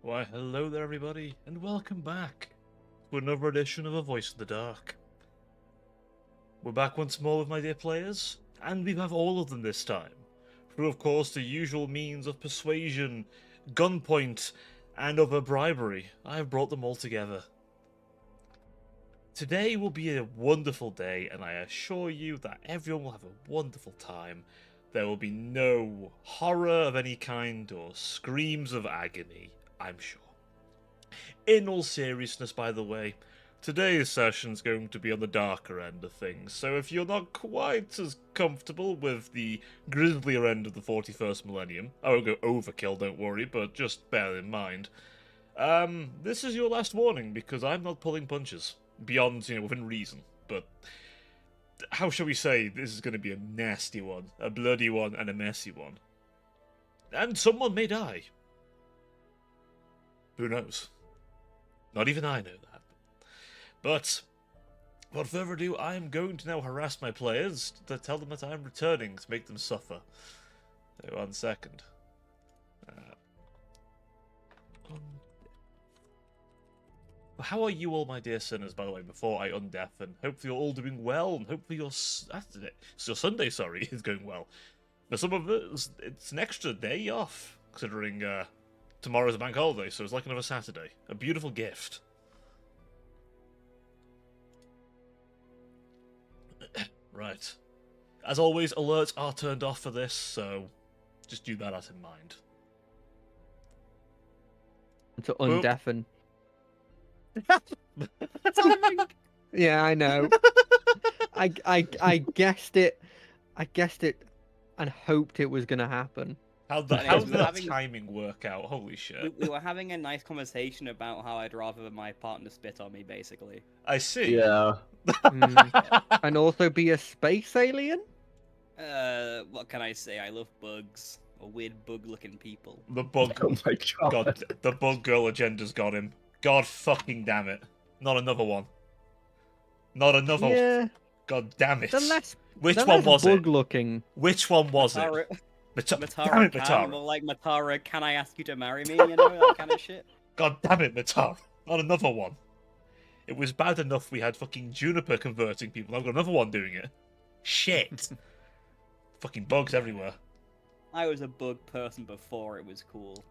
Why, hello there everybody, and welcome back to another edition of A Voice of the Dark. We're back once more with my dear players, and we have all of them this time, through of course the usual means of persuasion, gunpoint, and other bribery. I have brought them all together. Today will be a wonderful day, and I assure you that everyone will have a wonderful time. There will be no horror of any kind or screams of agony, I'm sure. In all seriousness, by the way, today's session's going to be on the darker end of things, so if you're not quite as comfortable with the grislier end of the 41st millennium, I won't go overkill, don't worry, but just bear in mind, this is your last warning, because I'm not pulling punches. Beyond, within reason, but how shall we say, this is going to be a nasty one, a bloody one, and a messy one. And someone may die. Who knows? Not even I know that. But, without further ado, I am going to now harass my players to tell them that I am returning to make them suffer. So, 1 second. How are you all, my dear sinners, by the way, before I undeafen? Hopefully you're all doing well, and hopefully your Saturday, so your Sunday, sorry, is going well. Now, some of it's an extra day off, considering tomorrow's a bank holiday, so it's like another Saturday. A beautiful gift. Right. As always, alerts are turned off for this, so just do that in mind. To undeafen. Yeah, I know. I guessed it. I guessed it, and hoped it was gonna happen. How'd that timing work out? Holy shit! We were having a nice conversation about how I'd rather my partner spit on me, basically. I see. Yeah. And also be a space alien. What can I say? I love bugs or weird bug-looking people. The bug. Oh my god. God, the bug girl agenda's got him. God fucking damn it! Not another one. Not another. Yeah. God damn it! Which the one was bug it? looking. Which one was it? Matara, damn it, Matara! more like Matara. Can I ask you to marry me? You know that kind of shit. God damn it, Matara! Not another one. It was bad enough we had fucking Juniper converting people. I've got another one doing it. Shit! Fucking bugs everywhere. I was a bug person before it was cool.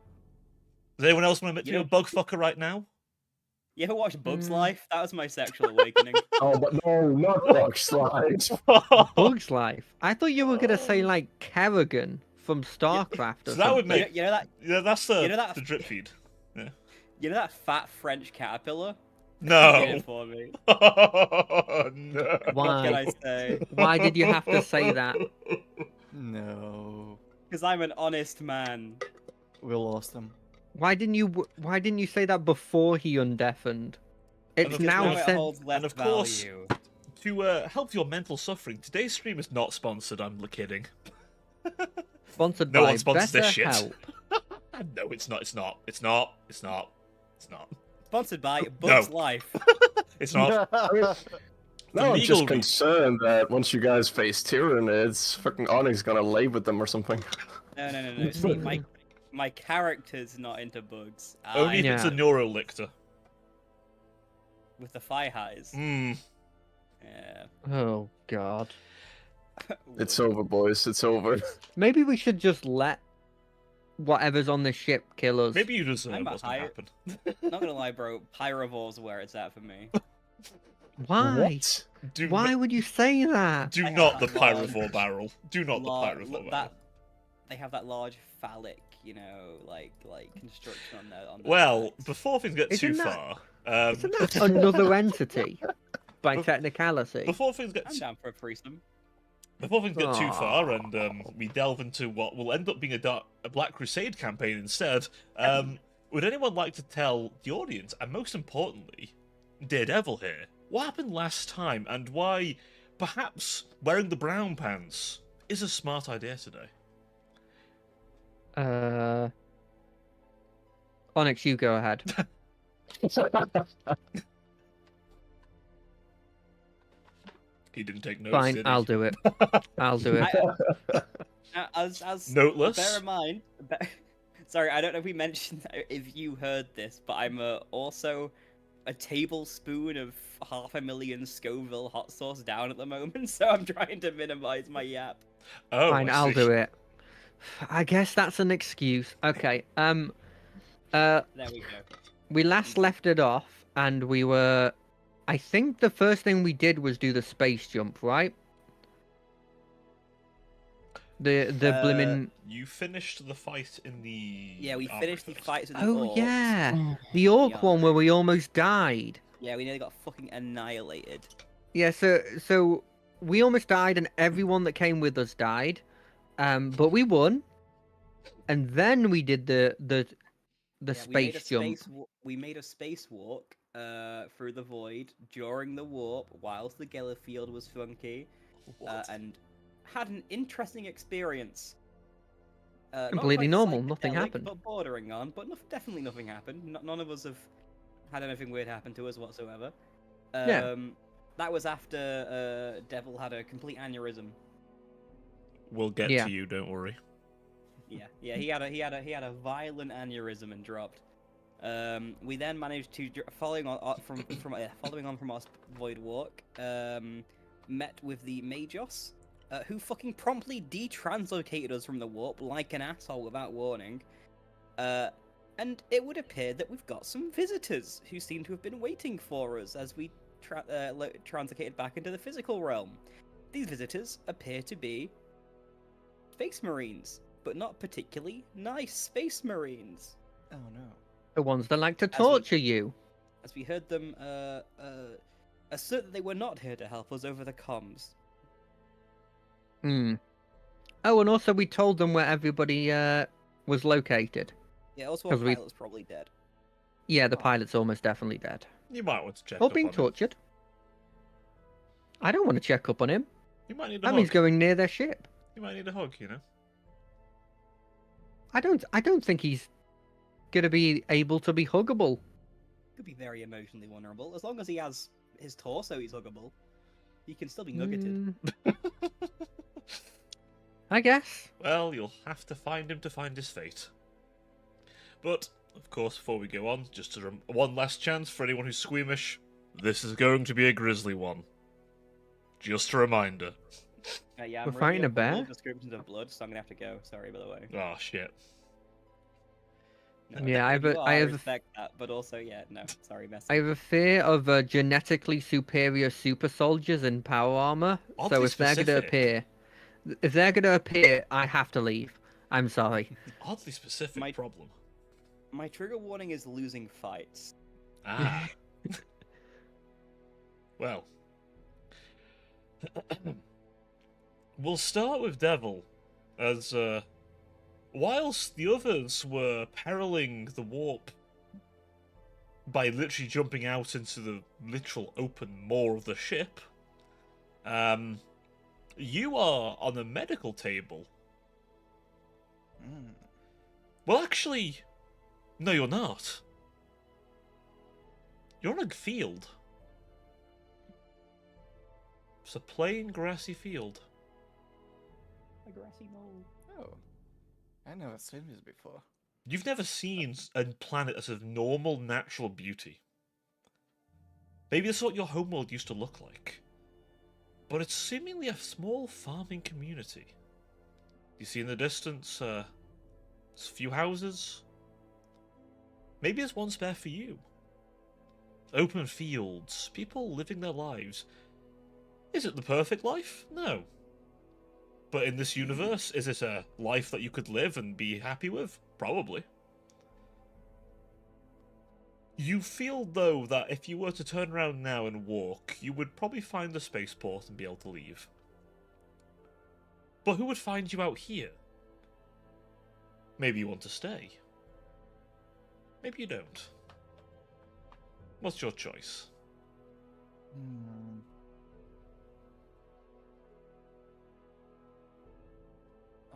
Does anyone else want to admit to be a bug fucker right now? You ever watch Bug's Life? That was my sexual awakening. Oh, but no, not Bugs Life. Bug's Life. I thought you were gonna say like Kerrigan from StarCraft or So that would something. make You know that? yeah, that's the you know that- the drip feed. You know that fat French caterpillar? No. Get it for me. Oh, no. What can Why? I say? Why did you have to say that? No, Because I'm an honest man. we lost him. Why didn't you say that before he undeafened? It's And now it said. holds less and of course- value. To help your mental suffering, today's stream is not sponsored. I'm kidding. Sponsored No by one sponsors this shit. BetterHelp. No, it's not. It's not. It's not. It's not. It's not. Sponsored by Bug's Life. It's not. No, I'm legal just reasons. concerned that once you guys face Tyranids, fucking Onyx gonna lay with them or something. No. See, my character's not into bugs. Only if it's a Yeah. neurolictor. With the fire highs. Hmm. Yeah. Oh God. It's over, boys. It's over. Maybe we should just let whatever's on the ship kill us. Maybe you deserve I'm a what's gonna high- happen. Not gonna lie, bro. Pyrovore's where it's at for me. Why? What? Do Why would you say that? do I not the have large- pyrovore barrel. Do not the Large- pyrovore look, barrel. they have that large phallic, like construction on their. Well, backs. before things get too Isn't that- far, Isn't that another entity by technicality? before things get I'm down for a threesome. Before things get too Aw. far, and we delve into what will end up being a Black Crusade campaign instead, would anyone like to tell the audience, and most importantly, Daredevil here, what happened last time, and why perhaps wearing the brown pants is a smart idea today? Onyx, you go ahead. He didn't take notes. Fine, did he? I'll do it. I'll do it. As Noteless. Bear in mind, Sorry, I don't know if we mentioned if you heard this, but I'm also a tablespoon of 500,000 Scoville hot sauce down at the moment, so I'm trying to minimize my yap. Oh, Fine, I I'll see. do it. I guess that's an excuse. Okay. There we go. We last left it off, and we were. I think the first thing we did was do the space jump, right? The blimmin'. You finished the fight in the. Yeah, we armory finished the first. fights with the Oh orcs. yeah, the orc Yeah. one where we almost died. Yeah, we nearly got fucking annihilated. Yeah, so we almost died, and everyone that came with us died. But we won, and then we did the Yeah, space jump. We made a spacewalk through the void during the warp whilst the Geller field was funky, What? and had an interesting experience. Not Completely quite normal, nothing psychedelic, happened. But bordering on, but definitely nothing happened. None of us have had anything weird happen to us whatsoever. Yeah. That was after Devil had a complete aneurysm. We'll get Yeah. to you. Don't worry. Yeah, he had a violent aneurysm and dropped. We then managed to following on from our void walk. Met with the Majos, who fucking promptly detranslocated us from the warp like an asshole without warning. And it would appear that we've got some visitors who seem to have been waiting for us as we translocated back into the physical realm. These visitors appear to be Space Marines, but not particularly nice Space Marines. Oh no. The ones that like to As we- torture you. As we heard them assert that they were not here to help us over the comms. Hmm. Oh, and also we told them where everybody was located. Yeah, also our 'Cause we- pilot's probably dead. Yeah, the Oh. pilot's almost definitely dead. You might want to check. Or up being on him. tortured. I don't want to check up on him. You might need a That hug. means going near their ship. You might need a hug. You know. I don't think he's gonna be able to be huggable. Could be very emotionally vulnerable. As long as he has his torso, he's huggable. He can still be nuggeted. I guess. Well, you'll have to find him to find his fate. But, of course, before we go on, just one last chance for anyone who's squeamish. This is going to be a grisly one. Just a reminder. Yeah, We're I'm fighting really a up on bear? all descriptions of blood, so I'm gonna have to go. Sorry, by the way. Oh, shit. No, Yeah, if you I have a- respect that, but also, yeah, no, sorry, mess. I have a fear of genetically superior super soldiers in power armor. Oddly So if specific. they're gonna appear, I have to leave. I'm sorry. Oddly specific My- problem. My trigger warning is losing fights. Ah. Well. We'll start with Devil, as, whilst the others were periling the warp by literally jumping out into the literal open maw of the ship, you are on a medical table. Mm. Well, actually, no, you're not. You're on a field. It's a plain grassy field. A grassy knoll. Oh. I never seen this before. You've never seen a planet that's of normal, natural beauty. Maybe that's what your homeworld used to look like. But it's seemingly a small farming community. You see in the distance, there's a few houses. Maybe there's one spare for you. Open fields, people living their lives. Is it the perfect life? No. But in this universe, is it a life that you could live and be happy with? Probably. You feel, though, that if you were to turn around now and walk, you would probably find the spaceport and be able to leave. But who would find you out here? Maybe you want to stay. Maybe you don't. What's your choice? Hmm.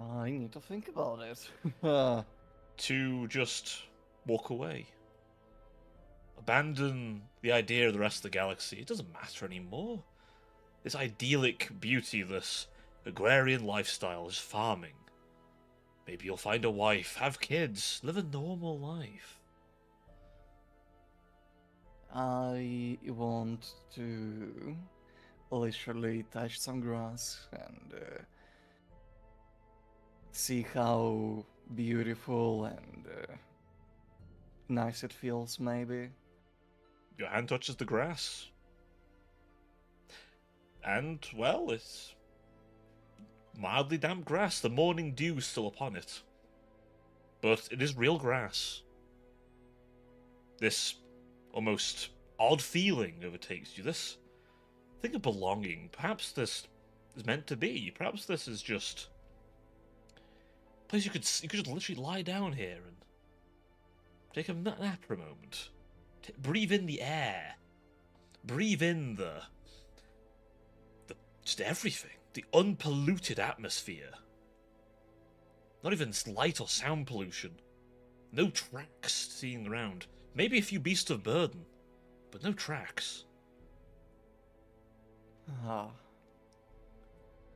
I need to think about it. To just walk away. Abandon the idea of the rest of the galaxy. It doesn't matter anymore. This idyllic beauty, this agrarian lifestyle, is farming. Maybe you'll find a wife, have kids, live a normal life. I want to literally touch some grass and see how beautiful and nice it feels, maybe. Your hand touches the grass. And, well, it's mildly damp grass. The morning dew is still upon it. But it is real grass. This almost odd feeling overtakes you. This thing of belonging. Perhaps this is meant to be. Perhaps this is just a place you could just literally lie down here and take a nap for a moment. Breathe in the air. Breathe in the just everything. The unpolluted atmosphere. Not even light or sound pollution. No tracks seen around. Maybe a few beasts of burden, but no tracks. Ah,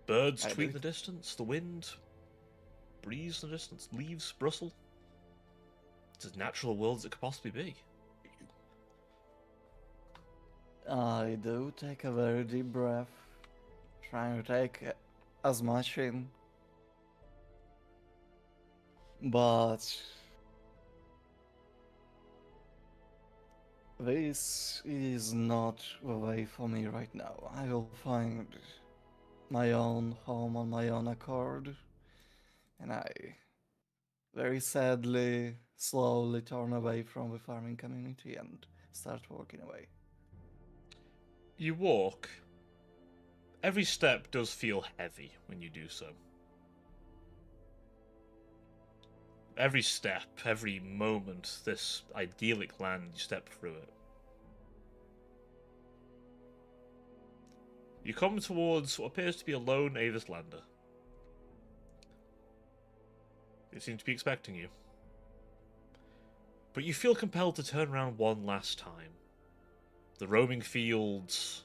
Birds I tweet in do. the distance, the wind, breeze in the distance, leaves rustle. It's as natural a world as it could possibly be. I do take a very deep breath, trying to take as much in. But this is not the way for me right now. I will find my own home on my own accord, and I very sadly, slowly turn away from the farming community and start walking away. You walk. Every step does feel heavy when you do so. Every step, every moment, this idyllic land, you step through it. You come towards what appears to be a lone Avis lander. They seem to be expecting you. But you feel compelled to turn around one last time. The roaming fields,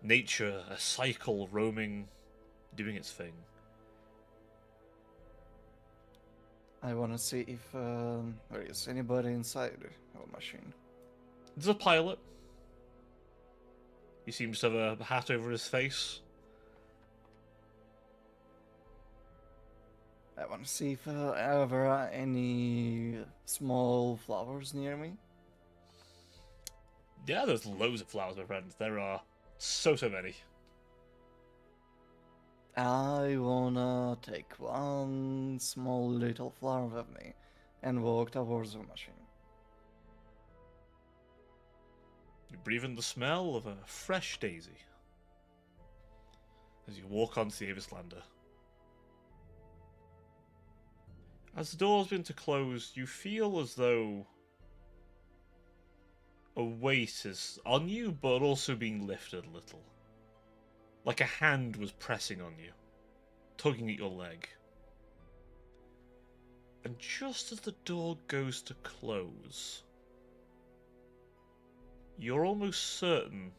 nature, a cycle roaming, doing its thing. I want to see if there is anybody inside our machine. There's a pilot. He seems to have a hat over his face. I want to see if there are any small flowers near me. Yeah, there's loads of flowers, my friend. There are so many. I wanna take one small little flower with me and walk towards the machine. You breathe in the smell of a fresh daisy as you walk onto the Avis lander. As the doors begin to close, you feel as though a weight is on you, but also being lifted a little. Like a hand was pressing on you, tugging at your leg. And just as the door goes to close, you're almost certain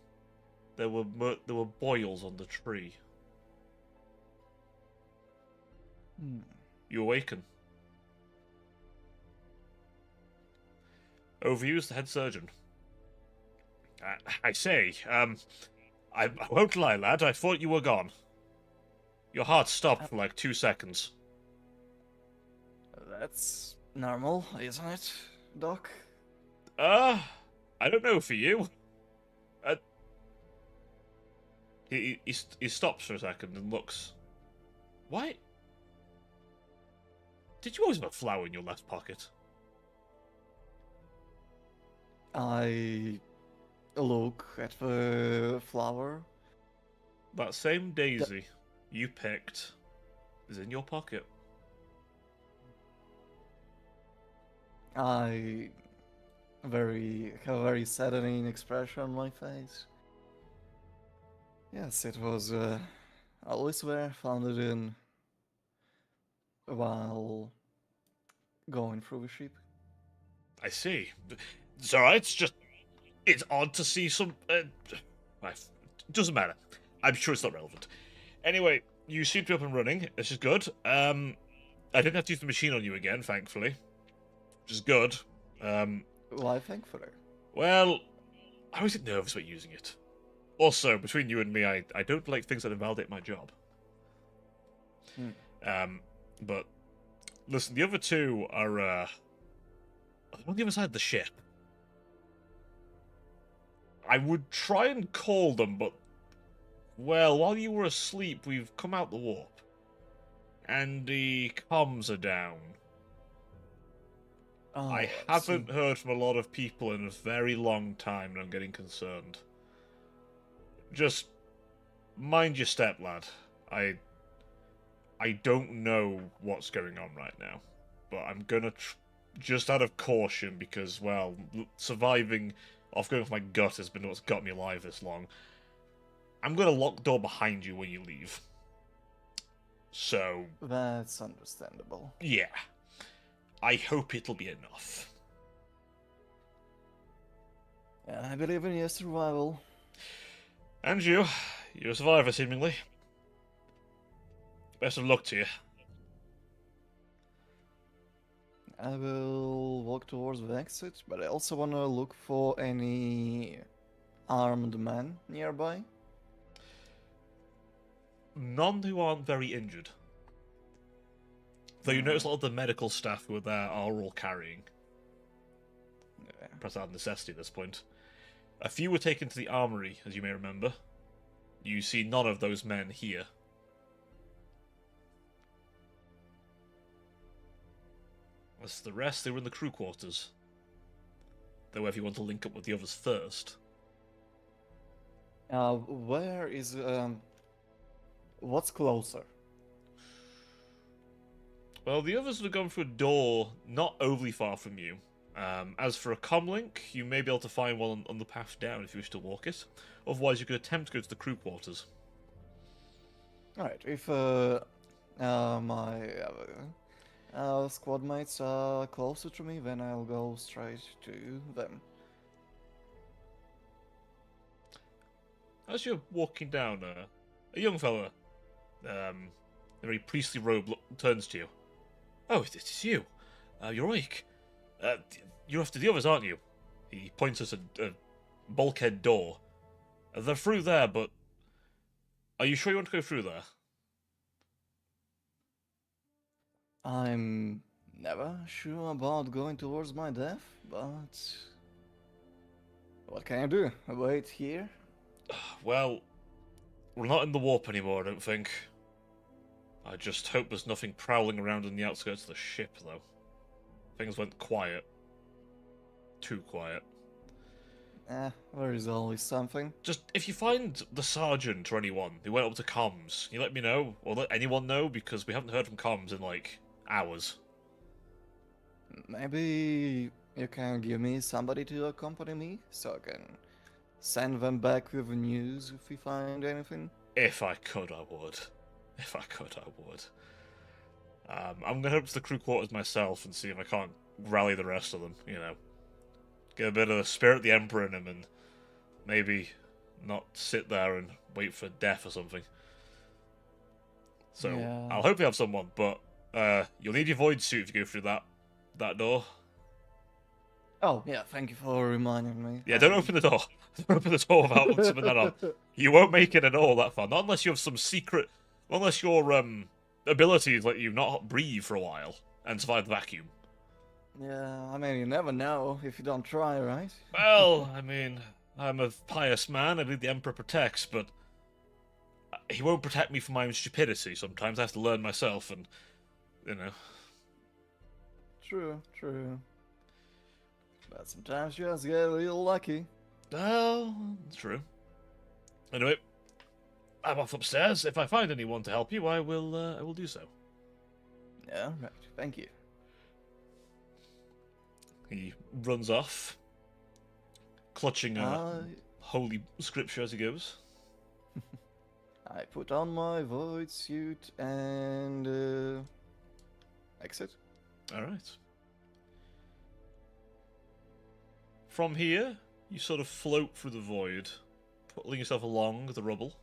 there were boils on the tree. You awaken. Over you is the head surgeon. I say, I won't lie, lad, I thought you were gone. Your heart stopped for like 2 seconds. That's normal, isn't it, Doc? I don't know for you. He stops for a second and looks. Why? Did you always have a flower in your left pocket? I look at the flower. That same daisy you picked is in your pocket. I have a very saddening expression on my face. Yes, it was always there, found it in while going through the ship. I see. It's alright, it's odd to see some... doesn't matter. I'm sure it's not relevant. Anyway, you seem to be up and running. This is good. I didn't have to use the machine on you again, thankfully, which is good. Why, thankfully. Well, I always get nervous about using it. Also, between you and me, I don't like things that invalidate my job. But listen, the other two are on the other side of the ship. I would try and call them, but well, while you were asleep, we've come out the warp, and the comms are down. Oh, I haven't heard from a lot of people in a very long time, and I'm getting concerned. Just mind your step, lad. I don't know what's going on right now, but I'm gonna just out of caution because, well, surviving off going off my gut has been what's got me alive this long. I'm gonna lock the door behind you when you leave. So That's understandable. yeah, I hope it'll be enough. Yeah, I believe in your survival. And you're a survivor, seemingly. Best of luck to you. I will walk towards the exit, but I also want to look for any armed men nearby. None who aren't very injured. Though you notice a lot of the medical staff who are there are all carrying. Yeah. Perhaps out of necessity at this point. A few were taken to the armory, as you may remember. You see none of those men here. As the rest, they were in the crew quarters. Though if you want to link up with the others first. Where is what's closer? Well, the others would have gone through a door not overly far from you. As for a comlink, you may be able to find one on the path down if you wish to walk it. Otherwise, you could attempt to go to the crew quarters. Alright, if my squad mates are closer to me, then I'll go straight to them. As you're walking down, a young fella, a very priestly robe, turns to you. Oh, it's you. You're awake. You're after the others, aren't you? He points at a bulkhead door. They're through there, but are you sure you want to go through there? I'm never sure about going towards my death, but what can I do? Wait here? Well, we're not in the warp anymore, I don't think. I just hope there's nothing prowling around on the outskirts of the ship, though. Things went quiet. Too quiet. There is always something. Just, if you find the sergeant or anyone who went up to comms, can you let me know? Or let anyone know? Because we haven't heard from comms in, like, hours. Maybe you can give me somebody to accompany me, so I can send them back with the news if we find anything. If I could, I would. If I could, I would. I'm gonna head up to the crew quarters myself and see if I can't rally the rest of them, you know. Get a bit of the spirit of the Emperor in him and maybe not sit there and wait for death or something. So, Yeah. I'll hopefully have someone, but you'll need your void suit if you go through that door. Oh, yeah, thank you for reminding me. Yeah, don't open the door. Don't open the door without something that on. You won't make it at all that far. Not unless you have some secret... Unless your abilities let you not breathe for a while and survive the vacuum. Yeah, I mean, you never know if you don't try, right? Well, I mean, I'm a pious man. I believe the Emperor protects, but he won't protect me from my own stupidity. Sometimes I have to learn myself, and you know. True. But sometimes you just get a little lucky. Well, it's true. Anyway, I'm off upstairs. If I find anyone to help you, I will do so. Yeah, right. Thank you. He runs off, clutching a holy scripture as he goes. I put on my void suit and exit. Alright. From here, you sort of float through the void, pulling yourself along the rubble.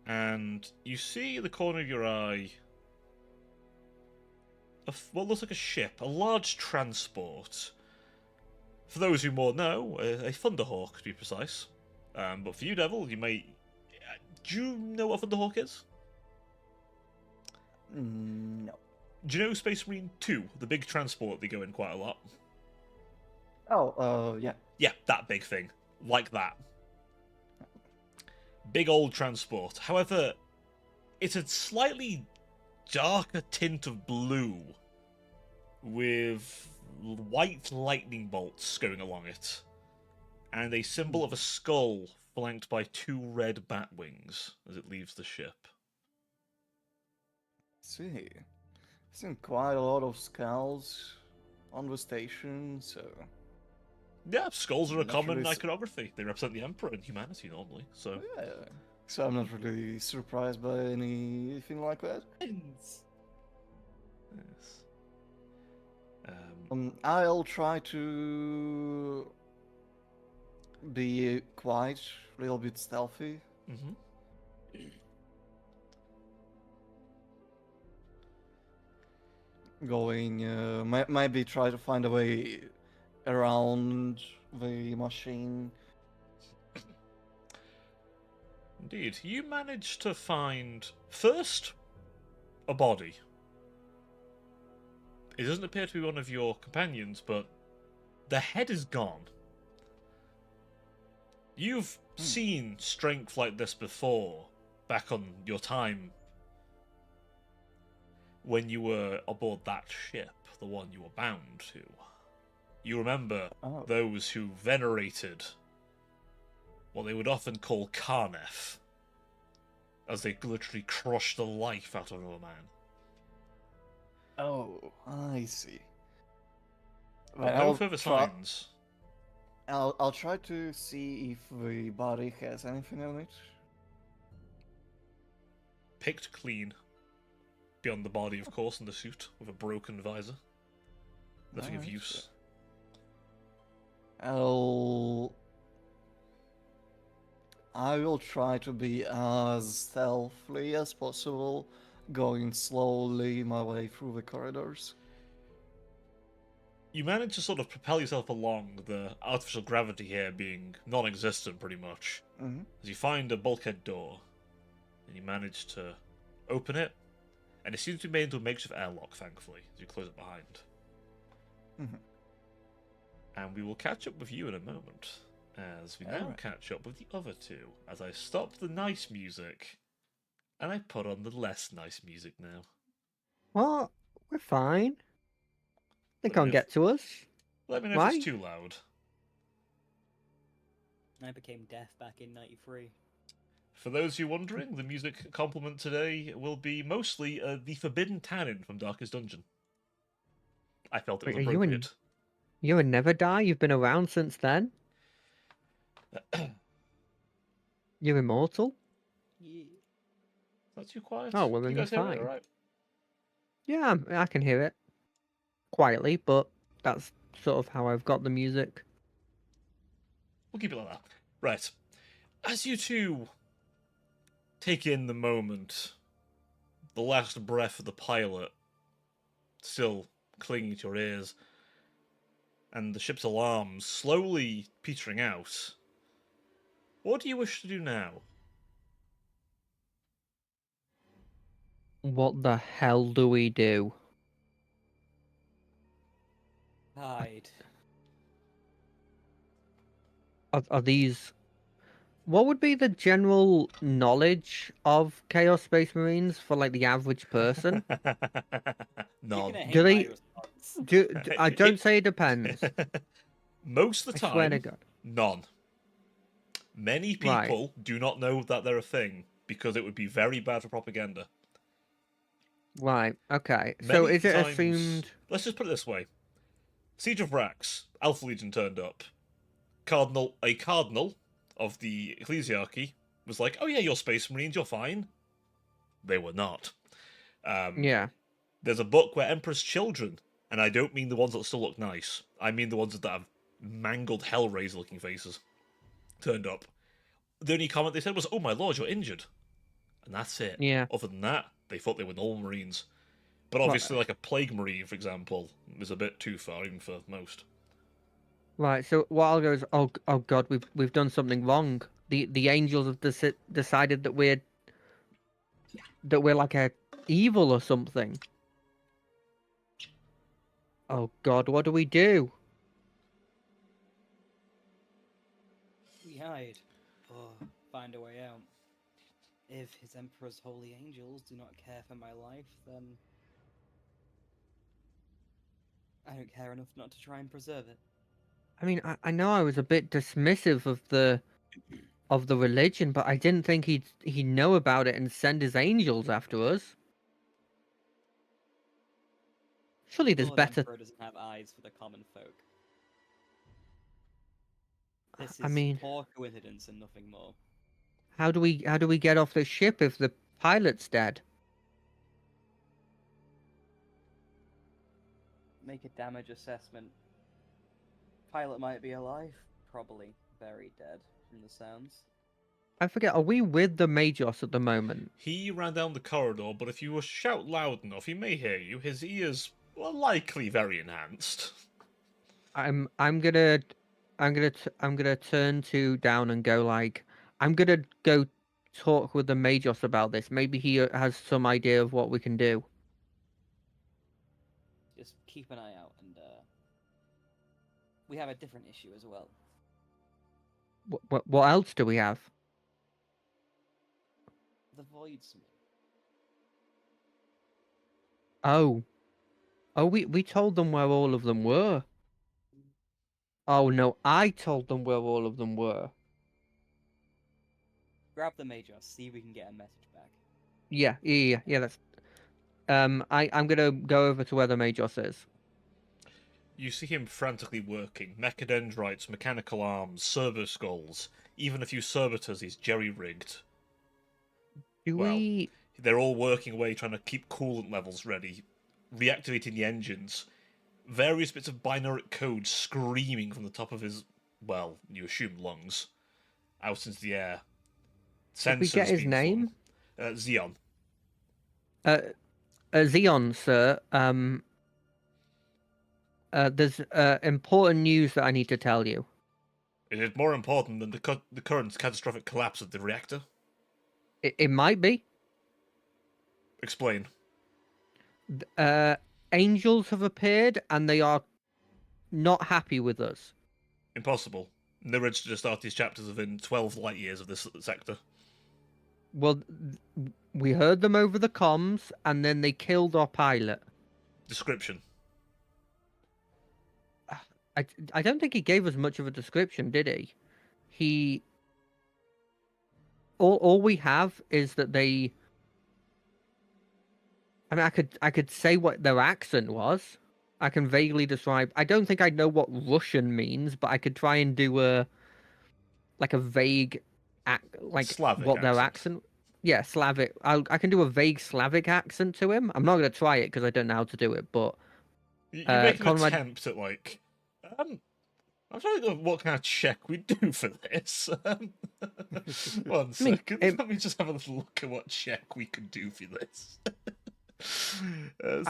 and you see in the corner of your eye what looks like a ship, a large transport. For those who more know, a Thunderhawk to be precise. But for you, Devil, you may. Do you know what a Thunderhawk is? No. Do you know Space Marine 2, the big transport they go in quite a lot? Oh, yeah. Yeah, that big thing. Like that. Big old transport. However, it's a slightly darker tint of blue with white lightning bolts going along it, and a symbol of a skull flanked by 2 red bat wings as it leaves the ship. See. Seen quite a lot of skulls on the station, so Yeah, skulls are a Not common really iconography. They represent the Emperor and humanity normally, so... yeah. So I'm not really surprised by anything like that. Yes. I'll try to be quiet, a little bit stealthy. Mm-hmm. Going, maybe try to find a way around the machine. Indeed. You managed to find, first, a body. It doesn't appear to be one of your companions, but the head is gone. You've seen strength like this before, back on your time when you were aboard that ship, the one you were bound to. You remember Oh. those who venerated what they would often call Karnef, as they literally crushed the life out of another man. Oh, I see. But Well, no I'll further try- signs. I'll try to see if the body has anything on it. Picked clean. Beyond the body, of course, and the suit, with a broken visor. Nothing of Alright, use. I will try to be as stealthy as possible, going slowly my way through the corridors. You manage to sort of propel yourself along, the artificial gravity here being non-existent pretty much, Mm-hmm. as you find a bulkhead door, and you manage to open it, and it seems to be made into a makeshift airlock, thankfully, as you close it behind. Mhm. And we will catch up with you in a moment, as we now Alright. catch up with the other two, as I stop the nice music, and I put on the less nice music now. What? We're fine. They Let me can't know get to us. Let me know if Why? it's too loud. I became deaf back in '93. For those who are wondering, the music complement today will be mostly the Forbidden Tannin from Darkest Dungeon. I felt it was Wait, are you in- appropriate. You would never die? You've been around since then? You're immortal? Yeah. Not too quiet. Oh, well, Can you then guys you're hear it? fine. All right. Yeah, I can hear it. Quietly, but that's sort of how I've got the music. We'll keep it like that. Right. As you two take in the moment, the last breath of the pilot still clinging to your ears, and the ship's alarms slowly petering out, what do you wish to do now? What the hell do we do? Hide. Are these... What would be the general knowledge of Chaos Space Marines for, like, the average person? You're None. gonna hate Do my they- response. I don't say it depends. Most of the I swear to time, God. none. Many Right. people do not know that they're a thing because it would be very bad for propaganda. Right, okay. So Many is it times- assumed... Let's just put it this way: Siege of Rax, Alpha Legion turned up. A cardinal of the ecclesiarchy was like, "Oh yeah, you're Space Marines, you're fine." They were not. Yeah. There's a book where Emperor's children, and I don't mean the ones that still look nice, I mean the ones that have mangled Hellraiser-looking faces, turned up. The only comment they said was, "Oh my lord, you're injured." and that's it. Yeah. Other than that, they thought they were normal Marines. But obviously, like a Plague Marine, for example, is a bit too far, even for most. Right. So what I'll go is, oh God, we've done something wrong. The angels have decided that we're like a evil or something. Oh God, what do we do? We hide, or find a way out. If his Emperor's holy angels do not care for my life, then I don't care enough not to try and preserve it. I mean, I know I was a bit dismissive of the religion, but I didn't think he'd know about it and send his angels after us. Surely there's Lord better. Emperor doesn't have eyes for the common folk. This I is mean, poor coincidence and nothing more. how do we get off this ship if the pilot's dead? Make a damage assessment. Pilot might be alive, probably very dead from the sounds. I forget. Are we with the Majos at the moment? He ran down the corridor, but if you were shout loud enough, he may hear you. His ears were likely very enhanced. I'm gonna turn to down and go like, I'm gonna go talk with the Majos about this. Maybe he has some idea of what we can do. Just keep an eye out, and we have a different issue as well. What else do we have? The Voidsmith. Oh, we told them where all of them were. Oh no, I told them where all of them were. Grab the Major, see if we can get a message back. Yeah. That's. I'm gonna go over to where the Majos is. You see him frantically working. Mechadendrites, mechanical arms, servo skulls, even a few servitors he's jerry-rigged. Do Well, we? they're all working away trying to keep coolant levels ready, reactivating the engines. Various bits of binary code screaming from the top of his, well, you assume lungs, out into the air. Did we get Sensors his being name? formed. Xeon. Xeon, sir. There's important news that I need to tell you. Is it more important than the current catastrophic collapse of the reactor? It might be. Explain. Angels have appeared and they are not happy with us. Impossible. No register to start these chapters within 12 light years of this sector. Well, we heard them over the comms and then they killed our pilot. Description. I don't think he gave us much of a description, did he? All we have is that they. I mean, I could say what their accent was. I can vaguely describe. I don't think I know what Russian means, but I could try and do a vague, like Slavic what their accent. accent. Yeah, Slavic. I can do a vague Slavic accent to him. I'm not gonna try it because I don't know how to do it. But You make an Conrad- attempt at, like... I'm trying to think of what kind of check we do for this. One second. Let me just have a little look at what check we can do for this.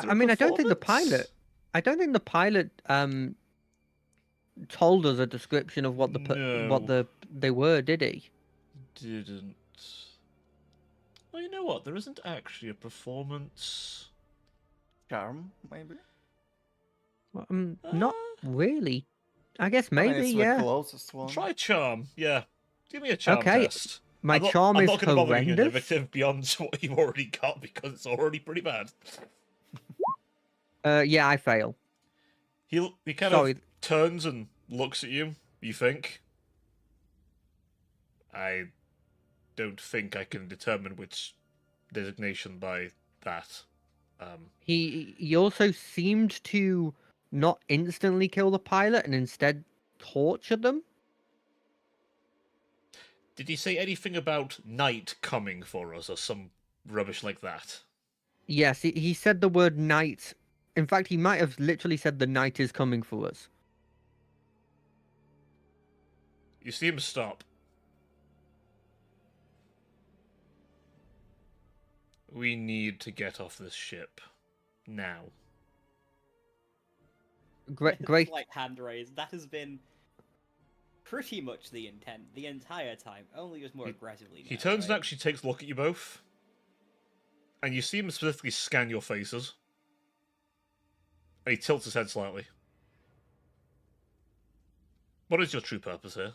I mean, I don't think the pilot. I don't think the pilot told us a description of what they were, did he? Didn't. Well, you know what? There isn't actually a performance. Charm, maybe? Well, not really. I guess I mean, maybe, it's yeah. the closest one. Try charm. Yeah, give me a charm Okay, test. My I'm charm is not going to bother giving you an horrendous. invective beyond what you've already got because it's already pretty bad. Yeah, I fail. He kind of turns and looks at you. You think? I don't think I can determine which designation by that. He also seemed to not instantly kill the pilot and instead torture them. Did he say anything about night coming for us or some rubbish like that? Yes, he said the word night. In fact, he might have literally said the night is coming for us. You see him stop. We need to get off this ship. Now. Great. Like hand raised. That has been pretty much the intent the entire time, only just more aggressively. He now, turns and right? actually takes a look at you both. And you see him specifically scan your faces. And he tilts his head slightly. What is your true purpose here?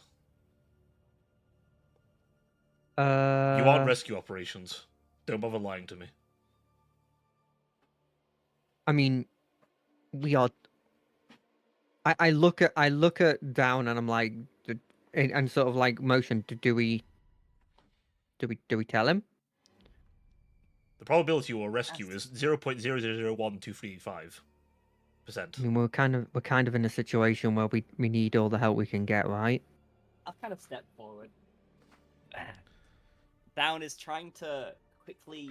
You aren't rescue operations. Don't bother lying to me. I mean, we are. I look at down and I'm like, and sort of like motion. Do we tell him? The probability you will rescue is 0.00012385%. I mean, we're kind of in a situation where we need all the help we can get, right? I'll kind of step forward. Down is trying to quickly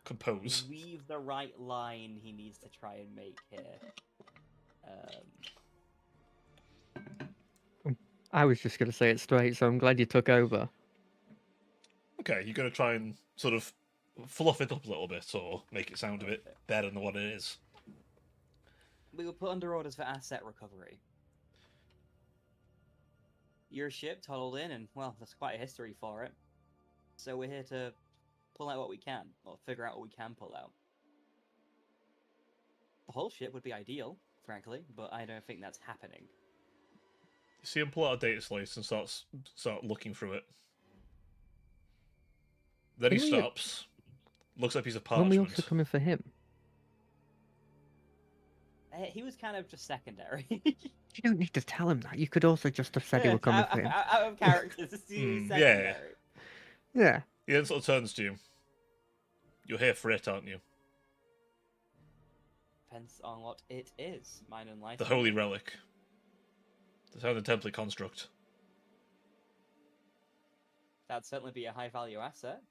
Compose. weave the right line he needs to try and make here. I was just gonna say it straight, so I'm glad you took over. Okay, you're going to try and sort of fluff it up a little bit, or make it sound a bit better than what it is. We will put under orders for asset recovery. Your ship toddled in, and well, there's quite a history for it. So we're here to pull out what we can, or figure out what we can pull out. The whole ship would be ideal, frankly, but I don't think that's happening. You see him pull out a data slice and start looking through it. Then he Can we- stops, looks at a piece of When we parchment. also coming for him? He was kind of just secondary. You don't need to tell him that. You could also just have said you were coming for him. Out of character, this is yeah. secondary. Yeah. He then sort of turns to you. You're here for it, aren't you? Depends on what it is. Mine and life. The Holy Relic. The Sound Template construct. That'd certainly be a high value asset.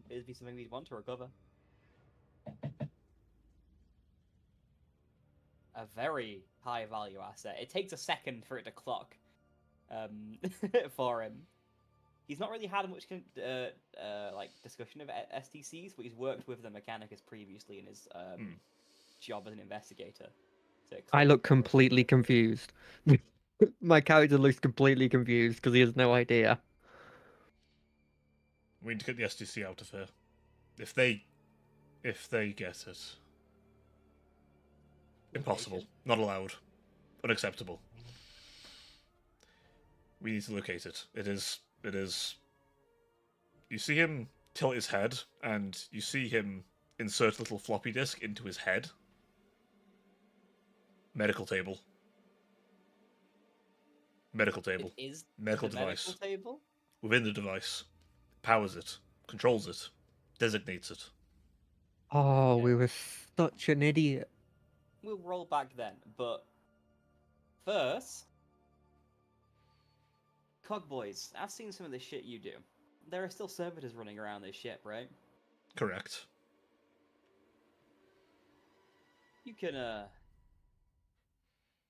It'd be something we'd want to recover. A very high value asset. It takes a second for it to clock. For him. He's not really had much like discussion of STCs, but he's worked with the Mechanicus previously in his job as an investigator. So I look completely confused. My character looks completely confused because he has no idea. We need to get the STC out of here. If they get it. Impossible. Not allowed. Unacceptable. We need to locate it. It is... You see him tilt his head, and you see him insert a little floppy disk into his head. Medical table. Medical table. It is Medical the device. medical table? Within the device. Powers it. Controls it. Designates it. Oh, Okay. we were such an idiot. We'll roll back then, but first, Cogboys, I've seen some of the shit you do. There are still servitors running around this ship, right? Correct. You can,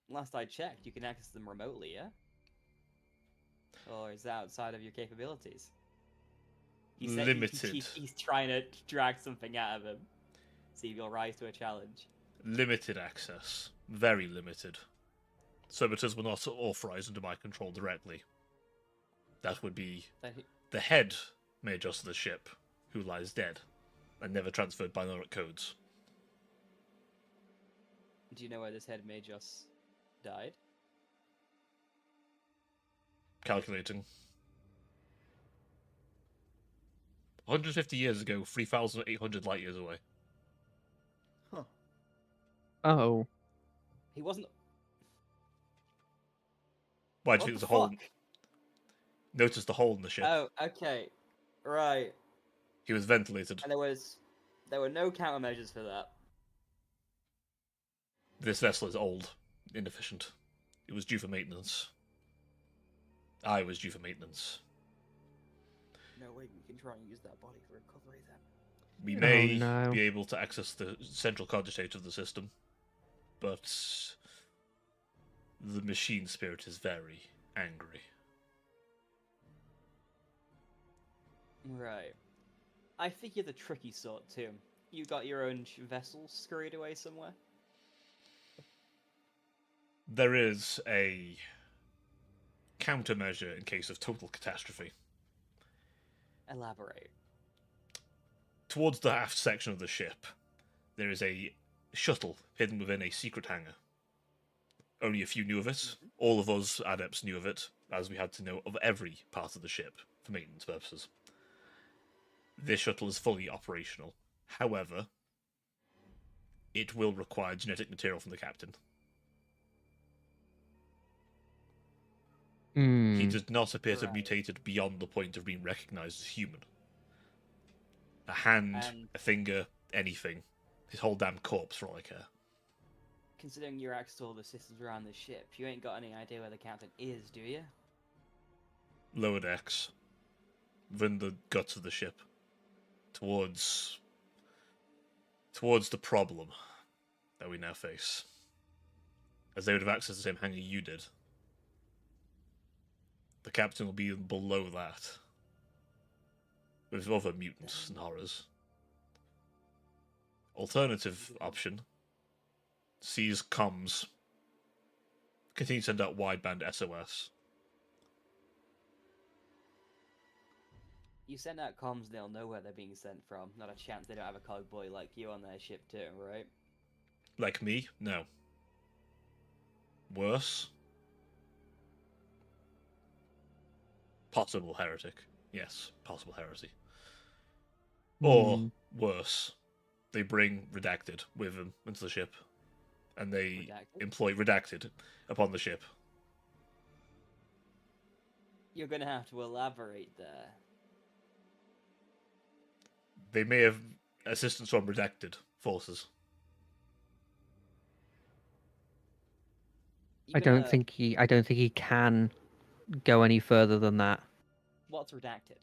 last I checked, you can access them remotely, yeah? Or is that outside of your capabilities? He said Limited. He's trying to drag something out of him. See if you'll rise to a challenge. Limited access. Very limited. Servitors were not authorized under my control directly. That would be the head major of the ship, who lies dead, and never transferred binaric codes. Do you know where this head Majos died? Calculating. 150 years ago, 3,800 light years away. Huh. Oh. He wasn't. Why do you What think there's the a hole? fuck? Notice the hole in the ship. Oh, okay. Right. He was ventilated. And there were no countermeasures for that. This vessel is old, inefficient. It was due for maintenance. I was due for maintenance. No way we can try and use that body for recovery then. We may no. be able to access the central cogitate of the system, but the machine spirit is very angry. Right. I think you're the tricky sort too. You got your own vessel scurried away somewhere. There is a countermeasure in case of total catastrophe. Elaborate. Towards the aft section of the ship, there is a shuttle hidden within a secret hangar. Only a few knew of it. All of us adepts knew of it, as we had to know of every part of the ship for maintenance purposes. This shuttle is fully operational. However, it will require genetic material from the captain. He does not appear to have Right. mutated beyond the point of being recognized as human. A hand, And- a finger, anything. His whole damn corpse, for all I care. Considering you're access to all the systems around the ship, you ain't got any idea where the captain is, do you? Lower decks. Within the guts of the ship. Towards the problem that we now face. As they would have access to the same hangar you did. The captain will be below that. With other mutants and horrors. Alternative option. Sees comms. Continue to send out wideband SOS. You send out comms, they'll know where they're being sent from. Not a chance they don't have a cowboy like you on their ship too, right? Like me? No. Worse? Possible heretic. Yes, possible heresy. Or, worse, they bring Redacted with them into the ship, and they Redacted? employ Redacted upon the ship. You're gonna have to elaborate there. They may have assistance from Redacted forces. I don't think he can go any further than that. What's redacted?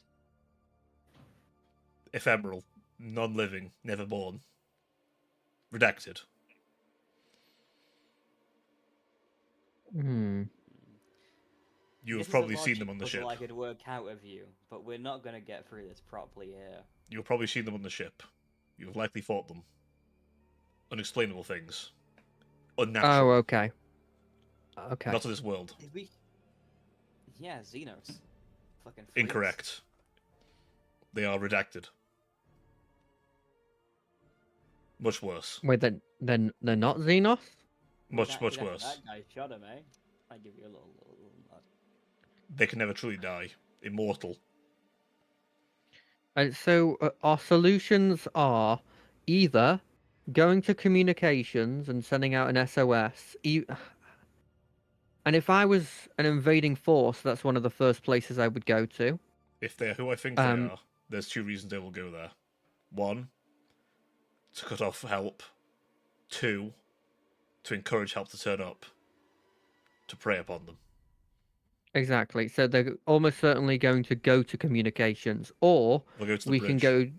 Ephemeral, non-living, never born. Redacted. You have This is a probably seen them logic on the puzzle ship. I could work out of you, but we're not gonna get through this properly here. You've probably seen them on the ship. You have likely fought them. Unexplainable things. Unnatural. Oh, okay. Okay. Not of this world. Did we? Yeah, Xenos. Fucking freaks. Incorrect. They are redacted. Much worse. Wait, then they're not Xenos? Much That worse. That guy shot him, eh? I give you a little nod. They can never truly die. Immortal. So our solutions are either going to communications and sending out an SOS. And if I was an invading force, that's one of the first places I would go to. If they are who I think they are, there's two reasons they will go there. One, to cut off help. Two, to encourage help to turn up. To prey upon them. Exactly. So they're almost certainly going to go to communications, or They'll go to the we bridge. can go,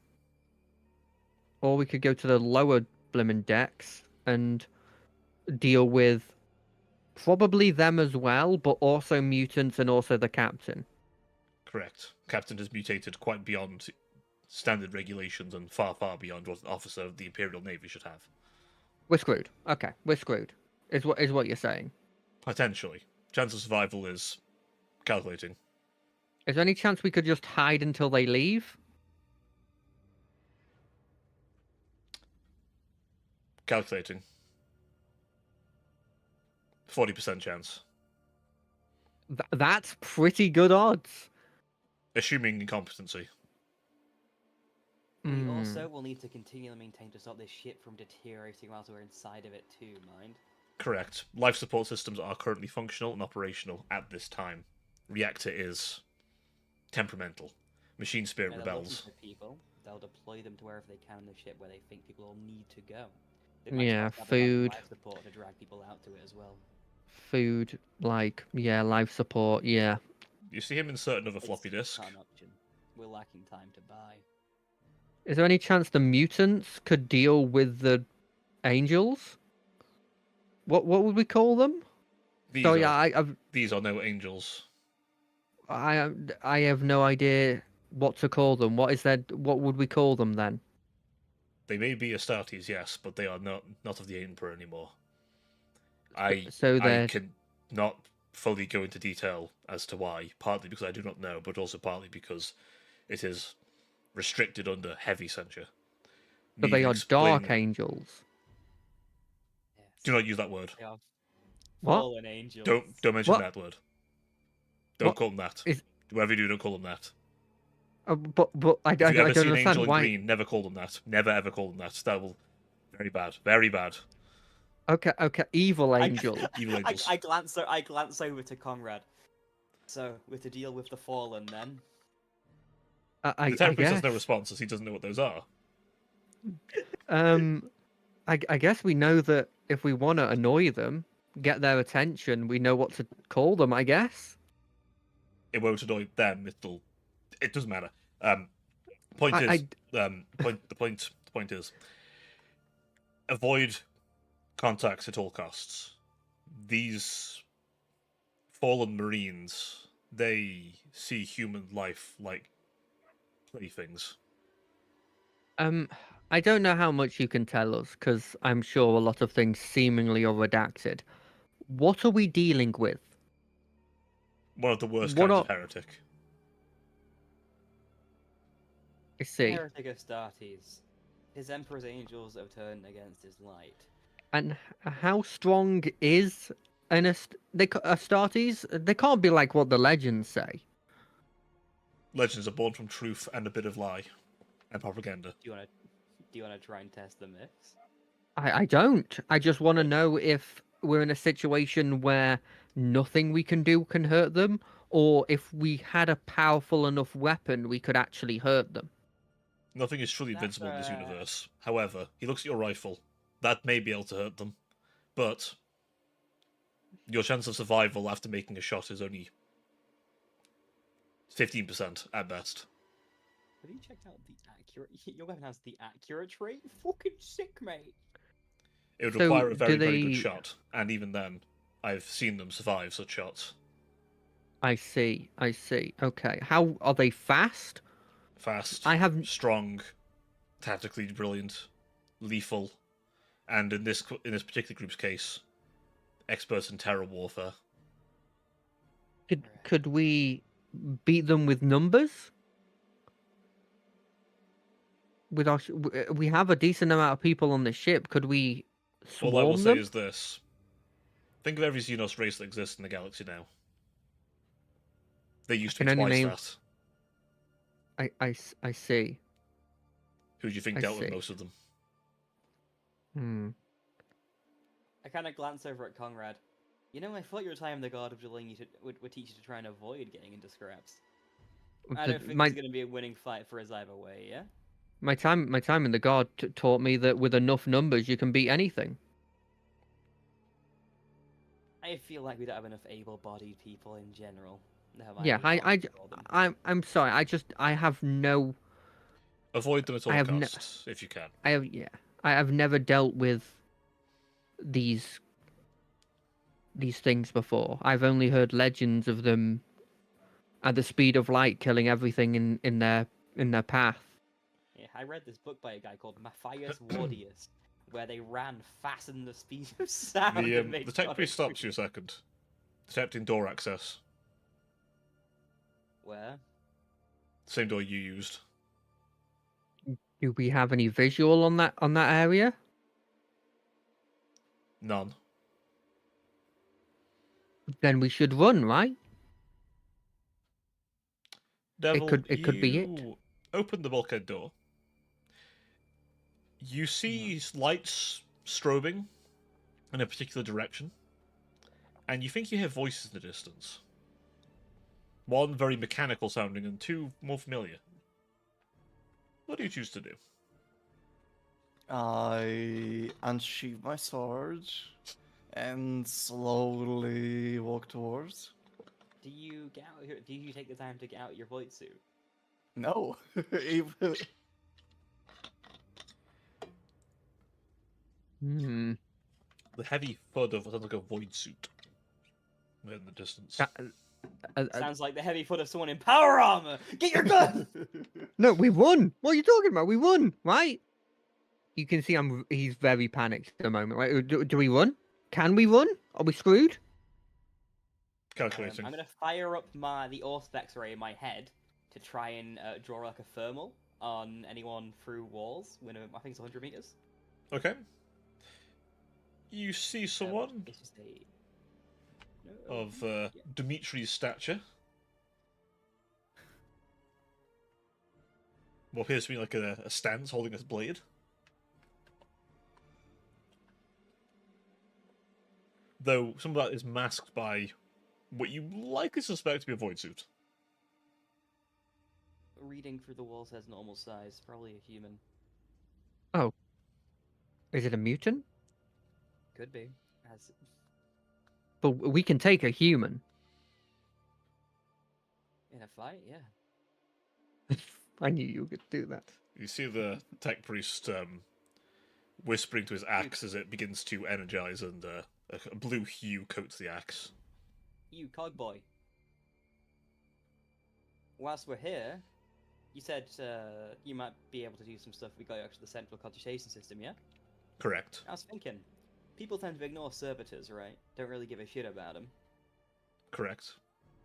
or we could go to the lower blimmin' decks and deal with probably them as well, but also mutants and also the captain. Correct. Captain has mutated quite beyond standard regulations and far, far beyond what an officer of the Imperial Navy should have. We're screwed. Okay, we're screwed. Is what you're saying? Potentially. Chance of survival is calculating. Is there any chance we could just hide until they leave? Calculating. 40% chance. That's pretty good odds. Assuming incompetency. We Hmm. also will need to continue to maintain to stop this ship from deteriorating whilst we're inside of it too, mind? Correct. Life support systems are currently functional and operational at this time. Reactor is temperamental. Machine spirit Yeah, they're looking rebels. for people. They'll deploy them to wherever they can in the ship where they think people will need to go. They might Yeah, try to have enough food. life support to drag people out to it as well. Food, life support, yeah. You see him insert another floppy It's disk. not an option. We're lacking time to buy. Is there any chance the mutants could deal with the angels? What would we call them? These So are, yeah, these are no angels. I have no idea what to call them. What would we call them then? They may be Astartes, yes, but they are not of the Emperor anymore. I So I they're can not fully go into detail as to why, partly because I do not know, but also partly because it is restricted under heavy censure. so Me they even are dark explaining them. angels. Do Yes. not use that word. They are What? fallen angels. Don't mention What? that word. Don't What call them that. is? Whatever you do, don't call them that. But I If you ever don't see an angel understand in why. green, never call them that. Never ever call them that. That will very bad. Very bad. Okay, evil angel. Evil angels. I glance over to Conrad. So we're to deal with the fallen then. I The Tempest has guess. no response as he doesn't know what those are. I guess we know that if we want to annoy them, get their attention, we know what to call them. I guess. It won't annoy them. It doesn't matter. Point I, is, I the point is, avoid contacts at all costs. These fallen Marines, they see human life like playthings. I don't know how much you can tell us because I'm sure a lot of things seemingly are redacted. What are we dealing with? One of the worst What kinds are of heretic. I see? Heretic Astartes. His Emperor's angels have turned against his light. And how strong is Astartes? They can't be like what the legends say. Legends are born from truth and a bit of lie and propaganda. Do you wanna try and test the myths? I don't. I just want to know if we're in a situation where nothing we can do can hurt them, or if we had a powerful enough weapon, we could actually hurt them. Nothing is truly That's, invincible in this universe. However, he looks at your rifle. That may be able to hurt them, but your chance of survival after making a shot is only 15% at best. Have you checked out the accurate? Your weapon has the accurate trait. Fucking sick, mate. It would So, require a do very, very good they- shot, and even then, I've seen them survive such shots. I see. I see. Okay. How are they fast? Fast, I have. strong, tactically brilliant, lethal, and in this particular group's case, experts in terror warfare. Could we beat them with numbers? With our, we have a decent amount of people on the ship. Could we All I will swarm say them? is this: think of every Xenos race that exists in the galaxy now. They used to can be only twice name- that. I see. Who do you think I dealt with see. most of them? Hmm. I kind of glance over at Conrad. You know, I thought your time in the Guard would teach you to try and avoid getting into scraps. I don't think my it's going to be a winning fight for us either way, yeah? my time in the guard taught me that with enough numbers you can beat anything. I feel like we don't have enough able-bodied people in general. Never mind, Yeah, we can't control them. I'm sorry. I have no. Avoid them at all I have no- costs, if you can. I have never dealt with these things before. I've only heard legends of them at the speed of light killing everything in their path. Yeah, I read this book by a guy called Matthias Wardius, where they ran faster than the speed of sound. The tech priest stops you a second. Detecting door access. Where? Same door you used. Do we have any visual on that area? None. Then we should run, right? Devil, it could be it. you open the bulkhead door. You see lights strobing in a particular direction, and you think you hear voices in the distance. One very mechanical sounding, and two more familiar. What do you choose to do? I unsheath my sword and slowly walk towards. Do you get out here? Do you take the time to get out your void suit? No, even Hmm. The heavy thud of what sounds like a void suit in the distance. Sounds like the heavy foot of someone in power armor. Get your gun. No, we won. What are you talking about? We won, right? You can see he's very panicked at the moment. Right? Do we run? Can we run? Are we screwed? Calculating. I'm gonna fire up the Auspex ray in my head to try and draw like a thermal on anyone through walls. When I think it's 100 meters. Okay. You see someone It's just a... of Dimitri's stature. What appears to be like a stance holding his blade. Though some of that is masked by what you likely suspect to be a void suit. Reading through the wall says normal size, probably a human. Oh. Is it a mutant? Could be. But we can take a human. In a fight, yeah. I knew you could do that. You see the tech priest whispering to his axe as it begins to energize, and a blue hue coats the axe. You, Cogboy. Whilst we're here, you said you might be able to do some stuff if we go out to the central cogitation system, yeah? Correct. I was thinking, people tend to ignore servitors, right? Don't really give a shit about them. Correct.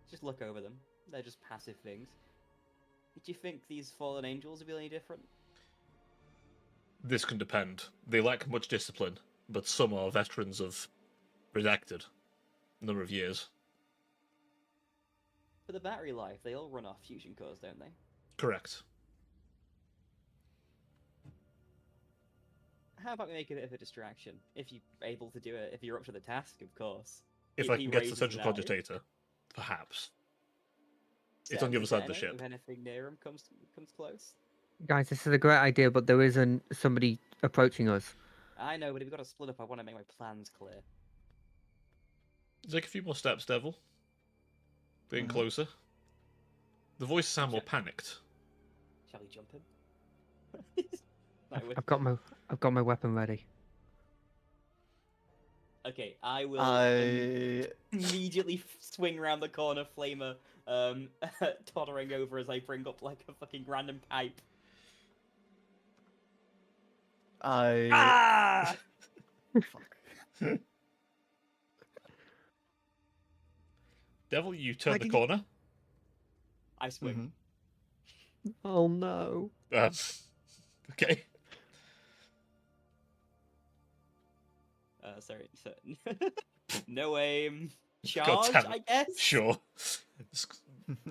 Just look over them. They're just passive things. Do you think these fallen angels will be any different? This can depend. They lack much discipline, but some are veterans of redacted number of years. For the battery life, they all run off fusion cores, don't they? Correct. How about we make a bit of a distraction? If you're able to do it, if you're up to the task, of course. If I can get to the central cogitator, perhaps. It's on the other side of the ship. If anything near him comes close. Guys, this is a great idea, but there isn't somebody approaching us. I know, but if we've got to split up, I want to make my plans clear. Take a few more steps, Devil. Getting closer. The voices sound more panicked. Shall we jump him? I've got my weapon ready. Okay, I will I immediately swing around the corner, Flamer, tottering over as I bring up like a fucking random pipe. Ah! Fuck. Devil, you turn Why the did corner. I swing. Oh no. Okay. Sorry. So... no aim. God Charge, damn it. I guess? Sure.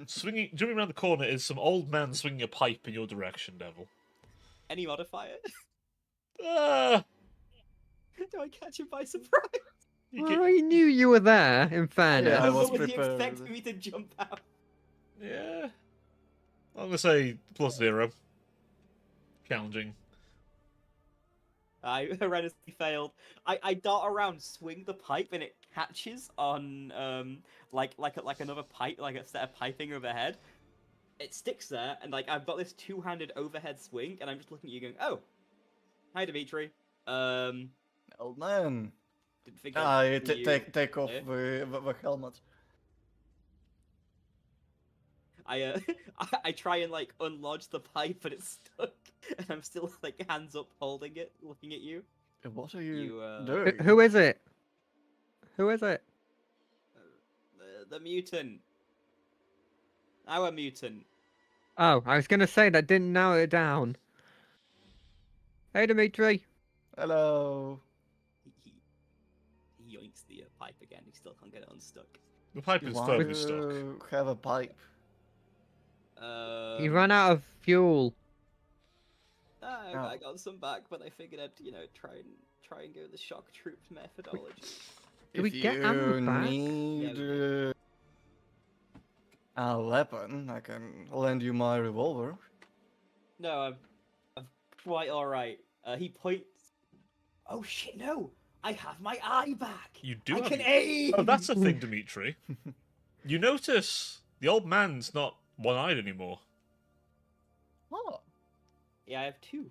Jumping around the corner is some old man swinging a pipe in your direction, Devil. Any modifier? Ah! Do I catch him by surprise? Well, I knew you were there, in fairness. Yeah, I was What was he prepared. expecting me to jump out? Yeah. I'm going to say +0. Challenging. I horrendously failed. I dart around, swing the pipe, and it catches on like another pipe, like a set of piping overhead. It sticks there, and like I've got this two-handed overhead swing, and I'm just looking at you, going, "Oh, hi, Dimitri." Old man. Didn't think. Take off Yeah. the helmet. I try and like unlodge the pipe, but it's stuck, and I'm still like hands up, holding it, looking at you. What are you You, doing? Who is it? Who is it? The mutant. Our mutant. Oh, I was gonna say that didn't narrow it down. Hey, Dimitri. Hello. He yoinks the pipe again. He still can't get it unstuck. The pipe is Want firmly to stuck. have a pipe? He ran out of fuel. I got some back, but I figured I'd try and go the shock troop methodology. Do we If get ammo you back? need Yeah, a weapon, I can lend you my revolver. No, I'm quite all right. He points. Oh shit! No, I have my eye back. You do I have... can aim. Oh, that's the thing, Dimitri. You notice the old man's not one-eyed anymore. Oh, Yeah, I have two.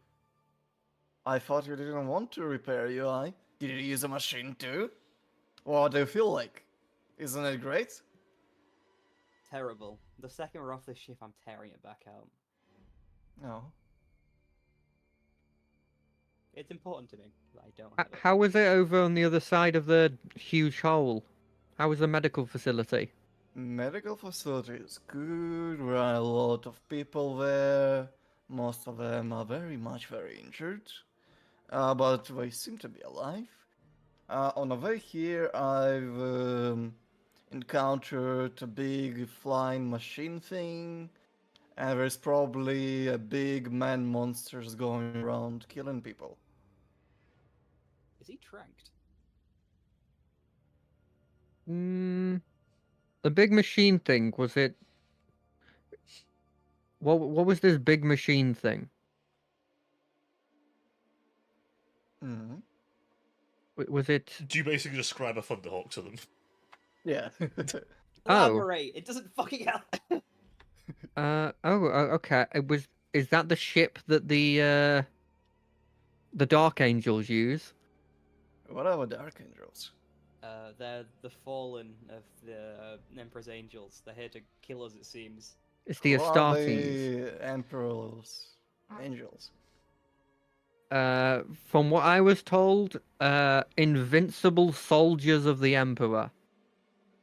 I thought you didn't want to repair your eye. Did you use a machine too? What do you feel like? Isn't it great? terrible. The second we're off this ship, I'm tearing it back out. No. It's important to me that I don't have it. How was it over on the other side of the huge hole? How was the medical facility? Medical facility is good. There are a lot of people there. Most of them are very injured. But they seem to be alive. On the way here, I've encountered a big flying machine thing. And there's probably a big man monsters going around killing people. Is he tranked? The big machine thing, was it... What was this big machine thing? Hmm. Was it... Do you basically describe a Thunderhawk to them? Yeah. Oh. Elaborate! It doesn't fucking help! Okay. Is that the ship that the Dark Angels use? What are the Dark Angels? They're the fallen of the Emperor's Angels. They're here to kill us, it seems. It's the Who are Astartes. the Emperor's angels? From what I was told, invincible soldiers of the Emperor.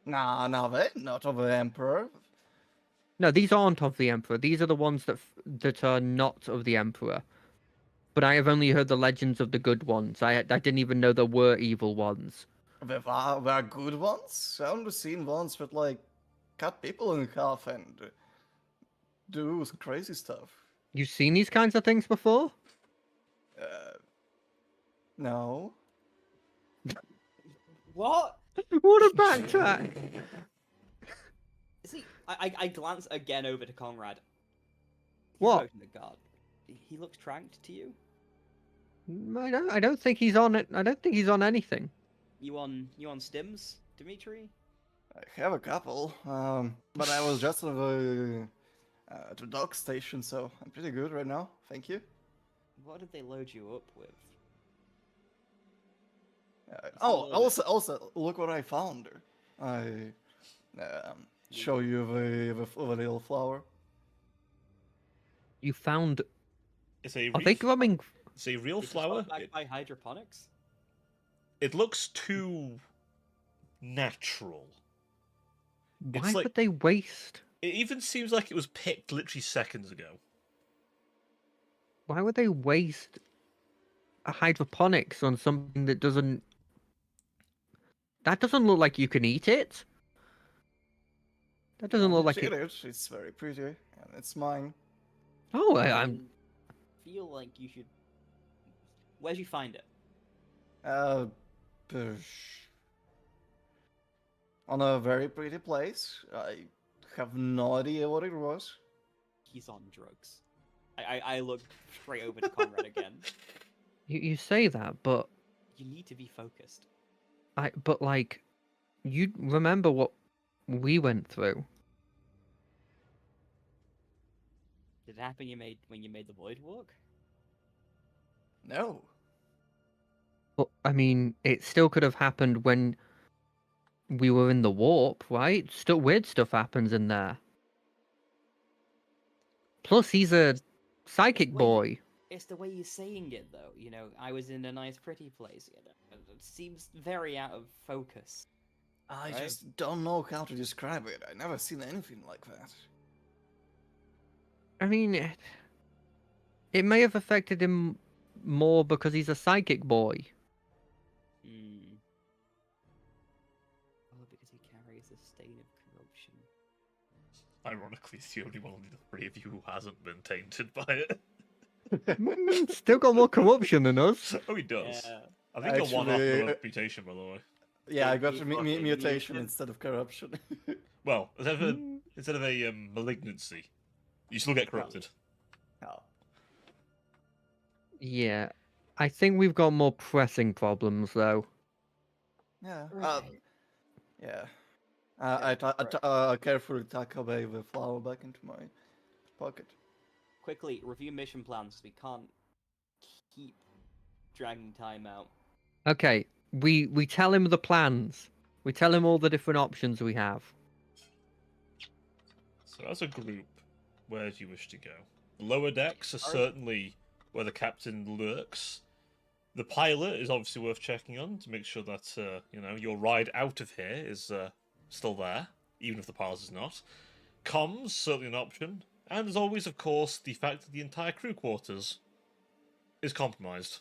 Nah, they're not of the Emperor. No, these aren't of the Emperor. These are the ones that are not of the Emperor. But I have only heard the legends of the good ones. I didn't even know there were evil ones. There are good ones. I've only seen ones that like cut people in half and do some crazy stuff. You've seen these kinds of things before? No. What? What a backtrack! See, I glance again over to Conrad. What? He's the guard. He looks tranked to you. I don't think he's on it. I don't think he's on anything. You on stims, Dimitri? I have a couple, but I was just on the dock station, so I'm pretty good right now. Thank you. What did they load you up with? Also, look what I found. I show you the little flower. You found... It's a Are they coming... It's a real Is it flower. backed by hydroponics? It looks too natural. Why like- would they waste... It even seems like it was picked literally seconds ago. Why would they waste a hydroponics on something that doesn't... That doesn't look like you can eat it. That doesn't look like it... It's very pretty, and it's mine. Oh, I'm... Feel like you should. Where'd you find it? On a very pretty place. I have no idea what it was. He's on drugs. I look straight over to Conrad again. You say that, but... You need to be focused. But, like... You remember what we went through. Did it happen when you made the void walk? No. But, I mean, it still could have happened when we were in the warp, right? Still weird stuff happens in there. Plus, he's a psychic Wait. boy. It's the way you're saying it, though. You know, I was in a nice, pretty place. You know? It seems very out of focus. I Right? just don't know how to describe it. I've never seen anything like that. I mean, it may have affected him more because he's a psychic boy. Hmm. Oh, because he carries a stain of corruption. Ironically, it's the only one of the three of you who hasn't been tainted by it. Still got more corruption than us. Oh, he does. Yeah. I think you're one off Actually, the reputation, by the way. Yeah, I got He a fucking mutation muted. instead of corruption. Well, instead of a malignancy, you still get corrupted. Oh. Yeah. I think we've got more pressing problems, though. Yeah. Right. Yeah. Yeah, I carefully tuck away the flower back into my pocket. Quickly, review mission plans. We can't keep dragging time out. Okay, we tell him the plans. We tell him all the different options we have. So as a group, where do you wish to go? The lower decks are Alright. certainly where the captain lurks. The pilot is obviously worth checking on to make sure that your ride out of here is still there, even if the pilot is not. Comms certainly an option, and as always, of course, the fact that the entire crew quarters is compromised.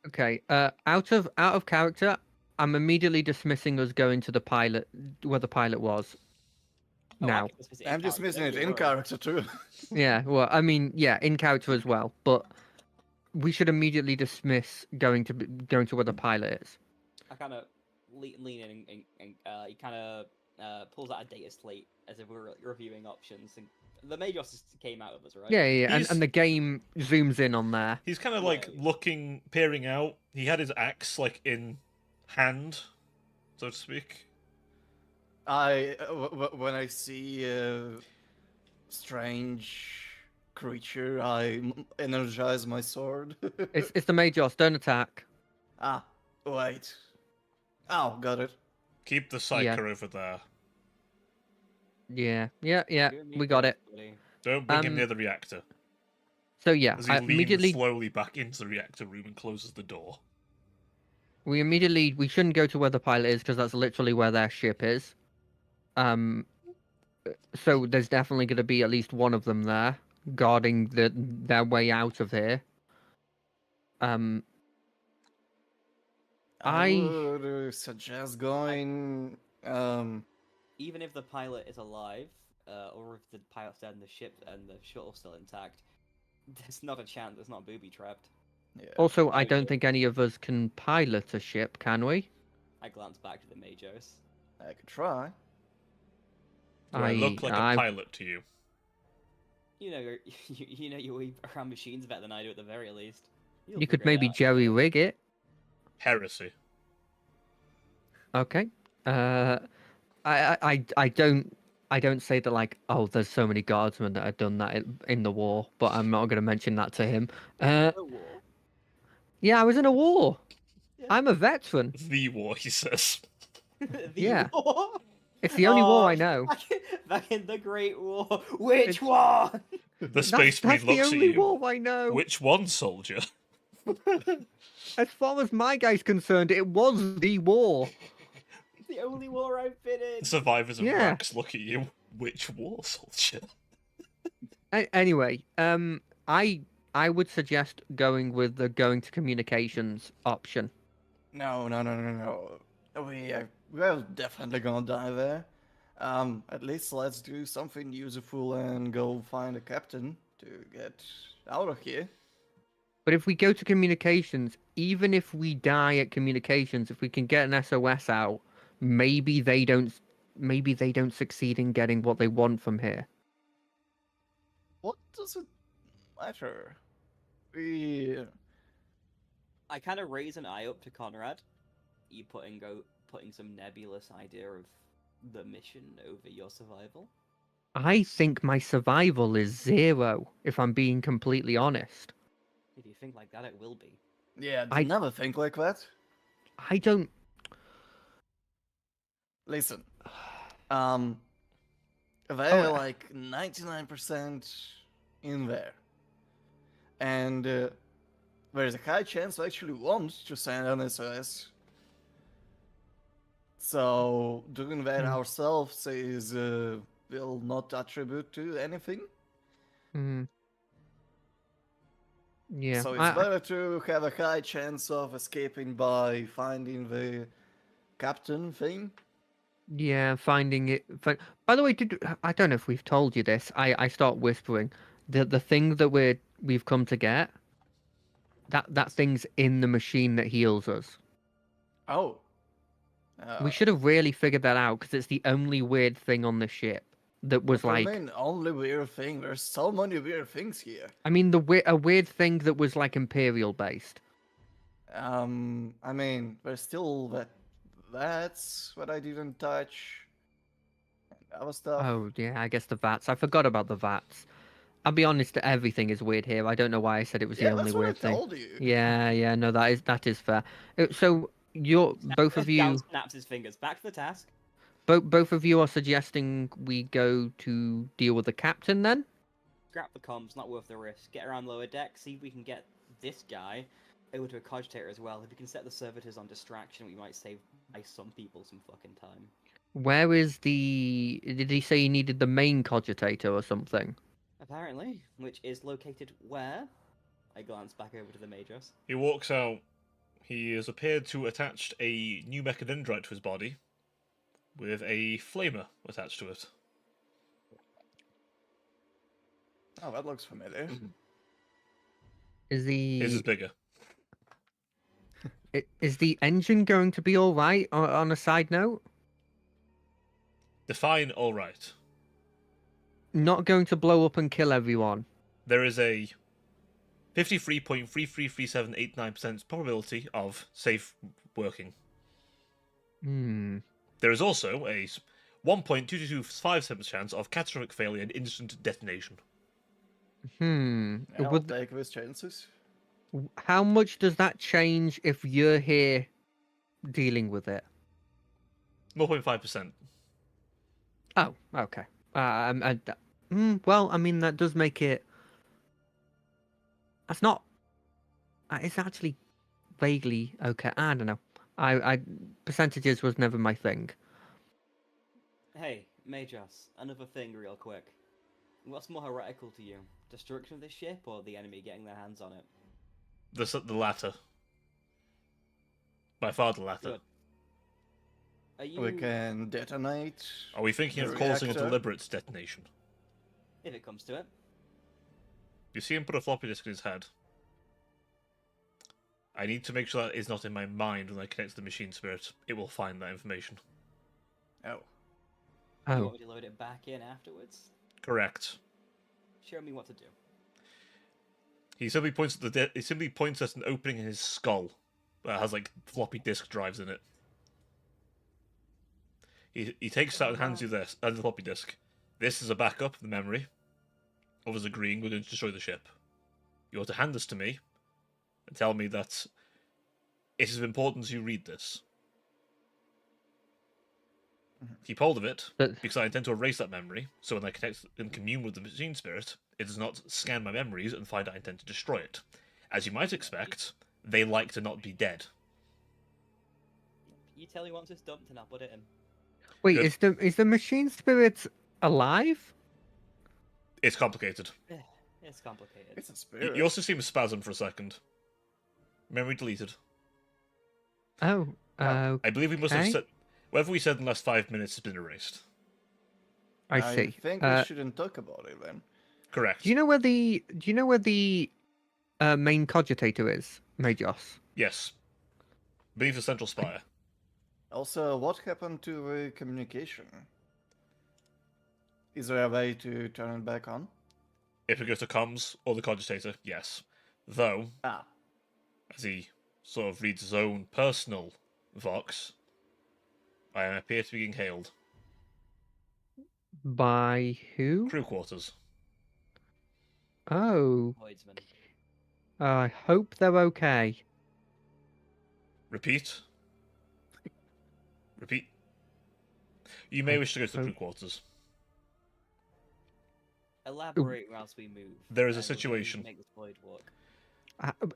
Okay. Out of character, I'm immediately dismissing us going to the pilot where the pilot was. Oh, I Now. can dismiss it in I'm just character, missing don't it you in worry. character too. Yeah. Well, I mean, yeah, in character as well, but we should immediately dismiss going to where the pilot is. I kind of lean in and he kind of pulls out a data slate as if we were reviewing options. And the Major just came out of us, right? Yeah, yeah, He's- and the game zooms in on there. He's kind of like Yeah. looking, peering out. He had his axe like in hand, so to speak. When I see a strange creature, I energize my sword. It's the Major. Don't attack. Ah, wait. Oh, got it. Keep the psyker over there. Yeah, You and me we got it. both, buddy. Don't bring him Um, near the reactor. So yeah, As he I leans immediately slowly back into the reactor room and closes the door. we shouldn't go to where the pilot is because that's literally where their ship is. So there's definitely going to be at least one of them there guarding their way out of here. I I- would suggest going. Even if the pilot is alive, or if the pilot's dead and the ship and the shuttle's still intact, there's not a chance it's not booby trapped. Yeah. Also, I Major. don't think any of us can pilot a ship, can we? I glance back to the Majors. I could try. Do I look like a I- pilot to you? You know, you know you around machines better than I do at the very least. You'll You could figure it maybe out. jerry rig it. Heresy. Okay. I don't say that like, oh, there's so many guardsmen that have done that in the war, but I'm not going to mention that to him. The war. Yeah, I was in a war. Yeah. I'm a veteran. The war, he says. The Yeah. war. It's the only war Oh, I know. Back in the Great War. Which It's- one? The Space Marine That's the looks at only you. war I know. Which one, soldier? As far as my guy's concerned, it was the war. The only war I've been in. The survivors of Yeah. Rax look at you. Which war, soldier? Anyway, I would suggest going to communications option. No. We're definitely gonna die there. At least let's do something useful and go find a captain to get out of here. But if we go to communications, even if we die at communications, if we can get an SOS out, maybe they don't succeed in getting what they want from here. What does it matter? We I kind of raise an eye up to Conrad. You putting some nebulous idea of the mission over your survival? I think my survival is 0, if I'm being completely honest. If you think like that, it will be. I never think like that. I don't. Listen, they're Oh, like 99% in there, and there's a high chance I actually want to send an SOS. So doing that Hmm. ourselves is will not attribute to anything. Yeah. So it's better to have a high chance of escaping by finding the captain thing. Yeah, finding it. By the way, I don't know if we've told you this. I start whispering. The thing that we've come to get. That thing's in the machine that heals us. Oh. We should have really figured that out because it's the only weird thing on the ship that was What do you like. mean, only weird thing. There's so many weird things here. I mean, a weird thing that was like Imperial based. I mean, there's still that's what I didn't touch. And other stuff. Oh yeah, I guess the VATs. I forgot about the VATs. I'll be honest, everything is weird here. I don't know why I said it was Yeah, the only that's what I weird thing. told you. Yeah, no, that is fair. So you're both of Dan you. snaps his fingers. Back to the task. both of you are suggesting we go to deal with the captain then? Scrap the comms, not worth the risk. Get around lower deck, see if we can get this guy over to a cogitator as well. If we can set the servitors on distraction, we might save some people some fucking time. Where is the? Did he say he needed the main cogitator or something? Apparently, which is located where? I glance back over to the Magos. He walks out. He has appeared to attach a new mechadendrite to his body, with a flamer attached to it. Oh, that looks familiar. Is His is the bigger. is the engine going to be all right? On a side note, Define all right. not going to blow up and kill everyone. There is a 53.333789% probability of safe working. Hmm. There is also a 1.2257% chance of catastrophic failure and instant detonation. I'll Would, take those chances. how much does that change if you're here dealing with it? 0.5%. Oh, okay. Well, I mean that does make it. That's not. It's actually vaguely okay. I don't know. I percentages was never my thing. Hey, Magos, another thing real quick. What's more heretical to you? Destruction of this ship or the enemy getting their hands on it? The latter. By far the latter. Good. Are you... We can detonate. Are we thinking The of causing a reactor? deliberate detonation? If it comes to it. You see him put a floppy disk in his head. I need to make sure that is not in my mind when I connect to the machine spirit. It will find that information. Oh. You Oh, want me to load it back in afterwards? Correct. Show me what to do. He simply points at an opening in his skull that has like floppy disk drives in it. He takes that and hands you this and the floppy disk. This is a backup of the memory. Others agreeing we're going to destroy the ship. You are to hand this to me and tell me that it is of importance you read this. Keep hold of it, But- because I intend to erase that memory, so when I connect and commune with the machine spirit, it does not scan my memories and find I intend to destroy it. As you might expect, they like to not be dead. You tell me once it's dumped and I'll put it in. wait, Good. is the machine spirit alive? It's complicated. It's complicated. It's a spirit. You also see him spasm for a second. Memory deleted. Oh, I believe we must have Okay. said... Whatever we said in the last 5 minutes has been erased. I see. think we shouldn't talk about it then. Correct. Do you know where the main cogitator is, Magos? Yes. Beneath the central spire. Also, what happened to the communication? Is there a way to turn it back on? If it goes to comms or the cogitator, yes. Though, Ah, as he sort of reads his own personal vox, I appear to be being hailed. By who? Crew quarters. Oh, Voidsman. I hope they're okay. Repeat. Repeat. You may wish to go to the crew quarters. Elaborate whilst we move. There is a and we'll situation. Make this void walk.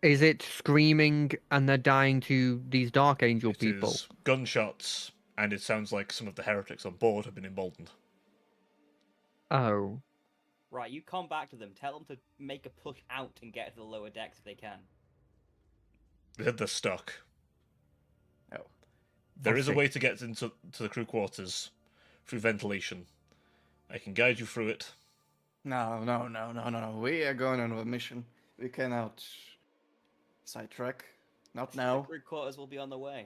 Is it screaming and they're dying to these Dark Angel It people? is gunshots, and it sounds like some of the heretics on board have been emboldened. Oh, Right, you come back to them. Tell them to make a push out and get to the lower decks if they can. They're stuck. oh. There I is a see. way to get into the crew quarters through ventilation. I can guide you through it. No. We are going on a mission. We cannot sidetrack. Not now. Crew quarters will be on the way.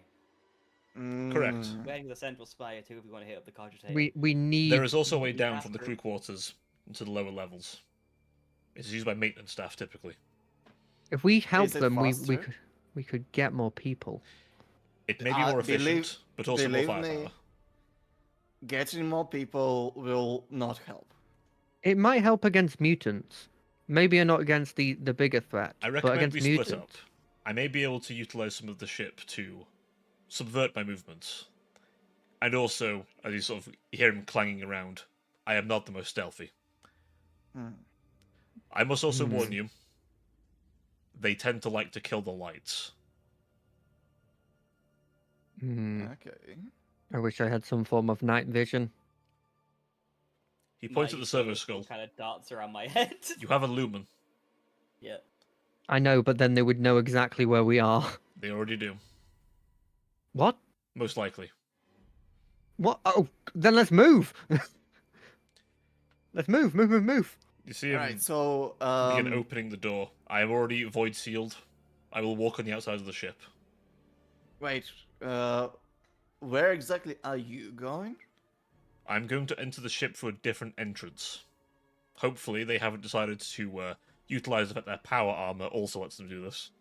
Correct. Mm, We're heading to the central spire too if we want to hit up the cogitator. we need. There is also a way You down have from the to. crew quarters into the lower levels. It's used by maintenance staff typically. If we help Is it them, faster? we could get more people. It may be more efficient, believe- but also more believe firepower. me, getting more people will not help. It might help against mutants. Maybe not against the bigger threat, I but recommend against we split mutants. up. I may be able to utilize some of the ship to subvert my movements. And also, as you sort of hear him clanging around, I am not the most stealthy. Hmm. I must also warn Hmm. you, they tend to like to kill the lights. Okay. I wish I had some form of night vision. He points at My the servo servo skull. kind of darts around my head. You have a lumen. Yeah. I know, but then they would know exactly where we are. They already do. What? Most likely. What? Oh, then let's move. Let's move. You see him Alright, so begin opening the door. I am already void sealed. I will walk on the outside of the ship. wait, where exactly are you going? I'm going to enter the ship through a different entrance. Hopefully, they haven't decided to utilize the fact their power armor also lets them do this.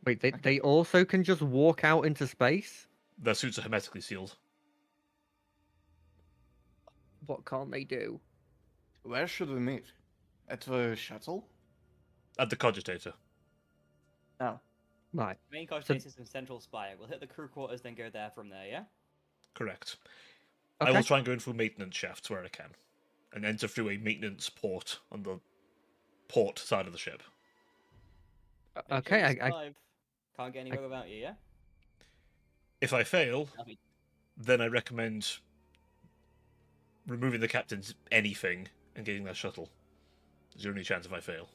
Wait, they also can just walk out into space? Their suits are hermetically sealed. What can't they do? Where should we meet? At the shuttle? At the cogitator. Oh. Right. Main cogitator is in Central Spire. We'll hit the crew quarters, then go there from there, yeah? Correct. Okay. I will try and go in through maintenance shafts where I can, and enter through a maintenance port on the port side of the ship. Make Okay, sure you I survive. Can't get anywhere without you, yeah? If I fail, I mean, then I recommend removing the captain's anything and getting their shuttle. There's your only chance if I fail.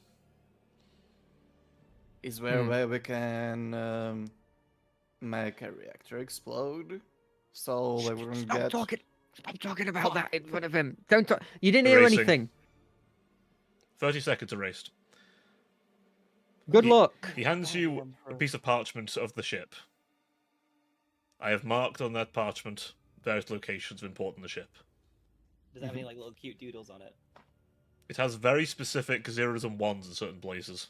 Is there a way we can make a reactor explode? So they wouldn't Stop get... talking. Stop talking about that in front of him. Don't talk. You didn't hear Erasing. anything. 30 seconds erased. Good He- luck. He hands Oh, you I'm a piece of parchment of the ship. I have marked on that parchment various locations of important on the ship. does it have any like little cute doodles on it? It has very specific zeros and ones in certain places.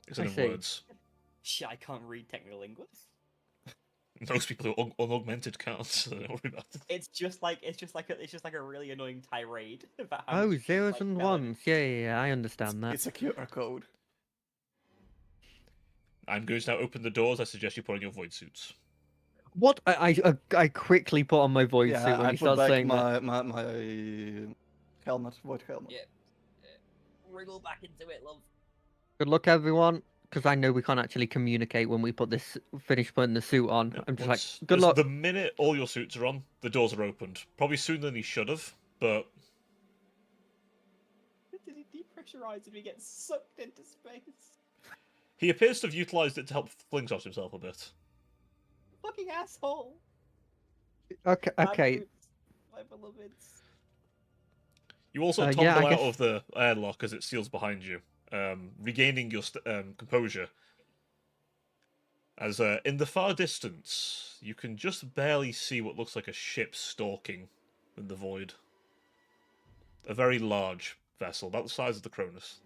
It's I in see. words. Shit, I can't read technolinguist. Most people who are unaugmented can't, so don't worry about it. It's just like a really annoying tirade about how Oh, much shit, zeros like, and Helen- ones. Yeah, I understand that. It's a QR code. I'm going to now open the doors. I suggest you put on your void suits. What? I quickly put on my void Yeah, suit when I he put starts back saying that. my helmet, void helmet. Yeah. Wriggle back into it, love. Good luck, everyone. Because I know we can't actually communicate when we finish putting the suit on. Yeah, I'm just once- like, good as luck. The minute all your suits are on, the doors are opened. Probably sooner than he should have, but Did he depressurize and we get sucked into space? he appears to have utilised it to help slingshot himself a bit. Fucking asshole. Okay. Bad Okay. boots, my beloveds. You also Yeah, tumble I out guess- of the airlock as it seals behind you, regaining your composure. As in the far distance, you can just barely see what looks like a ship stalking in the void. A very large vessel, about the size of the Cronus.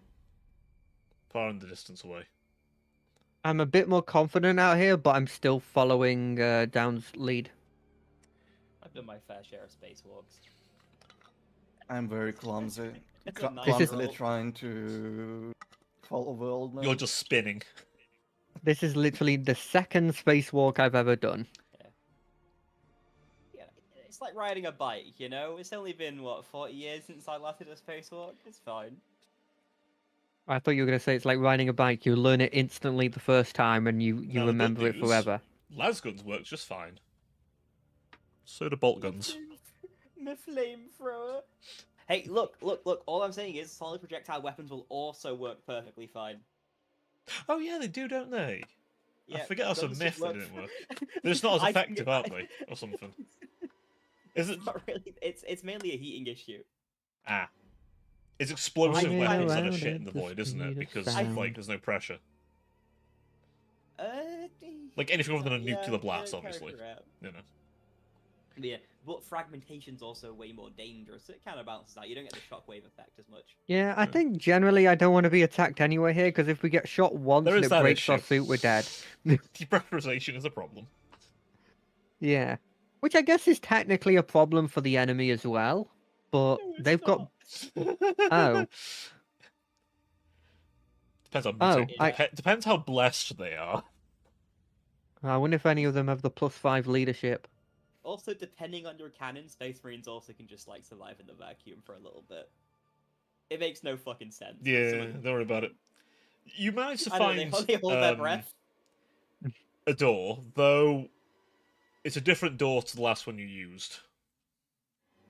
Far in the distance away. I'm a bit more confident out here, but I'm still following Down's lead. I've done my fair share of spacewalks. I'm very clumsy. It's a nice Clumsily roll. trying to follow the old man. You're just spinning. This is literally the second spacewalk I've ever done. Yeah, it's like riding a bike, you know? It's only been, what, 40 years since I last did a spacewalk? It's fine. I thought you were going to say it's like riding a bike. You learn it instantly the first time and you Now, the good remember it news- forever. Las guns work just fine. So do bolt guns. My flamethrower. Hey, look. All I'm saying is solid projectile weapons will also work perfectly fine. Oh yeah, they do, don't they? I Yeah, forget that's a guns myth work that didn't for- work. They're just not as I think effective, it- aren't they? Or something. Is it? It's not really. It's mainly a heating issue. Ah. It's explosive Swinging weapons that are around shit at in the the void, isn't it? speed of Because, sound. like, there's no pressure. Uh, Like, anything other than a yeah, nuclear blast, yeah, obviously. character out. You know. But yeah, but fragmentation's also way more dangerous. It kind of balances out. You don't get the shockwave effect as much. Yeah, I Yeah. think generally I don't want to be attacked anyway here because if we get shot once There and is it that breaks our issue. suit, we're dead. Depressurization is a problem. Yeah. Which I guess is technically a problem for the enemy as well. But No, it's they've got. not. Oh. Depends on Oh, mutate. Depends how blessed they are. I wonder if any of them have the +5 leadership. Also, depending on your cannon, Space Marines also can just like survive in the vacuum for a little bit. It makes no fucking sense. but Yeah, someone- don't worry about it. You managed to I don't know, find they hold their breath. a door, though it's a different door to the last one you used.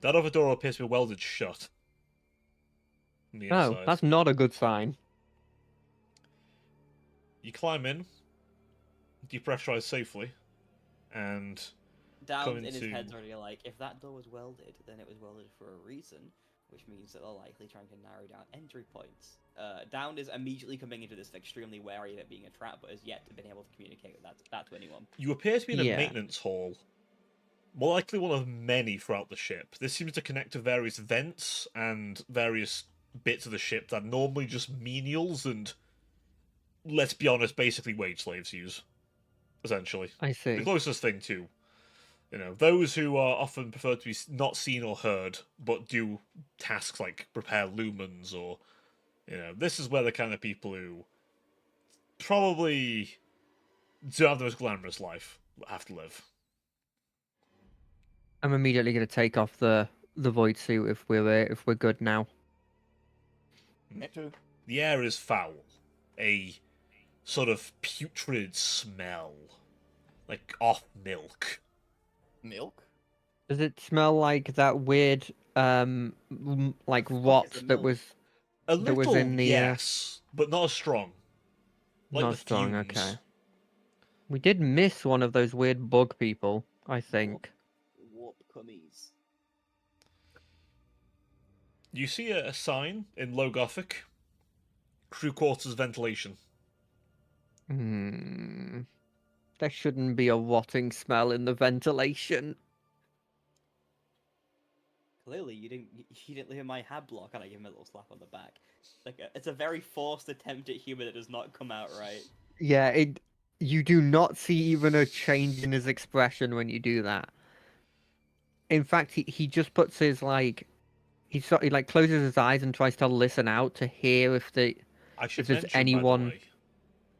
That other door appears to be welded shut. On the Oh, inside. that's not a good sign. You climb in, depressurize safely, and Down come in his into- head's already like, if that door was welded, then it was welded for a reason, which means that they're likely trying to narrow down entry points. Down is immediately coming into this extremely wary of it being a trap, but has yet to been able to communicate with that to anyone. you appear to be in a Yeah. maintenance hall. More likely one of many throughout the ship. This seems to connect to various vents and various bits of the ship that normally just menials and, let's be honest, basically wage slaves use. Essentially. I The see. closest thing to, those who are often preferred to be not seen or heard, but do tasks like repair lumens or, this is where the kind of people who probably don't have the most glamorous life have to live. I'm immediately going to take off the void suit if we're good now. Me too. The air is foul. A sort of putrid smell. Like off milk. Milk? Does it smell like that weird like rot the that milk? was A That little, was in the, yes, but not as strong. Like not the strong? fumes. Okay. We did miss one of those weird bug people, I think. Warp cummies. You see a sign in low Gothic. Crew quarters ventilation. Hmm. There shouldn't be a rotting smell in the ventilation. Clearly, you didn't hear my hab block, and I give him a little slap on the back. It's a very forced attempt at humor that does not come out right. Yeah, you do not see even a change in his expression when you do that. In fact, he just puts his he like closes his eyes and tries to listen out to hear if I should there's mention, anyone- by the way,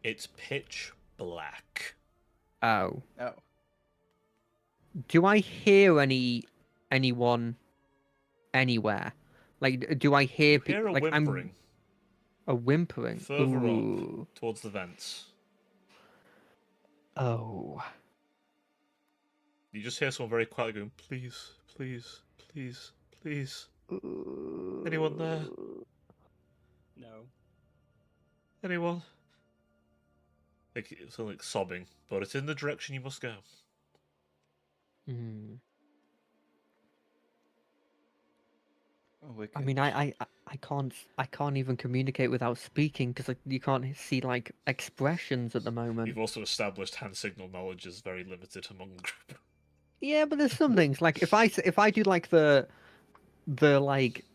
it's pitch black. Oh. Oh. Do I hear anyone anywhere? Like, do I hear You people? hear a Like, whimpering a whimpering. further Ooh. up towards the vents. Oh. You just hear someone very quietly going, please, please, please, please. Anyone there? No. Anyone? It's like sobbing, but it's in the direction you must go. Hmm. We I could- mean, I can't even communicate without speaking because you can't see like expressions at the moment. We've also established hand signal knowledge is very limited among the group. Yeah, but there's some things like if I do like the like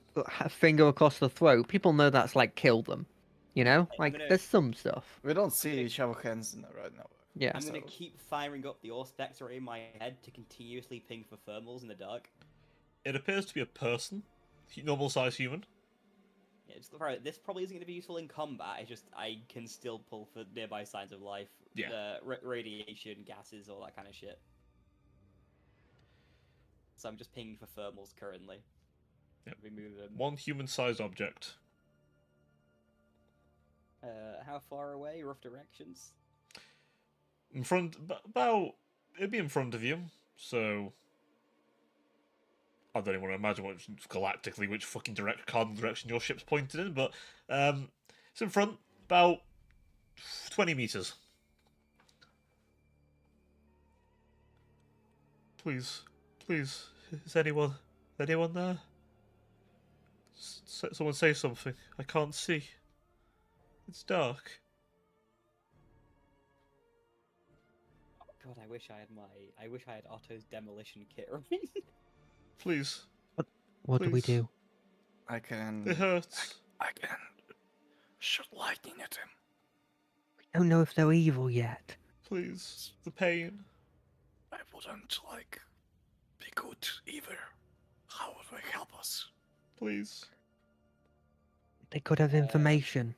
finger across the throat, people know that's like kill them. You know, like gonna- there's some stuff. We don't see each other hands right now. Yeah. I'm gonna So- keep firing up the Auspector in my head to continuously ping for thermals in the dark. It appears to be a person, normal size human. Yeah, this probably isn't going to be useful in combat. It's just I can still pull for nearby signs of life. Yeah. Radiation, gases, all that kind of shit. So I'm just pinging for thermals currently. Yep. Remove them. One human-sized object. How far away? Rough directions. In front, about, it'd be in front of you, so I don't even want to imagine galactically which fucking cardinal direction your ship's pointed in, but it's in front, about 20 meters. Please, please, is anyone there? Someone say something. I can't see. It's dark. God, I wish I had Otto's demolition kit. Right? Please, What do we please. do? I can. it hurts. I can shoot lightning at him. We don't know if they're evil yet. Please, the pain. I wouldn't be good either. How would they help us? Please, They could have information.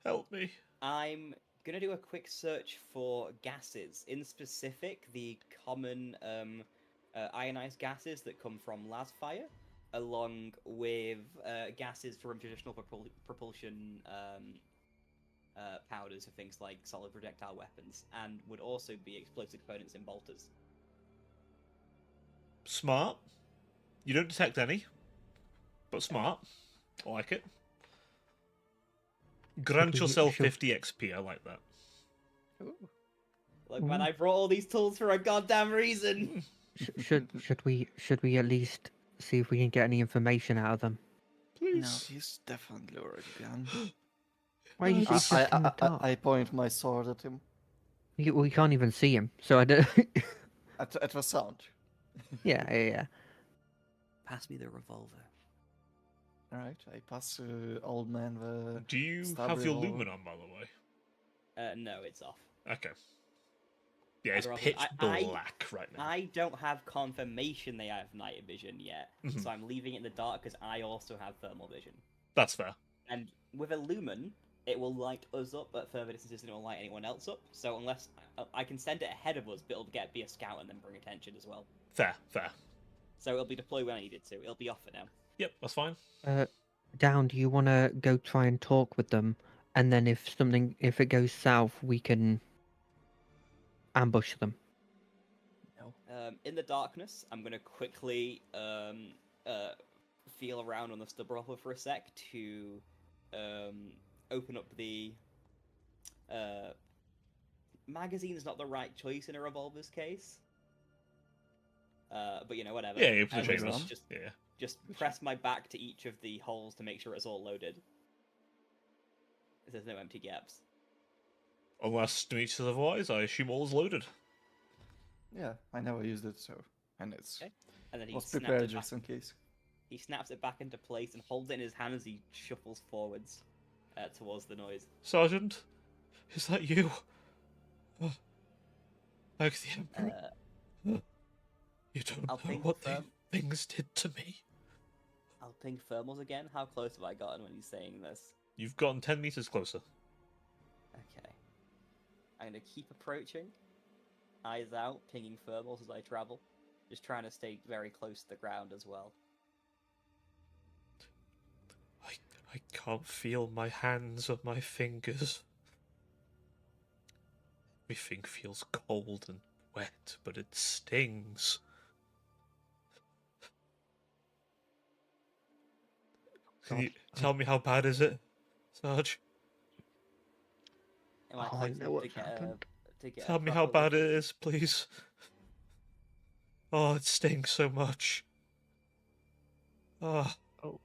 help me. I'm gonna do a quick search for gases, in specific the common ionized gases that come from las fire, along with gases from traditional propulsion powders for things like solid projectile weapons, and would also be explosive components in bolters. Smart. You don't detect any, but smart. I like it. Grant we- yourself should- 50 XP. I like that. Look, man, I brought all these tools for a goddamn reason. Should we at least see if we can get any information out of them? No, Please. he's definitely already gone. Why is he just in the dark? I point my sword at him. We can't even see him, so I don't. At the sound. yeah. Pass me the revolver. Alright, I pass old man the... Do you stab have your revolver. lumen on, by the way? No, it's off. Okay. Yeah, it's Rather- pitch I- black right now. I don't have confirmation they have night vision yet, Mhm. so I'm leaving it in the dark because I also have thermal vision. That's fair. And with a lumen, it will light us up at further distances than it will light anyone else up. So unless I can send it ahead of us, but it'll be a scout and then bring attention as well. Fair. So it'll be deployed when I need it to. It'll be off for now. Yep, that's fine. Down. Do you want to go try and talk with them, and then if it goes south, we can ambush them. In the darkness, I'm gonna quickly feel around on the stub rifle for a sec to open up the magazine's not the right choice in a revolver's case. But whatever. Yeah, you I put will the just Yeah. just press my back to each of the holes to make sure it's all loaded. There's no empty gaps. Unless Demetrius says otherwise, I assume all's loaded. Yeah, I never used it, so... And it's... Okay. And then he Was snaps prepared it back. just in case. He snaps it back into place and holds it in his hand as he shuffles forwards towards the noise. Sergeant, is that you? Like the Emperor. You don't I'll know ping what firm. things did to me. I'll ping thermals again. How close have I gotten when he's saying this? You've gotten 10 meters closer. Okay. I'm gonna keep approaching. Eyes out, pinging thermals as I travel. Just trying to stay very close to the ground as well. I can't feel my hands or my fingers. Everything feels cold and wet, but it stings. Can you tell me how bad is it, Sarge? Am I Oh, I close know enough what's happened. to get a Tell me how proper bad look? it is, please. Oh, it stings so much. Ah. Oh.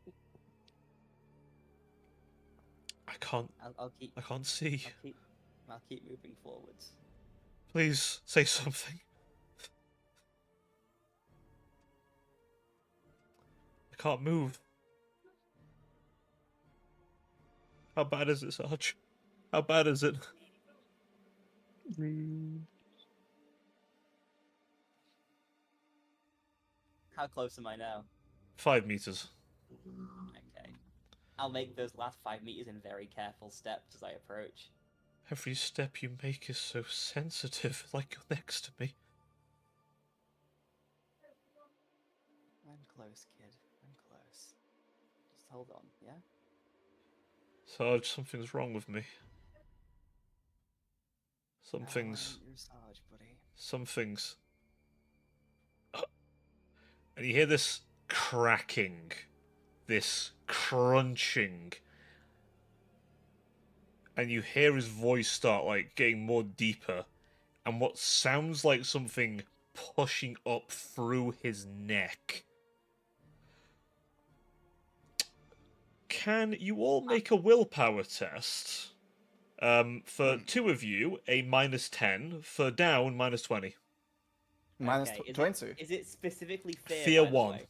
I'll keep. I can't see. I'll keep moving forwards. Please say something. I can't move. How bad is it, Sarge? How bad is it? How close am I now? 5 meters. Okay. I'll make those last 5 meters in very careful steps as I approach. Every step you make is so sensitive, like you're next to me. I'm close, kid. I'm close. Just hold on, yeah? Sarge, something's wrong with me. Oh, I'm your Sarge, buddy. Some things. And you hear this cracking, this crunching, and you hear his voice start like getting more deeper, and what sounds like something pushing up through his neck. Can you all make a willpower test? For two of you, a -10. For down, -20. Minus Okay, 20. Is it specifically fear? Fear by the 1. way?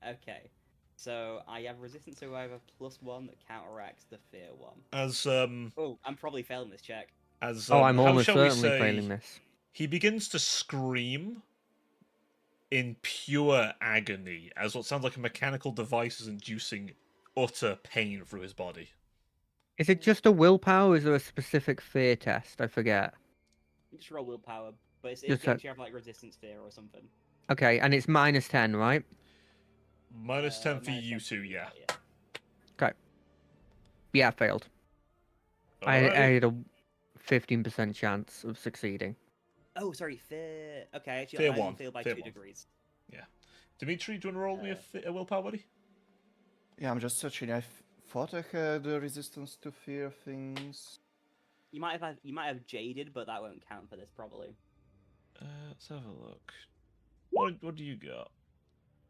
Okay. So I have resistance to either +1 that counteracts the fear 1. As Oh, I'm probably failing this check. I'm how almost shall we certainly say, failing this. he begins to scream in pure agony as what sounds like a mechanical device is inducing utter pain through his body. Is it just a willpower or is there a specific fear test? I forget. You just roll willpower, but it's Just if you have like resistance fear or something. Okay, and it's -10, right? -10 for minus you 10 two, for you, yeah. Okay. Yeah, I failed. I Alrighty. had a 15% chance of succeeding. Oh, sorry, fear. Okay, actually, Fear I only one, failed by fear 2 one. degrees. Dimitri, do you want to roll me a willpower, buddy? Yeah, I'm just searching. Thought I had resistance to fear things. You might have jaded, but that won't count for this probably. Let's have a look. What do you got?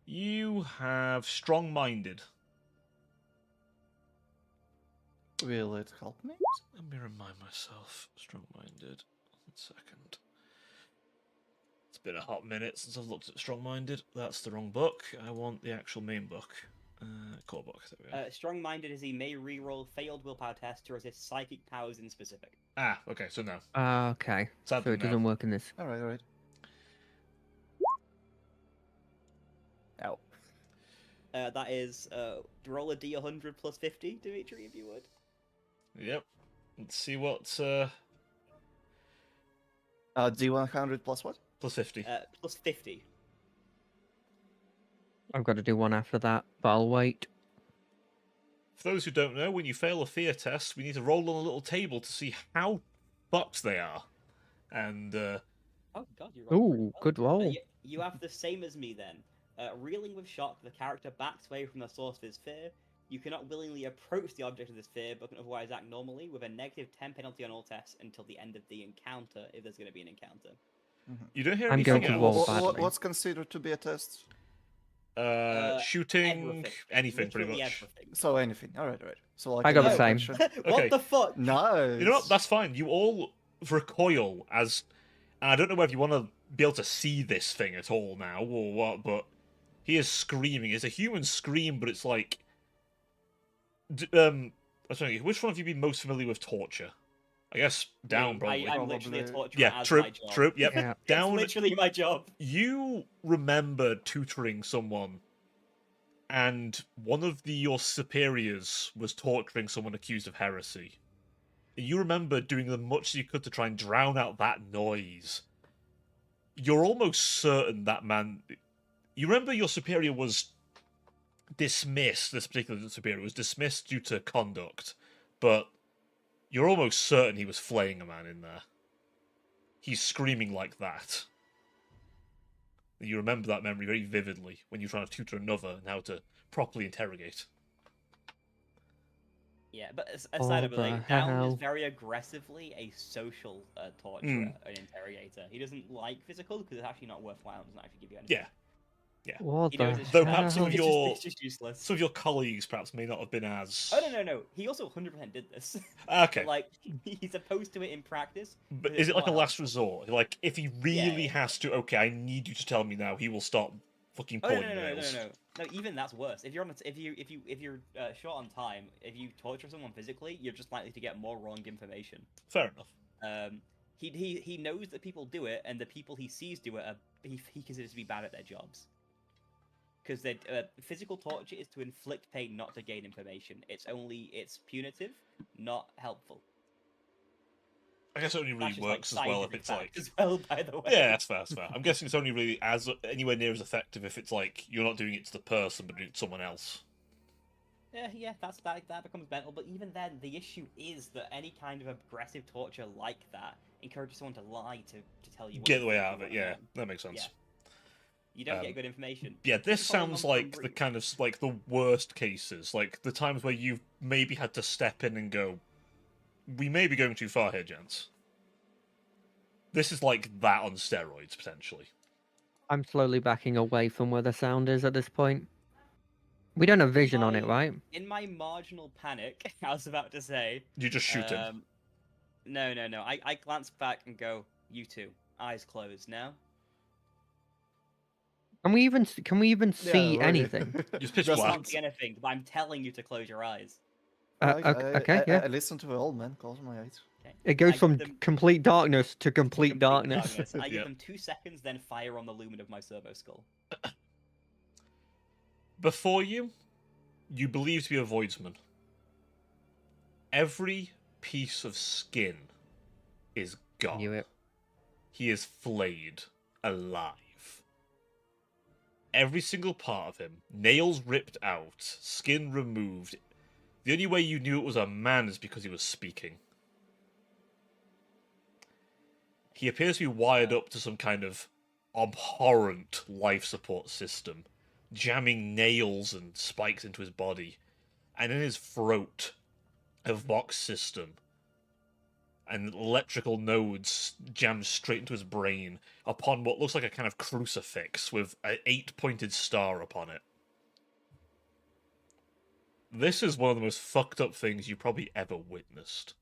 You have strong-minded. Will it help me? Let me remind myself. Strong-minded. 1 second. It's been a hot minute since I've looked at strong-minded. That's the wrong book. I want the actual main book. Core book. There we go. Strong-minded is he may reroll failed willpower test to resist psychic powers in specific. Ah, okay. So no. Okay. Sadly, So it doesn't work in this. Alright, alright. Oh. That is roll a d100 plus 50, Dimitri, if you would. Yep. Let's see what. D100 plus what? Plus 50. Plus 50. I've got to do one after that, but I'll wait. For those who don't know, when you fail a fear test, we need to roll on a little table to see how fucked they are. And Oh god, you're right. Ooh, good roll. You have the same as me then. Reeling with shock, the character backs away from the source of his fear. You cannot willingly approach the object of this fear, but can otherwise act normally with a -10 penalty on all tests until the end of the encounter, if there's going to be an encounter. you don't hear I'm anything going to else. roll What, badly. what's considered to be a test? Shooting, Everything. anything pretty Literally much. everything. So anything. Alright, alright. So like I got the an same. action. What Okay. the fuck? Nice. You know what? That's fine. You all recoil as. And I don't know whether you want to be able to see this thing at all now or what, but he is screaming. It's a human scream, but it's like. I'm sorry, which one of you been most familiar with torture? I guess down, probably. I'm literally a Probably. torturer Yeah, as true, my job. true. Yep. Yeah. It's Down. literally my job. You remember tutoring someone, and one of your superiors was torturing someone accused of heresy. You remember doing the much as you could to try and drown out that noise. You're almost certain that man. You remember your superior was dismissed. This particular superior was dismissed due to conduct, but you're almost certain he was flaying a man in there. He's screaming like that. You remember that memory very vividly when you're trying to tutor another and how to properly interrogate. Yeah, but aside of it, like, Down is hell? very aggressively a social torturer, an interrogator. He doesn't like physical because it's actually not worthwhile. It doesn't actually give you anything. Yeah. What He the knows it's Though just- perhaps some of it's just- your it's just useless. some of your colleagues perhaps may not have been as. Oh no! He also 100% did this. Okay, But, like he's opposed to it in practice. but it's is it like a not last helpful. resort? Like if he really Yeah. has to, okay, I need you to tell me now. He will start fucking Oh pulling no! nails. No, even that's worse. If you're on, if you're short on time, if you torture someone physically, you're just likely to get more wrong information. Fair enough. He knows that people do it, and the people he sees do it, he considers to be bad at their jobs. Because physical torture is to inflict pain, not to gain information. It's punitive, not helpful. I guess it only really That's just, like, works as well if scientific it's like. fact as well, by the way. Yeah, that's fair. That's fair. I'm guessing it's only really as anywhere near as effective if it's like you're not doing it to the person but doing it to someone else. Yeah, that becomes mental. But even then, the issue is that any kind of aggressive torture like that encourages someone to lie to tell you. What Get you the way think out you of it. want Yeah, to know. that makes sense. Yeah. You don't get good information. Yeah, this Following sounds on like from the Bree- kind of like the worst cases, like the times where you've maybe had to step in and go, "We may be going too far here, gents." This is like that on steroids potentially. I'm slowly backing away from where the sound is at this point. We don't have vision on it, My- right? In my marginal panic, I was about to say. You just shoot him. No. I glance back and go, "You two, eyes closed now." Can we even see right. anything? Just pitch Just You black. can't see anything, but I'm telling you to close your eyes. Okay, yeah. I listen to the old man, close my eyes. Okay. It goes I from give them complete darkness to complete darkness. I give Yep. them 2 seconds, then fire on the lumen of my servo skull. Before you, you believe to be a voidsman. Every piece of skin is gone. Knew it. He is flayed alive. Every single part of him, nails ripped out, skin removed. The only way you knew it was a man is because he was speaking. He appears to be wired up to some kind of abhorrent life support system, jamming nails and spikes into his body, and in his throat, a Vox system, and electrical nodes jammed straight into his brain upon what looks like a kind of crucifix with an 8-pointed star upon it. This is one of the most fucked up things you probably ever witnessed.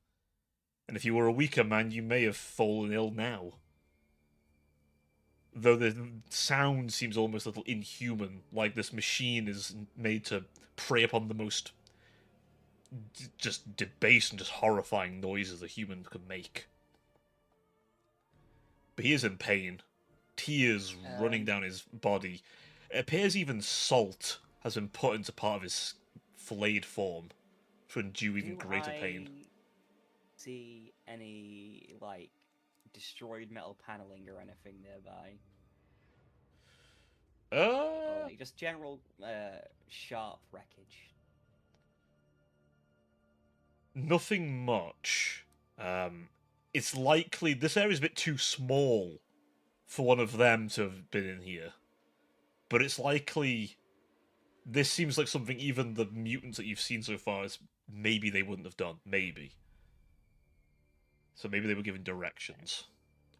And if you were a weaker man, you may have fallen ill now. Though the sound seems almost a little inhuman, like this machine is made to prey upon the most just debased and just horrifying noises a human could make. But he is in pain. Tears running down his body. It appears even salt has been put into part of his flayed form to endure even greater pain. See any, like, destroyed metal paneling or anything nearby? Or, like, just general, sharp wreckage? Nothing much. It's likely this area's a bit too small for one of them to have been in here. But it's likely this seems like something even the mutants that you've seen so far is maybe they wouldn't have done. Maybe. So maybe they were given directions.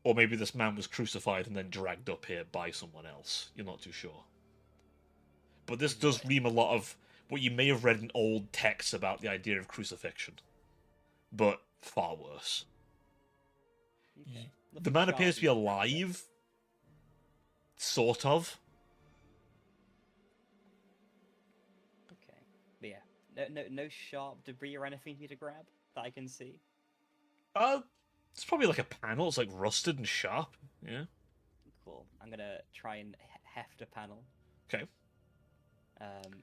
Or maybe this man was crucified and then dragged up here by someone else. You're not too sure. But this does ream a lot of what you may have read in old texts about the idea of crucifixion. But far worse. Okay. The man appears to be alive. Sort of. Okay. But yeah. No sharp debris or anything for you to grab that I can see? It's probably like a panel. It's like rusted and sharp. Yeah. Cool. I'm gonna try and heft a panel. Okay.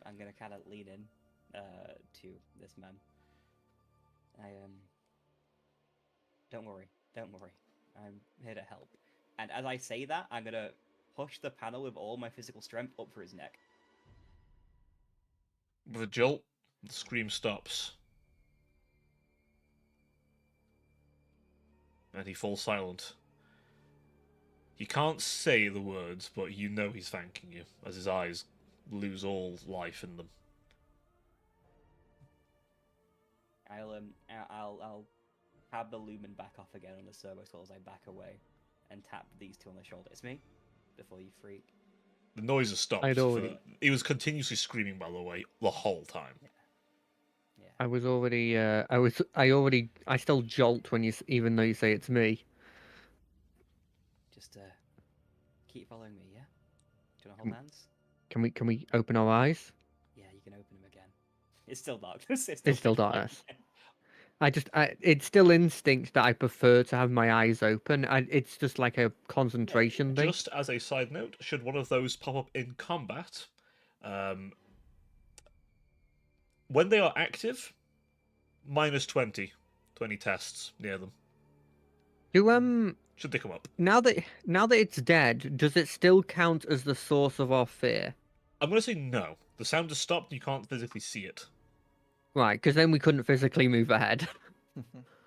I'm gonna kind of lean in to this man. Don't worry. I'm here to help. And as I say that, I'm gonna push the panel with all my physical strength up for his neck. With a jolt, the scream stops. And he falls silent. He can't say the words, but you know he's thanking you, as his eyes lose all life in them. I'll have the lumen back off again on the servo swell as I back away, and tap these two on the shoulder. It's me, before you freak. The noise has stopped. He was continuously screaming, by the way, the whole time. Yeah. I was already. I still jolt when even though you say it's me. Just keep following me, yeah? Do you want to hold hands? Can we open our eyes? Yeah, you can open them again. It's still darkness. It's still darkness. It's still instinct that I prefer to have my eyes open. It's just like a concentration thing. Just as a side note, should one of those pop up in combat, when they are active, minus 20 tests near them. Should they come up? Now that it's dead, does it still count as the source of our fear? I'm going to say no. The sound has stopped and you can't physically see it. Right, because then we couldn't physically move ahead.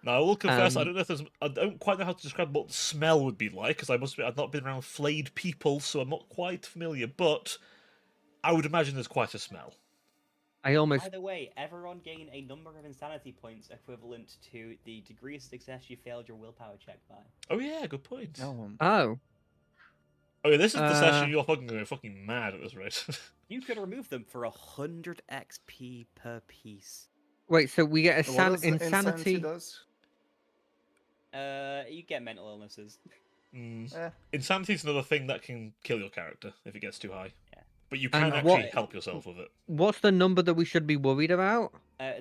Now, I will confess, I don't quite know how to describe what the smell would be like, because I've not been around flayed people, so I'm not quite familiar, but I would imagine there's quite a smell. By the way, everyone gain a number of insanity points equivalent to the degree of success you failed your willpower check by. Oh yeah, good point. Oh yeah, this is the session you're fucking going fucking mad at this rate. You could remove them for 100 XP per piece. Wait, so we get insanity does? You get mental illnesses. Insanity is another thing that can kill your character if it gets too high. Yeah. But you can actually help yourself with it. What's the number that we should be worried about?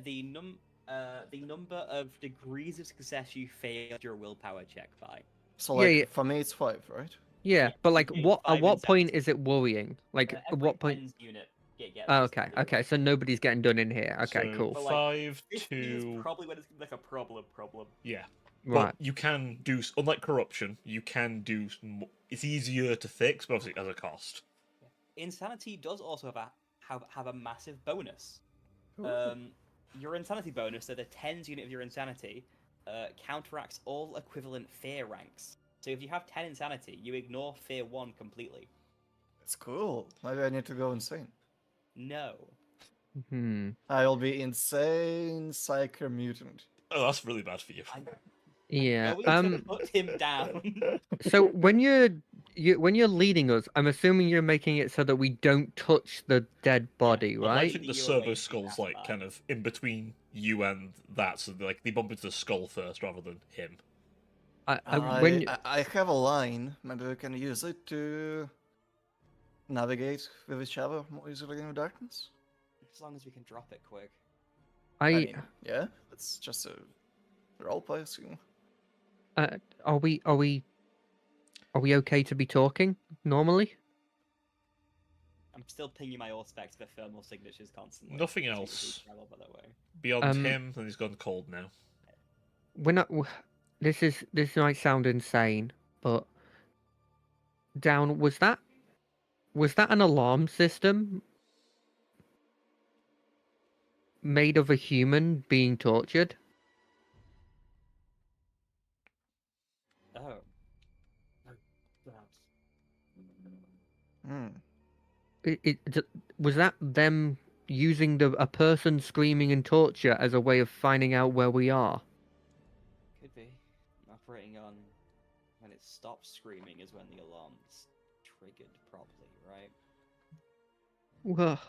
The number of degrees of success you failed your willpower check by. So like for me it's 5, right? Yeah, but like gain at 5 what point insanity. is it worrying? Like at Every what point? Ends unit Yeah. Oh, just okay, do it. okay. So nobody's getting done in here. Okay, So cool. But, like, 5, 50 is 2. probably when it's gonna be like a problem. Yeah. Right. But you can do, unlike corruption, you can do. It's easier to fix, but obviously at a cost. Insanity does also have a massive bonus. Ooh. Your insanity bonus, so the tens unit of your insanity, counteracts all equivalent fear ranks. So if you have 10 insanity, you ignore fear 1 completely. It's cool. Maybe I need to go insane. No. I'll be insane psycho mutant. Oh, that's really bad for you. Yeah. Going to put him down. So when you're leading us, I'm assuming you're making it so that we don't touch the dead body, Yeah, I right? think the You servo away, you skull's pass like by. kind of in between you and that, so like they bump into the skull first rather than him. When I have a line. Maybe we can use it to navigate with each other more easily in the darkness. As long as we can drop it quick. I mean, yeah, it's just a roleplay scheme. are we okay to be talking normally? I'm still pinging my Auspex for thermal signatures constantly. Nothing so you else. do travel by that way. Beyond him, and he's gone cold now. We're not. This might sound insane, but down was that an alarm system made of a human being tortured? Oh. Perhaps. Hmm. Was that them using a person screaming in torture as a way of finding out where we are? Could be. Operating on when it stops screaming is when the alarm's triggered properly, right? Well,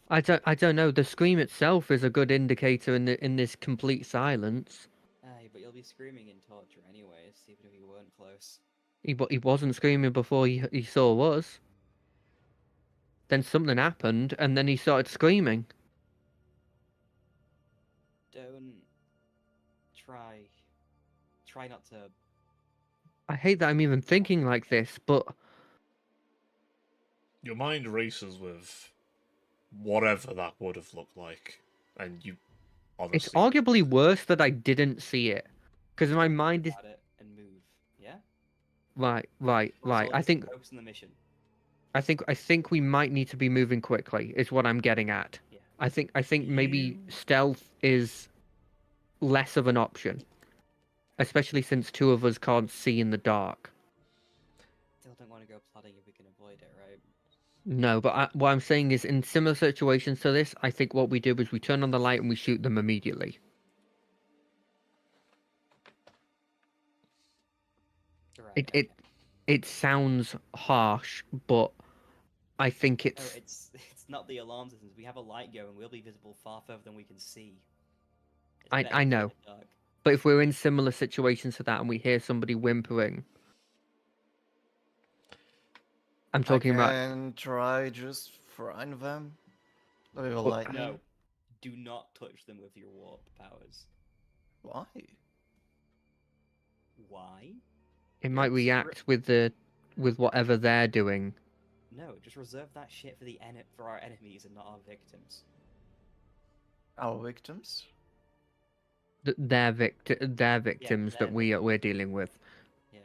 I don't know. The scream itself is a good indicator in this complete silence. Aye, but you'll be screaming in torture anyways, even if you weren't close. He wasn't screaming before he saw us. Then something happened, and then he started screaming. Don't try not to. I hate that I'm even thinking like this, but Your mind races with whatever that would have looked like, and you honestly. it's arguably worse that I didn't see it, because my mind is At it and move. Yeah. right. Also, I think focus on the mission. I think we might need to be moving quickly. Is what I'm getting at. Yeah. I think maybe You- stealth is less of an option, especially since two of us can't see in the dark. Still don't want to go plotting if we can avoid it, right? No, but what I'm saying is, in similar situations to this, I think what we do is we turn on the light and we shoot them immediately. Right. It sounds harsh, but I think No, it's it's not the alarm systems. We have a light going. We'll be visible far further than we can see. It's I better to be in know. the dark. But if we're in similar situations to that and we hear somebody whimpering, I'm talking I about. can try just frying them with a But- lightning. No, do not touch them with your warp powers. Why? Why? It might It's react with whatever they're doing. No, just reserve that shit for for our enemies and not our victims. Our victims? Their victims their that we're dealing with. Yeah.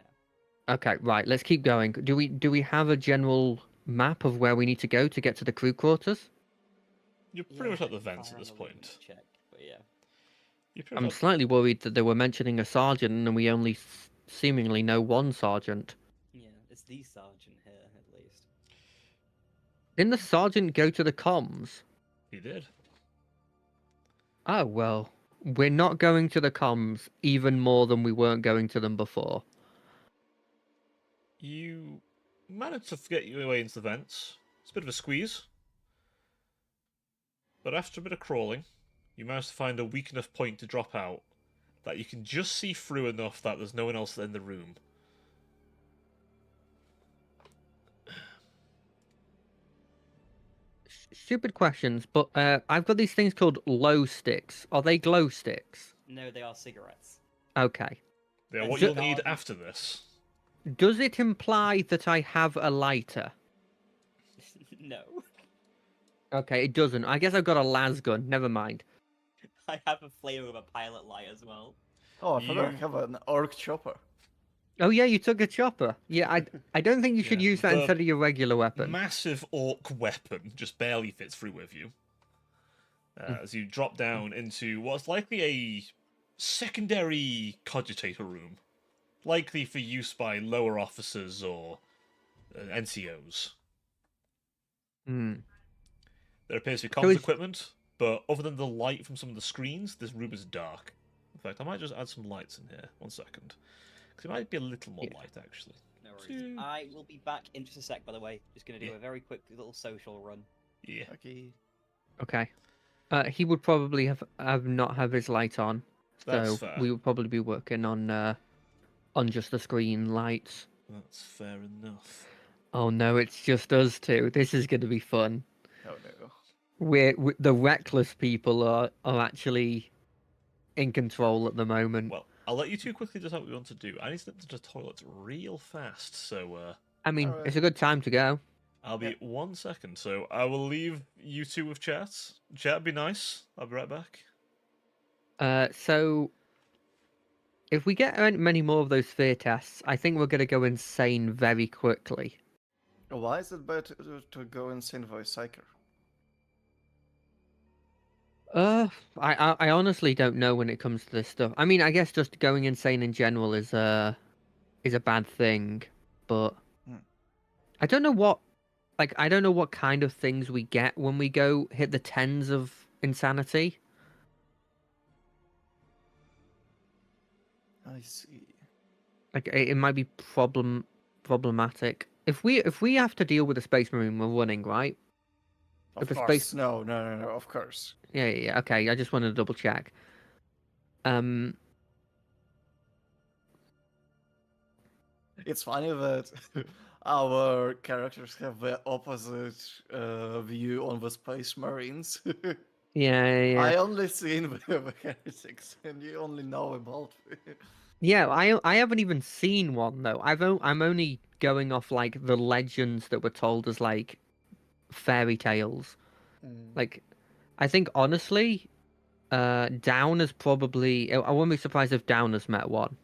Okay, right. Let's keep going. Do we have a general map of where we need to go to get to the crew quarters? You're pretty much at the vents fire at this on the limit point. check, but yeah. You're pretty I'm much slightly worried that they were mentioning a sergeant and we only seemingly know one sergeant. Yeah, it's the sergeant here, at least. Didn't the sergeant go to the comms? He did. Oh, well, we're not going to the comms even more than we weren't going to them before. You managed to get your way into the vents. It's a bit of a squeeze. But after a bit of crawling, you managed to find a weak enough point to drop out that you can just see through enough that there's no one else in the room. Stupid questions, but I've got these things called glow sticks. Are they glow sticks? No, they are cigarettes. Okay. They're And what so you'll need Garden- after this. Does it imply that I have a lighter? No. Okay, it doesn't. I guess I've got a las gun. Never mind. I have a flavor of a pilot light as well. Oh, I forgot I You- have an orc chopper. Oh yeah, you took a chopper. Yeah, I don't think you should Yeah, use that the instead of your regular weapon. Massive orc weapon just barely fits through with you. As you drop down into what's likely a secondary cogitator room, likely for use by lower officers or NCOs. Hmm. There appears to be So comms is- equipment, but other than the light from some of the screens, this room is dark. In fact, I might just add some lights in here. 1 second. Because it might be a little more Yeah. light, actually. No worries. Two. I will be back in just a sec, by the way. Just gonna do Yeah. a very quick little social run. Yeah. Okay. Okay. He would probably have not have his light on, That's so fair. we would probably be working on just the screen lights. That's fair enough. Oh no, it's just us two. This is going to be fun. Oh no. We the reckless people are actually in control at the moment. Well, I'll let you two quickly decide what you want to do. I need to get to the toilet real fast, so I mean, Alright. it's a good time to go. I'll be 1 second. So I will leave you two with chat. Chat, be nice. I'll be right back. So if we get many more of those fear tests, I think we're going to go insane very quickly. Why is it better to go insane for a psyker? I honestly don't know when it comes to this stuff. I mean, I guess just going insane in general is a bad thing, but Hmm. I don't know what I don't know what kind of things we get when we go hit the tens of insanity. I see. Like it might be problematic. If we have to deal with a space marine we're running, right? Of If a course. space- No, of course. Yeah. Okay, I just wanted to double check. It's funny that our characters have the opposite view on the Space Marines. Yeah. I only seen the heretics, and you only know about. Yeah, I haven't even seen one though. I'm only going off like the legends that were told as like fairy tales. Like, I think honestly, Down is probably. I wouldn't be surprised if Down has met one.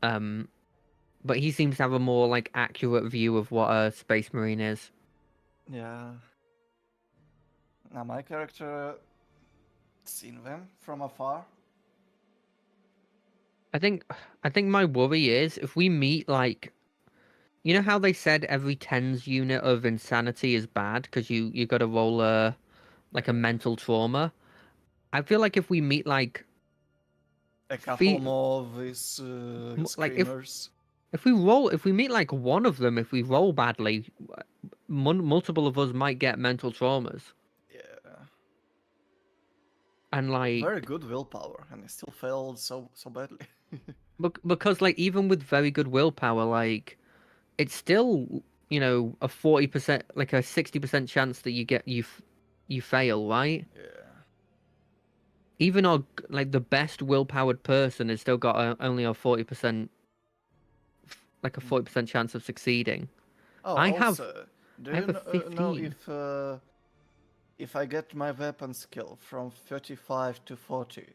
But he seems to have a more like accurate view of what a space marine is. Yeah. Now my character seen them from afar. I think my worry is if we meet like, you know how they said every tens unit of insanity is bad because you got to roll a mental trauma. I feel like if we meet like A couple Fe- more of these like screamers. if we meet like one of them, if we roll badly, multiple of us might get mental traumas. Yeah. And like Very good willpower, and I still failed so badly. because like even with very good willpower, like it's still a 40%, like a 60% chance that you fail, right? Yeah. Even our like the best willpowered person has still got only a 40%, like a 40% chance of succeeding. Oh, I also, do I you have a know 15. if I get my weapon skill from 35 to 40,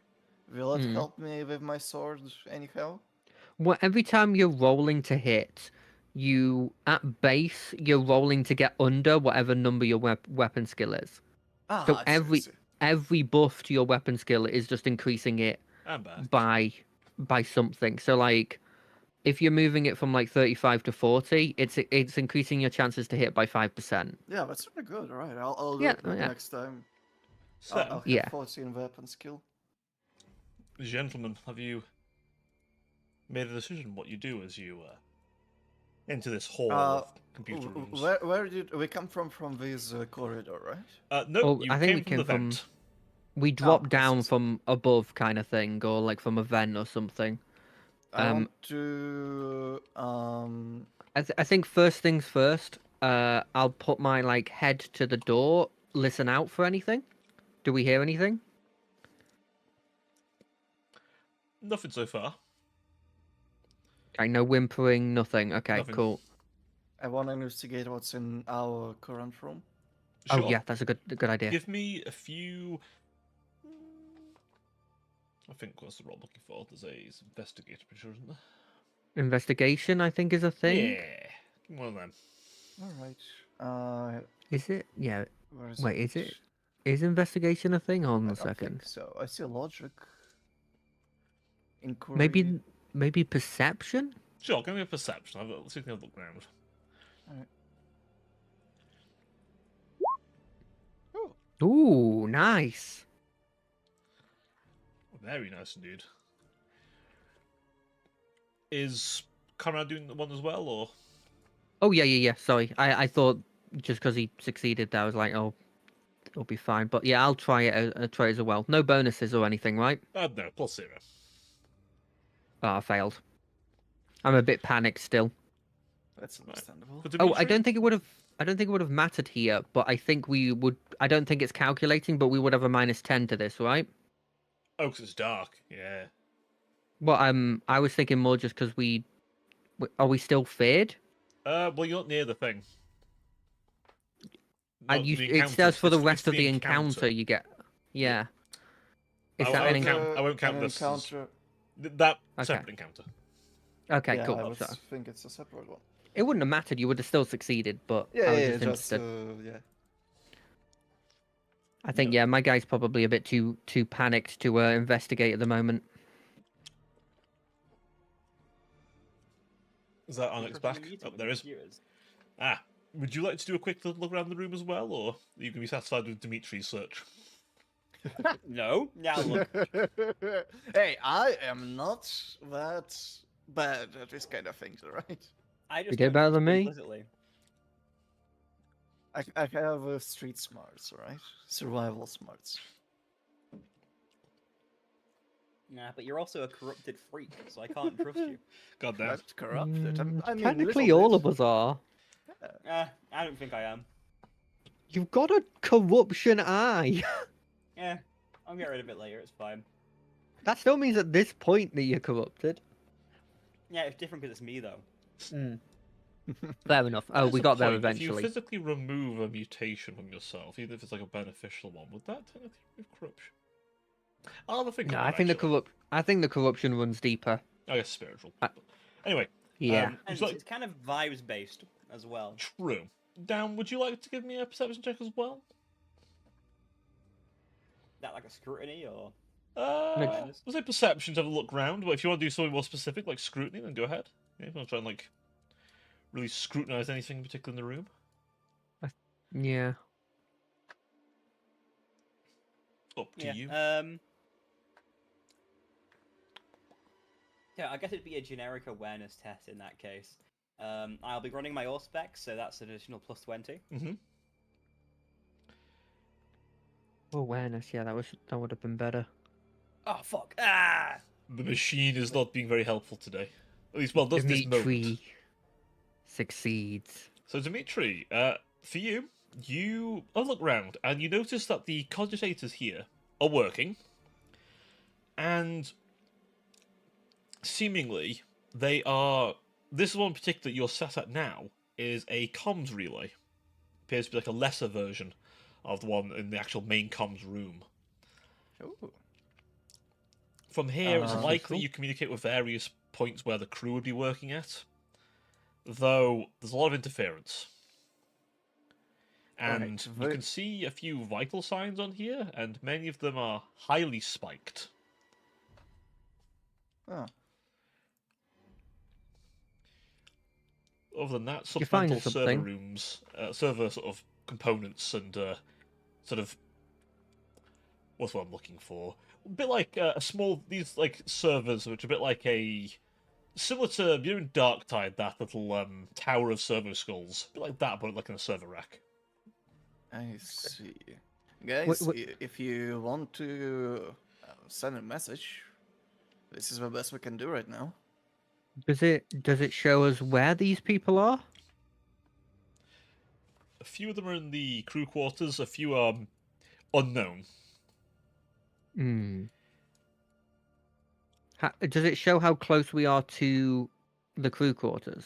will it help me with my sword anyhow? Well, every time you're rolling to hit, at base you're rolling to get under whatever number your weapon skill is. Ah, So I see, I see. every buff to your weapon skill is just increasing it I'm back. by something. So like if you're moving it from like 35 to 40, it's increasing your chances to hit by 5%. Yeah, that's really good. All right, I'll do Yeah, it yeah. next time. So, I'll have Yeah. 14 weapon skill. gentlemen, have you made a decision what you do as you enter this hall of computer rooms? Where did we come from? From this corridor, right? No, Oh, you I think we came from the came from- vent. We drop I down see. from above kind of thing, or like from a vent or something. I want to I think first things first. I'll put my like head to the door. Listen out for anything. Do we hear anything? Nothing so far. Okay, no whimpering, nothing. Okay, Nothing. cool. I want to investigate what's in our current room. Oh Sure. yeah, that's a good idea. Give me a few. I think what's the role I'm looking for? There's a investigator, pretty sure, isn't there? Investigation, I think, is a thing. Yeah, give me one of them. All right. Is it? Yeah. Where is Wait, is it? Is investigation a thing? Hold on I a don't second. think so. I see logic. Inquiry. Maybe perception. Sure, give me a perception. Let's see if I can have a look around. Oh, Ooh, nice. Very nice indeed. Is Conrad doing the one as well, or? Oh yeah. Sorry, I thought just because he succeeded, that I was like, oh, it'll be fine. But yeah, I'll try it. Try it as well. No bonuses or anything, right? No, +0. Oh, I failed. I'm a bit panicked still. that's understandable. For Oh, I Dimitri? don't think it would have. I don't think it would have mattered here, but I think we would. I don't think it's calculating, but we would have a -10 to this, right? Oh, 'cause it's dark. Yeah. Well, I was thinking more just because are we still feared? Well, you're not near the thing. And Not the it encounter, says for the it's rest of the encounter you get. Yeah. Is I that won't an count- I won't count an this as- encounter. That Okay. separate encounter. Okay, Yeah, cool. I So, think it's a separate one. it wouldn't have mattered. You would have still succeeded, but Yeah, I was yeah, just just interested. yeah. I think yeah, my guy's probably a bit too panicked to investigate at the moment. Is that We're Onyx having a back? meeting Oh, with there the is. computers. Would you like to do a quick little look around the room as well, or are you going to be satisfied with Dimitri's search? No. Now look. Hey, I am not that bad at this kind of things, alright? I just get don't better trust than you me? implicitly. I have street smarts, alright? Survival smarts. Nah, but you're also a corrupted freak, so I can't trust you. God damn. Not corrupted. I mean, Technically, little all bit. of us are. I don't think I am. You've got a corruption eye. Yeah, I'll get rid of it later. It's fine. That still means at this point that you're corrupted. Yeah, it's different because it's me though. Fair enough. Oh, There's we a got there point. eventually. If you physically remove a mutation from yourself, even if it's like a beneficial one, would that technically remove corruption? I'll have a think No, about I it, think actually. I think the corruption runs deeper. I guess spiritual. I- Anyway. Yeah. And would you like... it's kind of vibes based as well. True. Dan, would you like to give me a perception check as well? That like a scrutiny or? Was a perception to have a look round, but if you want to do something more specific, like scrutiny, then go ahead. Yeah, if you want to try and like really scrutinize anything in particular in the room. Yeah. Up to you. Yeah, I guess it'd be a generic awareness test in that case. I'll be running my Auspex, so that's an additional +20. Mm-hmm. Awareness. Yeah, that would have been better. Oh fuck! Ah! The machine is not being very helpful today. At least, well, does this moment. Dimitri succeeds. So, Dimitri, for you, you look round and you notice that the cogitators here are working, and seemingly they are. This one in particular you're sat at now is a comms relay. Appears to be like a lesser version of the one in the actual main comms room. Ooh. From here, it's likely Cool. you communicate with various points where the crew would be working at, though there's a lot of interference. And you can see a few vital signs on here, and many of them are highly spiked. Oh. Other than that, You find supplemental server something? rooms, server sort of components, and sort of what's what I'm looking for? A bit like a small these like servers, which are a bit like a similar to you know in Darktide that little tower of servo skulls, a bit like that, but like in a server rack. I see. Guys, What- if you want to send a message, this is the best we can do right now. Does it show us where these people are? A few of them are in the crew quarters. A few are unknown. Hmm. Does it show how close we are to the crew quarters?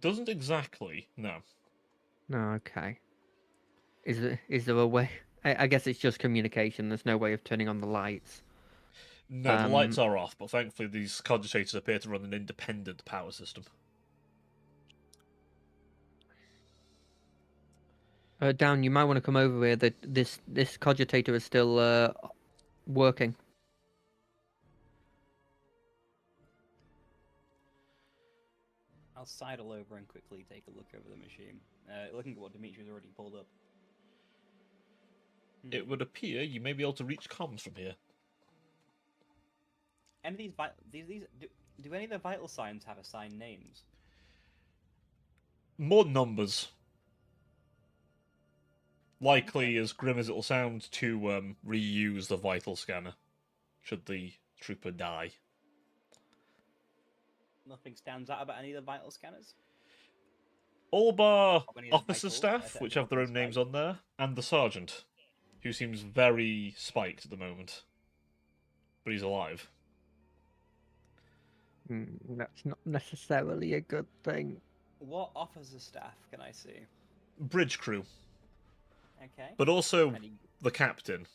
Doesn't exactly. No. No, okay. Is there a way? I guess it's just communication. There's no way of turning on the lights. No, the lights are off, but thankfully these cogitators appear to run an independent power system. Down, you might want to come over here. That this cogitator is still working. I'll sidle over and quickly take a look over the machine, looking at what Dimitri's already pulled up. It would appear you may be able to reach comms from here. Any of do any of the vital signs have assigned names? More numbers. Likely, as grim as it'll sound, to reuse the vital scanner, should the trooper die. Nothing stands out about any of the vital scanners? All bar How many of the officer vitals? staff, which have their own names on there, and the sergeant, who seems very spiked at the moment. But he's alive. That's not necessarily a good thing. What officer staff can I see? Bridge crew, Okay. but also Any... the captain.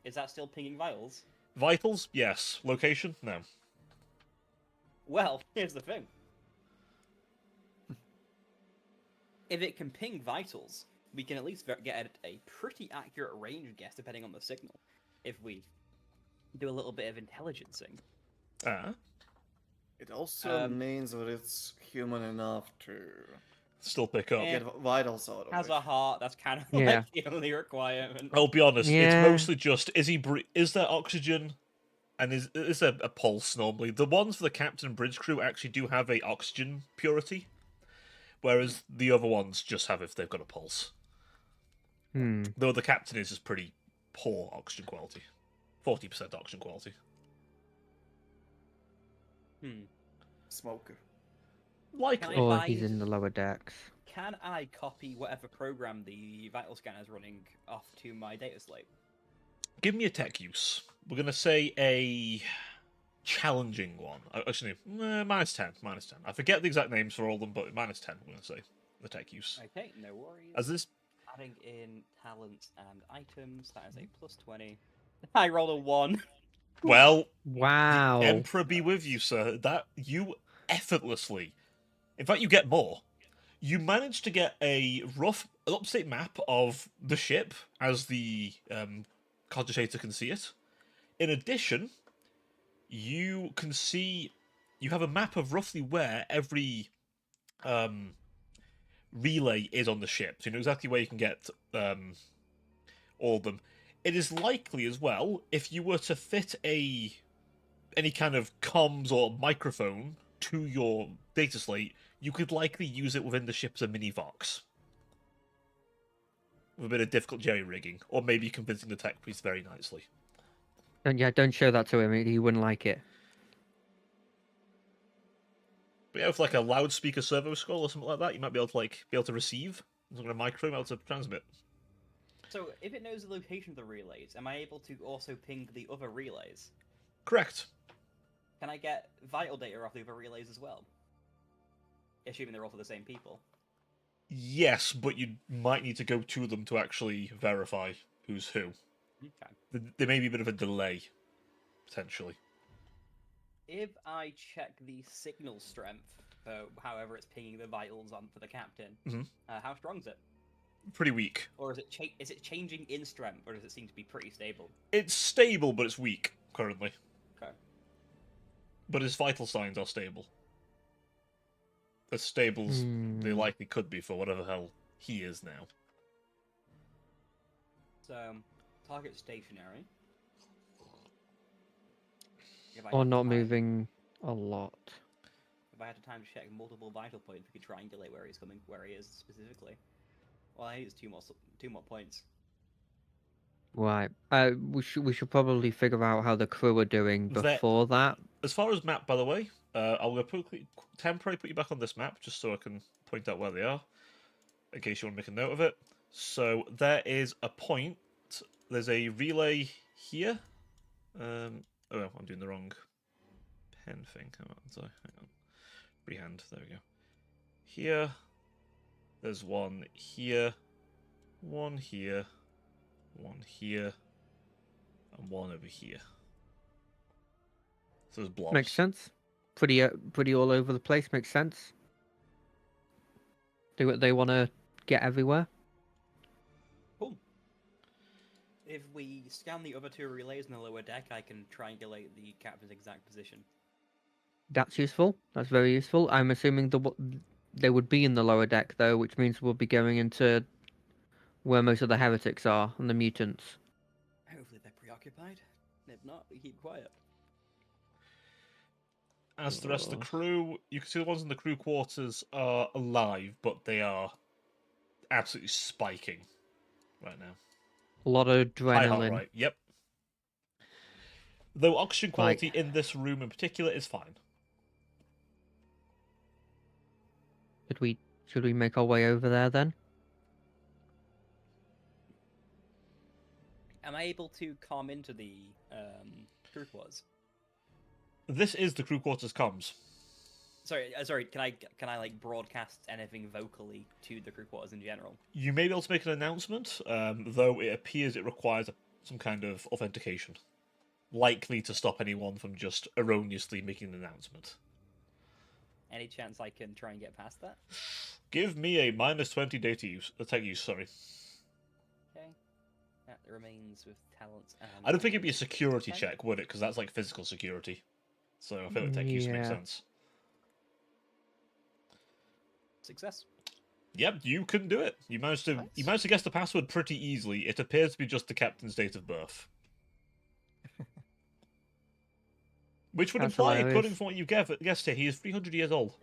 Is that still pinging vitals? Vitals? Yes. Location? No. Well, here's the thing. If it can ping vitals, we can at least get a pretty accurate range guess depending on the signal. If we do a little bit of intelligencing. Ah. It also means that it's human enough to Still pick up. Yeah. get vitals out of Has it. a heart, that's kind of Yeah. like the only requirement. I'll be honest, Yeah. it's mostly just, is there oxygen? And is there a pulse normally? The ones for the captain and bridge crew actually do have a oxygen purity, whereas the other ones just have if they've got a pulse. Though the captain is just pretty poor oxygen quality. 40% oxygen quality. Smoker. Likely. Can I Or buy- he's in the lower decks. Can I copy whatever program the vital scanner is running off to my data slate? Give me a tech use. We're going to say a challenging one. Actually, minus 10. Minus 10. I forget the exact names for all of them, but minus 10, we're going to say. The tech use. Okay, no worries. As this... Adding in talents and items, that is a plus 20. I rolled a 1. Well, Wow. Emperor be with you, sir. That you effortlessly... In fact, you get more. You manage to get a rough, up-to-date map of the ship as the cogitator can see it. In addition, you can see... You have a map of roughly where every relay is on the ship. So you know exactly where you can get all of them. It is likely as well, if you were to fit any kind of comms or microphone to your data slate, you could likely use it within the ship as a mini Vox. With a bit of difficult jerry-rigging, or maybe convincing the tech priest very nicely. And yeah, don't show that to him. He wouldn't like it. But yeah, with like a loudspeaker servo skull or something like that, you might be able to receive. Some kind of microphone, be able to transmit. So, if it knows the location of the relays, am I able to also ping the other relays? Correct. Can I get vital data off the other relays as well? Assuming they're all for the same people. Yes, but you might need to go to them to actually verify who's who. Okay. There may be a bit of a delay, potentially. If I check the signal strength, however it's pinging the vitals on for the captain, how strong is it? Pretty weak. Or is it changing in strength, or does it seem to be pretty stable? It's stable, but it's weak currently. Okay. But his vital signs are stable. As stable as they likely could be for whatever the hell he is now. So, target stationary. If I Or had not time- moving a lot. If I had time to check multiple vital points, we could triangulate where he is specifically. Well, I need two more points. Right. We should probably figure out how the crew are doing before that. As far as map, by the way, I'll go temporarily put you back on this map just so I can point out where they are, in case you want to make a note of it. So there is a point. There's a relay here. Oh, I'm doing the wrong pen thing. Hang on. Freehand. There we go. Here. There's one here, one here, one here, and one over here. So there's blobs. Makes sense. Pretty all over the place. Makes sense. They want to get everywhere. Cool. If we scan the other two relays in the lower deck, I can triangulate the captain's exact position. That's useful. That's very useful. I'm assuming they would be in the lower deck though, which means we'll be going into where most of the heretics are and the mutants. Hopefully they're preoccupied. If not, we keep quiet. As the rest of the crew, you can see the ones in the crew quarters are alive, but they are absolutely spiking right now. A lot of High heart adrenaline. rate, yep. Though oxygen quality in this room in particular is fine. Should we make our way over there then? Am I able to calm into the crew quarters? This is the crew quarters comms. Sorry. Can I like broadcast anything vocally to the crew quarters in general? You may be able to make an announcement, though it appears it requires some kind of authentication. Likely to stop anyone from just erroneously making an announcement. Any chance I can try and get past that? Give me a -20 data use. Tech use, sorry. Okay. That remains with talents and... I don't think it'd be a security check, would it? Because that's like physical security. So I feel like tech use makes Yeah. sense. Success. Yep, you can do it. You managed to guess the password pretty easily. It appears to be just the captain's date of birth. Which would That's imply, hilarious. according to what you guessed here, he is 300 years old.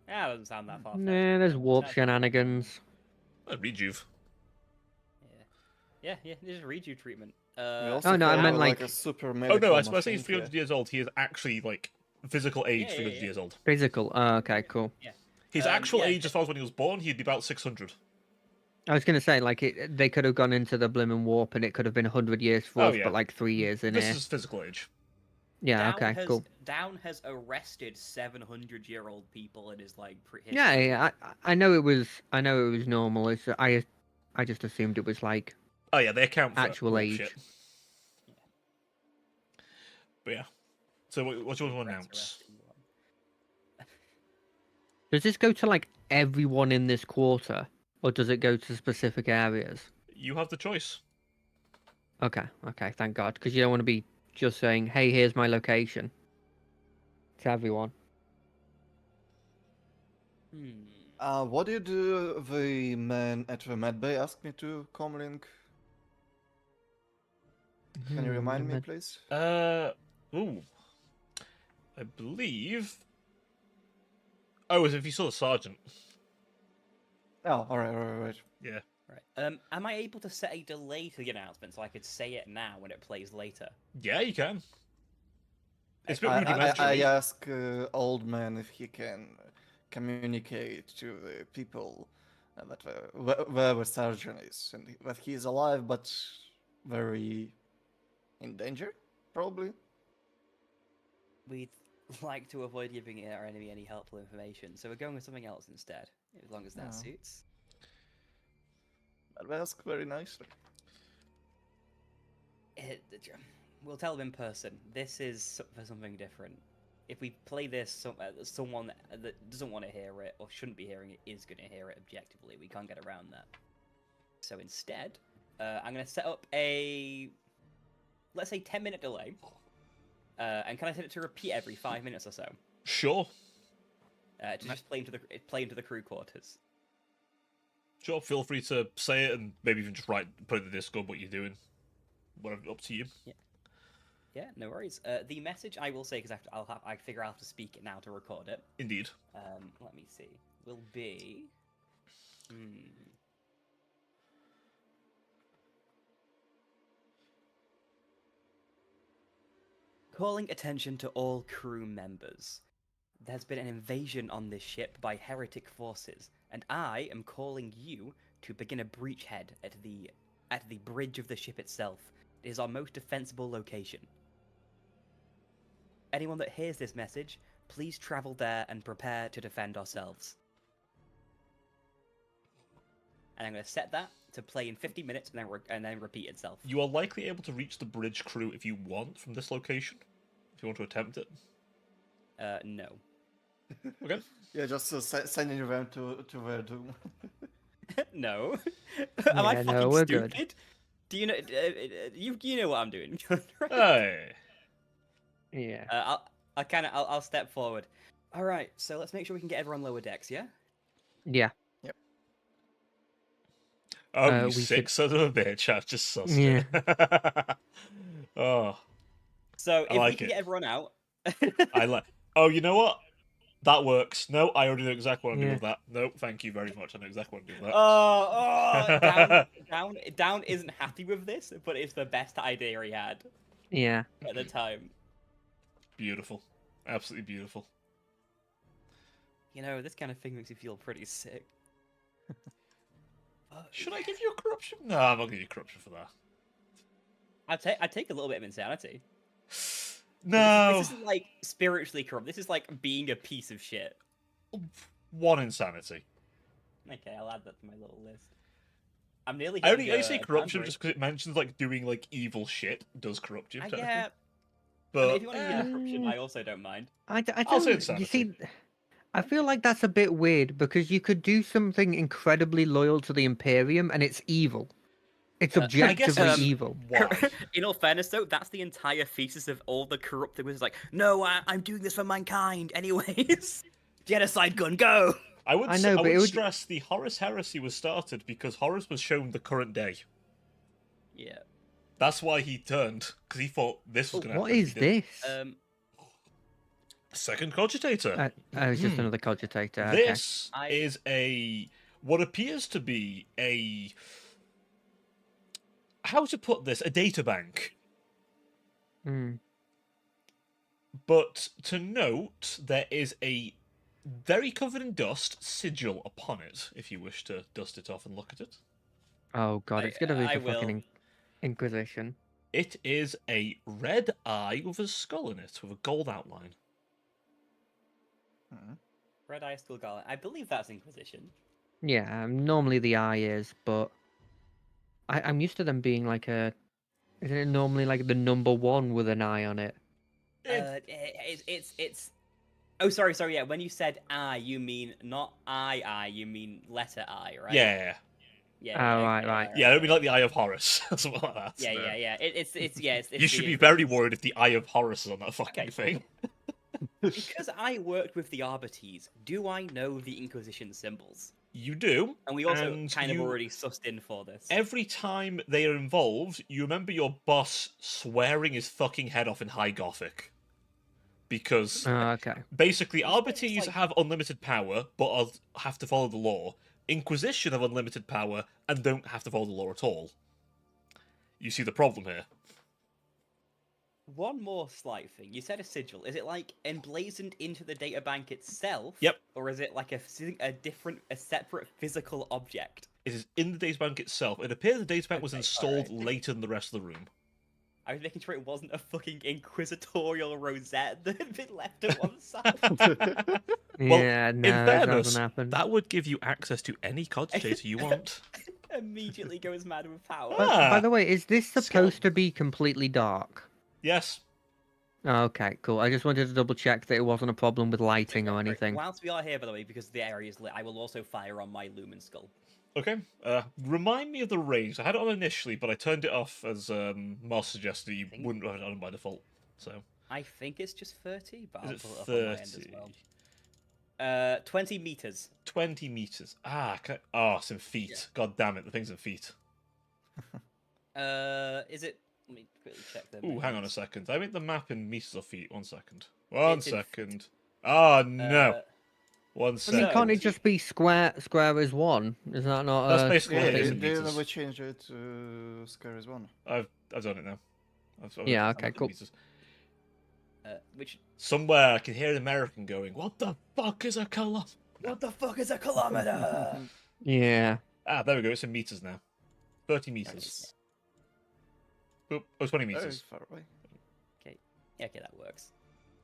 Yeah, doesn't sound that far. Nah, there's warp shenanigans. Rejuve. Yeah, just read you treatment. We Uh, also Oh, no, I found, meant, like like- a super Oh medical no, I was saying machine he's 300 here. years old. He is actually, like, physical age Yeah, 300 yeah. years old. Physical. Oh, okay, cool. His actual yeah, age, as far as when he was born, he'd be about 600. I was gonna say like they could have gone into the blimmin' warp and it could have been 100 years for Oh, us, yeah. but like 3 years in This here. is physical age. Yeah. Down Okay. has, Cool. Down has arrested 700-year-old people in his like Yeah. I know it was. I know it was normal. It's I just assumed it was like Oh yeah, they account for actual warp age. shit. But yeah. So what do you want to announce? Does this go to like everyone in this quarter, or does it go to specific areas? You have the choice. Okay. Thank God, because you don't want to be just saying, "Hey, here's my location." To everyone. What did the man at the med bay ask me to comlink? Can you remind me, please? Ooh. I believe. Oh, as if you saw the sergeant. Oh, alright. Yeah. Right. Am I able to set a delay to the announcement so I could say it now when it plays later? Yeah, you can. It's a bit I rudimentary. ask old man if he can communicate to the people that where the sergeant is, and that he is alive but very in danger, probably. We'd like to avoid giving our enemy any helpful information, so we're going with something else instead, as long as that Oh. suits. I'll ask very nicely. We'll tell them in person. This is for something different. If we play this, someone that doesn't want to hear it or shouldn't be hearing it is going to hear it objectively. We can't get around that. So instead, I'm going to set up a, let's say, 10-minute delay. And can I set it to repeat every 5 minutes or so? Sure. To just play into the crew quarters. Sure, feel free to say it and maybe even just put in the Discord what you're doing. Whatever, up to you. Yeah, no worries. The message I will say, because I figure I'll have to speak it now to record it. Indeed. Let me see. Will be. Calling attention to all crew members. There's been an invasion on this ship by heretic forces, and I am calling you to begin a breachhead at the bridge of the ship itself. It is our most defensible location. Anyone that hears this message, please travel there and prepare to defend ourselves. and I'm going to set that to play in 50 minutes, and then repeat itself. You are likely able to reach the bridge crew if you want from this location. If you want to attempt it. No. Okay. Yeah, just sending around to where Doom. No. Am I Yeah, no, fucking we're stupid? good. Do you know? You know what I'm doing. right? Hey. Yeah. I'll step forward. All right, so let's make sure we can get everyone lower decks. Yeah. Yeah. Oh, you we sick should- son of a bitch! I've just sussed Yeah. it. Oh, So if we like can it. get everyone out. I like. Oh, you know what? That works. No, I already know exactly what I'm doing Yeah. with that. No, thank you very much. I know exactly what I'm doing with that. Down isn't happy with this, but it's the best idea he had Yeah. at the time. Beautiful, absolutely beautiful. You know, this kind of thing makes you feel pretty sick. Should I give you a corruption? No, I'm not giving you corruption for that. I'd take a little bit of insanity. No, This isn't like spiritually corrupt. This is like being a piece of shit. one insanity. Okay, I'll add that to my little list. I'm nearly. I hitting, say corruption boundary. just because it mentions like doing like evil shit does corrupt you. technically. Yeah. But I mean, if you want to give me corruption, I also don't mind. I I'll say don't. You insanity. see, I feel like that's a bit weird because you could do something incredibly loyal to the Imperium and it's evil. It's I guess objectively um, evil. why? In all fairness, though, that's the entire thesis of all the corrupted was like, no, I'm doing this for mankind, anyways. Genocide gun, go. I would, I know, I but would it would- stress the Horus Heresy was started because Horus was shown the current day. Yeah. That's why he turned, because he thought this was going to What happen. is this? Second cogitator. It's just Hmm. another cogitator. Okay. This is what appears to be how to put this, a data bank. Hmm. But to note, there is a very covered in dust sigil upon it, if you wish to dust it off and look at it. Oh god, it's gonna be I the fucking will. Inquisition. It is a red eye with a skull in it, with a gold outline. Red Eye Skull Garland. I believe that's Inquisition. Yeah, normally the eye is, but I'm used to them being like a. Isn't it normally like the number one with an eye on it? It's. Oh, sorry. Yeah, when you said I, you mean not I, you mean letter I, right? Yeah. Yeah. Oh, okay, right. Yeah, I don't mean like the Eye of Horus. Something like that. Yeah, no. yeah. It's You should be very worried if the Eye of Horus is on that fucking Okay. thing. Because I worked with the Arbites, do I know the Inquisition symbols? You do. And we also And kind of you- already sussed in for this. Every time they are involved, you remember your boss swearing his fucking head off in High Gothic. Because Oh, okay. basically, It's almost Arbites like- have unlimited power, but have to follow the law. Inquisition have unlimited power and don't have to follow the law at all. You see the problem here. One more slight thing. You said a sigil. Is it like emblazoned into the databank itself? Yep. Or is it like a separate physical object? It is in the databank itself. It appears the databank was Okay, installed alright. later than the rest of the room. I was making sure it wasn't a fucking inquisitorial rosette that had been left at one side. Well, Yeah, no, in that fairness, doesn't happen. that would give you access to any cogitator you want. Immediately goes mad with power. By Ah, the way, is this supposed skeleton. to be completely dark? yes. Oh, okay, cool. I just wanted to double check that it wasn't a problem with lighting or Right, anything. Whilst we are here, by the way, because the area is lit, I will also fire on my lumen skull. Okay. Remind me of the range. I had it on initially, but I turned it off as Moss suggested you wouldn't have it on by default. So I think it's just 30, but is I'll it pull it up on my end as 30? well. 20 meters. 20 meters. Oh, it's in feet. Yeah. God damn it, the thing's in feet. Is it? Let me quickly check the. Ooh, hang on a measurements. second. I make the map in meters or feet. 1 second. One It's in second. Oh no. Uh, 1 I mean, second. can't it just be square is one? Is that not That's a basically what it is Yeah, in they meters. never changed it to Scare as one. I've done it now. Yeah, I've okay, done cool. meters. which? Somewhere I can hear an American going, "What the fuck is a kilometer?" What the fuck is a kilometer? Yeah. Ah, there we go. It's in meters now. 30 meters. Boop. Oh, 20 Very meters. far away. Yeah, okay, that works.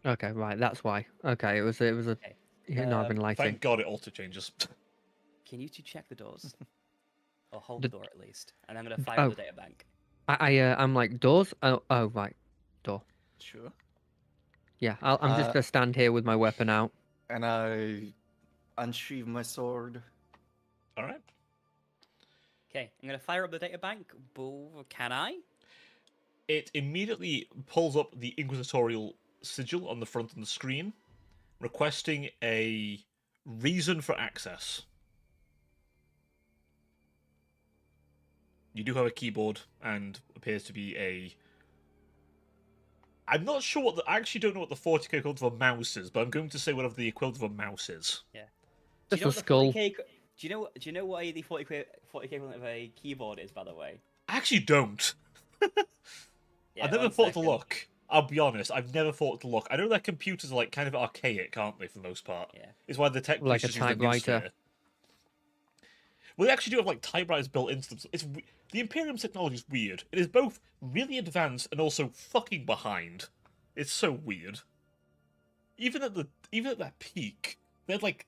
Okay, right. That's why. Okay, it was a. Okay. Yeah, not having lighting. Thank God it auto changes. Can you two check the doors? Or hold The- the door at least. And I'm gonna fire oh. the data bank. I'm like, doors? Oh, right. Door. Sure. Yeah, I'm just Uh, gonna stand here with my weapon out. And I unsheathe my sword. All right. Okay, I'm gonna fire up the data bank. Can I? It immediately pulls up the inquisitorial sigil on the front of the screen, requesting a reason for access. You do have a keyboard and appears to be a... I'm not sure I actually don't know what the 40k equivalent of a mouse is, but I'm going to say whatever the equivalent of a mouse is. Yeah. Just Do you know a what the skull. 40K Do you know what the 40k equivalent of a keyboard is, by the way? I actually don't. Yeah, I've never one thought to second. look. I'll be honest, I've never thought to look. I know that computers are like kind of archaic, aren't they, for the most part? Yeah. It's why the tech Like a just use the typewriter. Newsphere. Well, they actually do have like typewriters built into them. The Imperium's technology is weird. It is both really advanced and also fucking behind. It's so weird. Even at that peak, they had like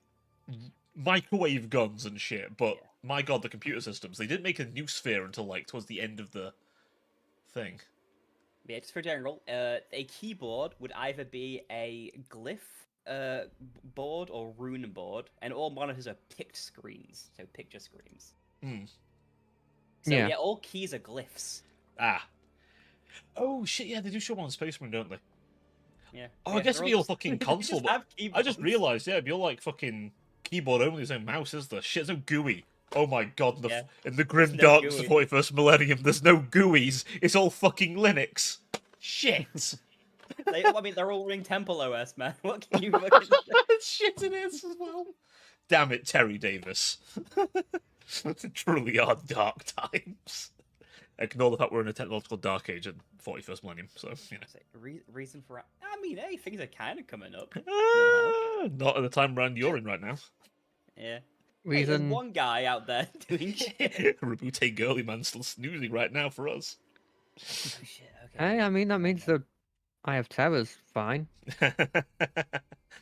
microwave guns and shit. But Yeah. my god, the computer systems. They didn't make a Newsphere until like towards the end of the thing. Yeah, just for general, a keyboard would either be a glyph board or rune board, and all monitors are picked screens, so picture screens. Hmm. So Yeah. yeah, all keys are glyphs. Ah. Oh shit! Yeah, they do show one on Space Marine, don't they? Yeah. Oh, yeah, I guess they're it'd be all just- fucking they console. just But have I just keyboards. realised, yeah, it'd be all like fucking keyboard only. There's no mouse, is there? Shit, there's no GUI. Oh my god! Yeah. In the grim no darkness of the GUI. 41st millennium, there's no GUIs. It's all fucking Linux. Shit. I mean, they're all running Temple OS, man. What can you fucking say? Shit, it is as well. Damn it, Terry Davis. Truly are dark times. Ignore the fact we're in a technological dark age in 41st millennium, so, you know. Say, reason for... I mean, hey, things are kind of coming up. Not at the time round you're in right now. Yeah. Hey, there's Reason. one guy out there doing shit. Rabute girly man still snoozing right now for us. Oh, shit, okay. Hey, I mean that means that I have terrors. Fine.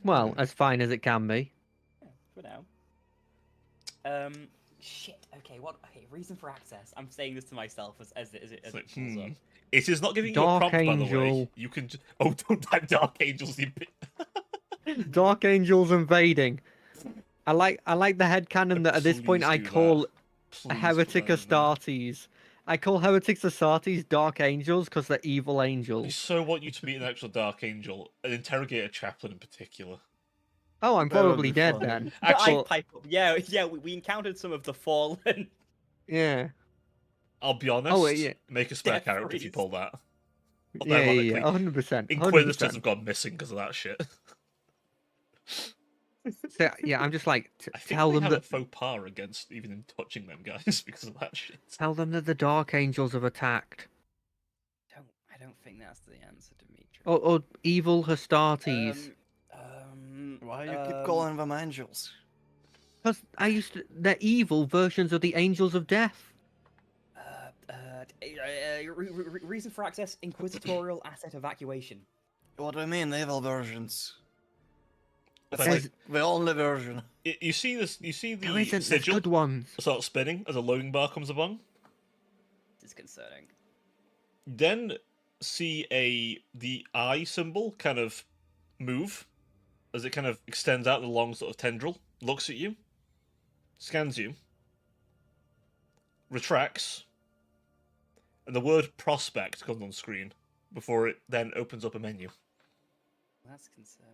Well, as fine as it can be. Yeah, for now. Shit. Okay, what? Okay, reason for access. I'm saying this to myself as it It's like, pulls up. It is not giving you a Dark prompt, by the way. Angel. You can... Oh, don't type Dark Angels. Dark Angels invading. I like the headcanon that at this point Please I do that. call Please Heretic put that in there. Astartes. I call Heretics Astartes Dark Angels because they're evil I angels. so want you to be an actual Dark Angel, an interrogator chaplain in particular. Oh, I'm That would probably be dead fun. then. Actually, But- pipe up. Yeah, we encountered some of the fallen. yeah. I'll be honest. Oh, yeah. Make a spare Death character if you freeze. pull that. Yeah, Ironically, 100%. Inquisitors 100%. have gone missing because of that shit. So, yeah, I'm just like, I think tell they them have that a faux pas against even touching them guys because of that shit. tell them that the Dark Angels have attacked. I don't think that's the answer, Dimitri. Or evil Astartes. Why you keep calling them angels? Because they're evil versions of the Angels of Death. Reason for access: inquisitorial asset evacuation. What do you mean, evil versions? It's It's like- like the only version. You see this? You see There the isn't. There's sigil good ones. start spinning as a loading bar comes along. Disconcerting. Then see the eye symbol kind of move as it kind of extends out the long sort of tendril, looks at you, scans you, retracts, and the word prospect comes on screen before it then opens up a menu. That's concerning.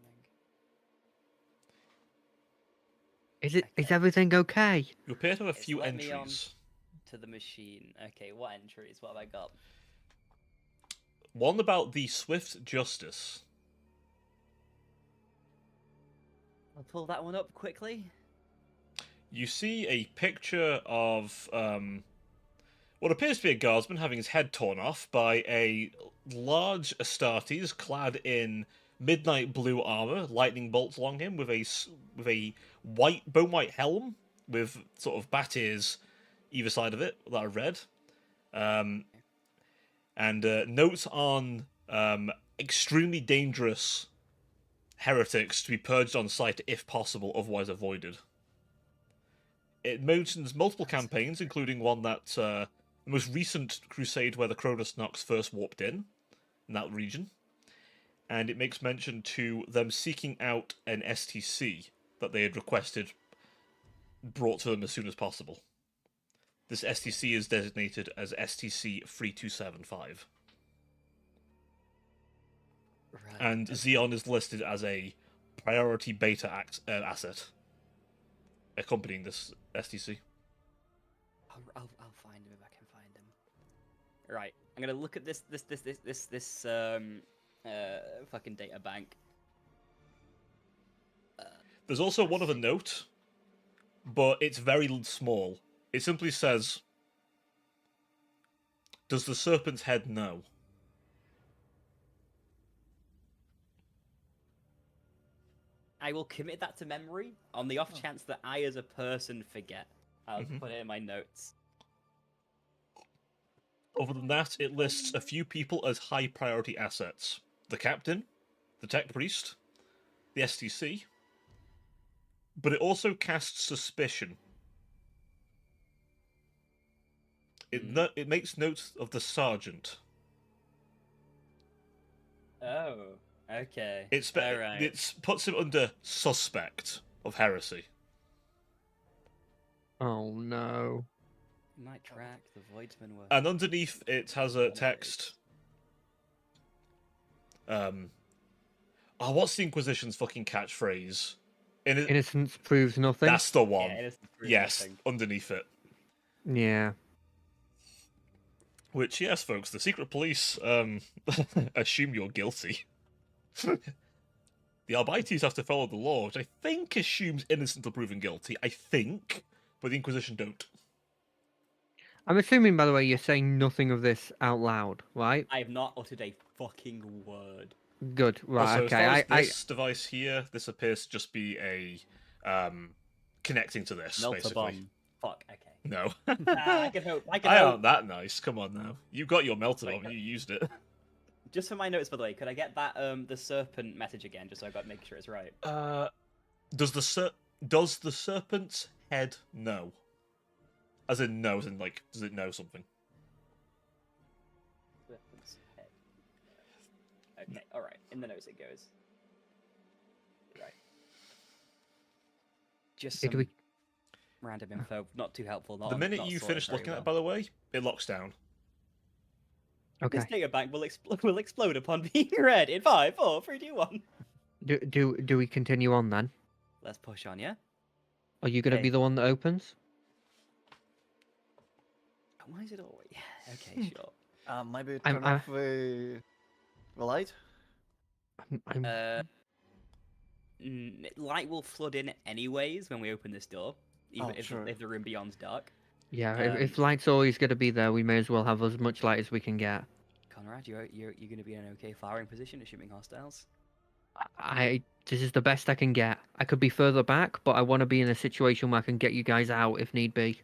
Is Okay. everything okay? You appear to have a It's few let me on. entries. To the machine. Okay, what entries? What have I got? One about the Swift Justice. I'll pull that one up quickly. You see a picture of what appears to be a guardsman having his head torn off by a large Astartes clad in midnight blue armor, lightning bolts along him with a white bone white helm with sort of bat ears either side of it that are red, and notes on extremely dangerous heretics to be purged on sight if possible, otherwise avoided. it mentions multiple campaigns, including one that the most recent crusade where the Cronus Nox first warped in that region, and it makes mention to them seeking out an STC that they had requested brought to them as soon as possible. This STC is designated as STC 3275. Right. And Xeon is listed as a priority beta asset accompanying this STC. I'll find him if I can find him. Right, I'm gonna look at this fucking data bank. There's also one other note, but it's very small. It simply says, "Does the serpent's head know?" I will commit that to memory on the off chance that I, as a person, forget. I'll put it in my notes. Other than that, it lists a few people as high priority assets: the captain, the tech priest, the STC. But it also casts suspicion. It makes notes of the sergeant. Oh, okay. Alright. It puts him under suspect of heresy. Oh no. Might track the Voidsman work. And underneath it has a text. What's the Inquisition's fucking catchphrase? Innocence proves nothing. That's the one. Yeah, innocence proves Yes, nothing. underneath it. Yeah. Which, yes, folks, the secret police assume you're guilty. The Albites have to follow the law, which I think assumes innocent until proven guilty. I think, but the Inquisition don't. I'm assuming, by the way, you're saying nothing of this out loud, right? I have not uttered a fucking word. Good. Right. Also, Okay. as far as this device here, this appears to just be a connecting to this, Melt a basically. bomb. Fuck. Okay. No. I can hope. I can I hope. aren't that nice. Come on now. You got your melter Wait, bomb. You used it. Just for my notes, by the way, could I get that the serpent message again, just so I got to make sure it's right? Does the serpent's head know? As in know, as in like, does it know something? Serpent's head. Okay. All right. In the notes it goes. Right. Just Did some we- random info, not too helpful. Not The minute not you sorted finish very looking at well. it, by the way, it locks down. Okay. This data bank will explode upon being read in 5, 4, 3, 2, 1. Do we continue on then? Let's push on, yeah? Are you gonna Okay. be the one that opens? Why is it always... Yeah, okay, sure. Maybe I'm- turn I- off the light. I'm- Light will flood in anyways when we open this door, even Oh, sure. if the room beyond's dark. yeah. If light's always gonna be there, we may as well have as much light as we can get. Conrad, you're going to be in an okay firing position, assuming hostiles? This is the best I can get. I could be further back, but I want to be in a situation where I can get you guys out if need be.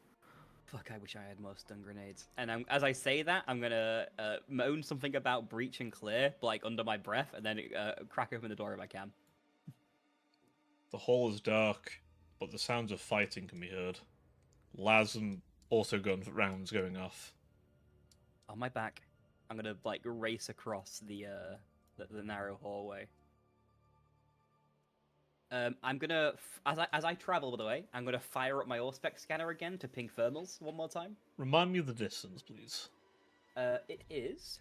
Fuck, I wish I had more stun grenades. And as I say that, I'm gonna moan something about breach and clear, like under my breath, and then crack open the door if I can. The hall is dark, but the sounds of fighting can be heard. Las and autogun rounds going off. On my back, I'm gonna like race across the narrow hallway. I'm gonna, as I travel, by the way, I'm gonna fire up my Auspex scanner again to ping thermals one more time. Remind me of the distance, please. It is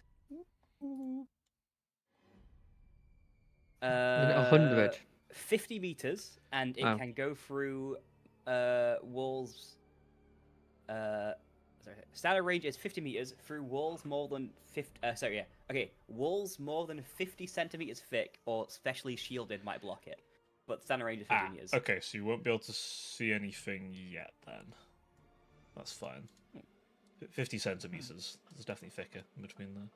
100. 50 meters, and it Oh. can go through walls. Sorry, standard range is 50 meters through walls more than 50. Walls more than 50 centimeters thick or specially shielded might block it. But standard range is 50 meters. Okay, so you won't be able to see anything yet then. That's fine. 50 centimeters. There's definitely thicker in between there.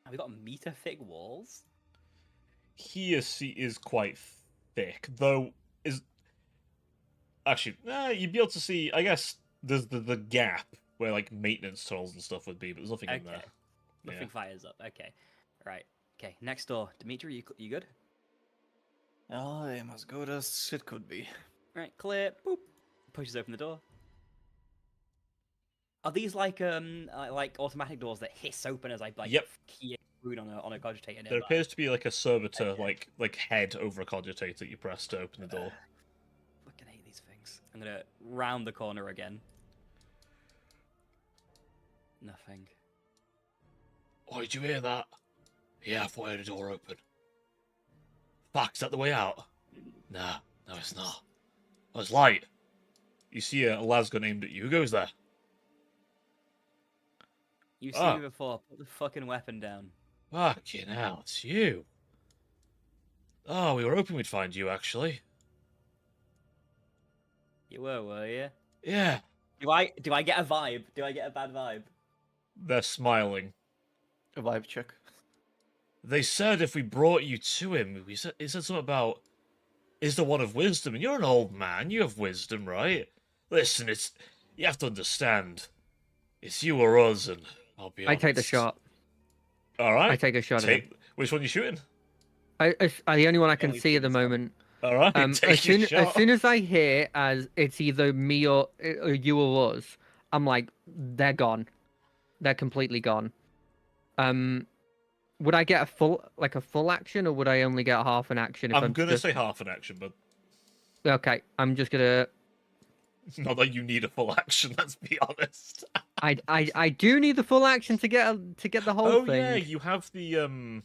Have we got meter thick walls? Heresy is quite thick, though is actually you'd be able to see. I guess there's the gap where like maintenance tunnels and stuff would be, but there's nothing in there. Nothing fires up. Okay, right. Okay, next door. Dimitri, you good? I am as good as it could be. Right, clear. Boop. Pushes open the door. Are these like automatic doors that hiss open as I Yep. key food on a cogitator? There nearby? appears to be like a servitor, Okay. like head over a cogitator that you press to open the door. Fucking hate these things. I'm gonna round the corner again. Nothing. Oh, did you hear that? Yeah, I thought I had a door open. Fuck, is that the way out? Nah, no, it's not. Oh, it's light. You see a lasgun aimed at you. Who goes there? You've seen me before. Put the fucking weapon down. Fucking hell, it's you. Oh, we were hoping we'd find you, actually. You were you? Yeah. Do I get a vibe? Do I get a bad vibe? They're smiling. A vibe check. They said if we brought you to him, he said something about, is the one of wisdom, and you're an old man, you have wisdom, right? Listen, you have to understand, it's you or us, and I'll be I honest. take the shot. Alright. I take a shot at him. Which one are you shooting? It's the only one I can Only see at the shooting, so- moment. Alright, take your shot. As soon as I hear as it's either me or you or us, I'm like, they're gone. They're completely gone. Would I get a full action, or would I only get half an action? If I'm gonna just... say half an action, but Okay, I'm just gonna. not that you need a full action, let's be honest. I do need the full action to get the whole Oh thing. yeah, you have the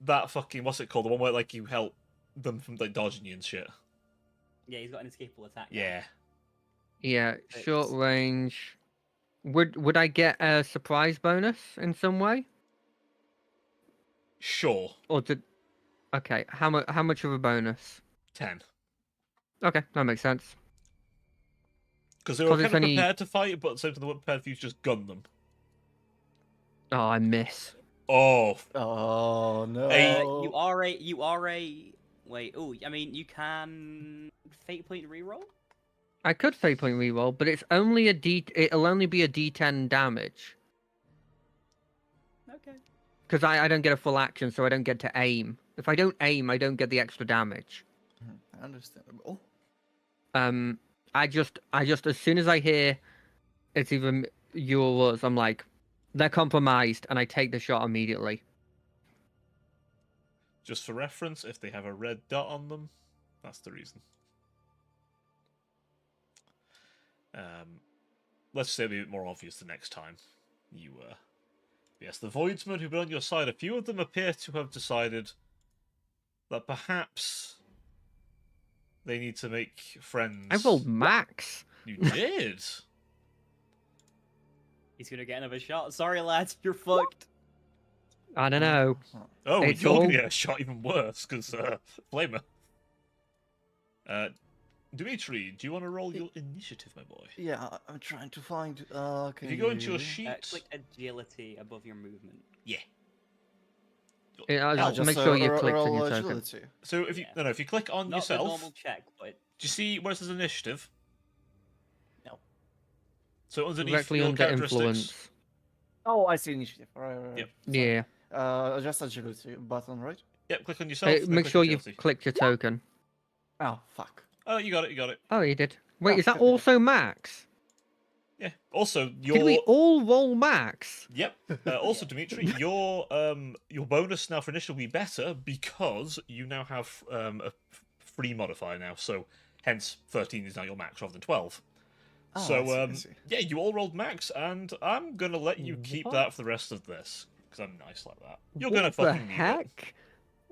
that fucking, what's it called? The one where like you help them from like dodging you and shit. Yeah, he's got an escapable attack. now. Yeah. Yeah, short It's- range. Would I get a surprise bonus in some way? Sure. Or did? Okay, how much of a bonus? 10. Okay, that makes sense. Because they were 'Cause kind it's of only- prepared to fight, but at the same time they weren't prepared for you to just gun them. Oh, I miss. Oh, Oh no. You are a. Wait. Oh, I mean, you can fate point reroll. I could fate point reroll, but it's only a D. It'll only be a D10 damage Okay. because I don't get a full action, so I don't get to aim. If I don't aim, I don't get the extra damage. Understandable. I just as soon as I hear it's either you or us, I'm like, they're compromised, and I take the shot immediately. just for reference, if they have a red dot on them, that's the reason. Let's say it'll be a bit more obvious the next time. Yes, the Voidsmen who've been on your side, a few of them appear to have decided that perhaps they need to make friends. I rolled max. You did? He's gonna get another shot. Sorry, lads, you're fucked. I don't know. Oh, It's you're all- gonna get a shot even worse, because, Flamer. Dimitri, do you want to roll your initiative, my boy? Yeah, I'm trying to find. If you go into your okay. sheet... Click agility above your movement. Yeah. I'll Hell, just make sure you click on roll your token. agility. So if you if you click on Not the yourself, normal check, but do you see where it says initiative? no. So underneath Directly your under characteristics, influence. Oh, I see initiative. Right. Yep. Yeah. Just agility button, right? Yep, click on yourself. then Make click sure on you've agility. clicked your token. Oh fuck. Oh, you got it. Oh, you did. Wait, Oh, is that typical. also max? Yeah. Also, Did we all roll max? Yep. Also, Dimitri, your bonus now for initiative will be better because you now have a free modifier now. So hence 13 is now your max rather than 12. Oh, So I see. yeah, you all rolled max, and I'm gonna let you keep What? that for the rest of this because I'm nice like that. You're What gonna the fucking need it. heck?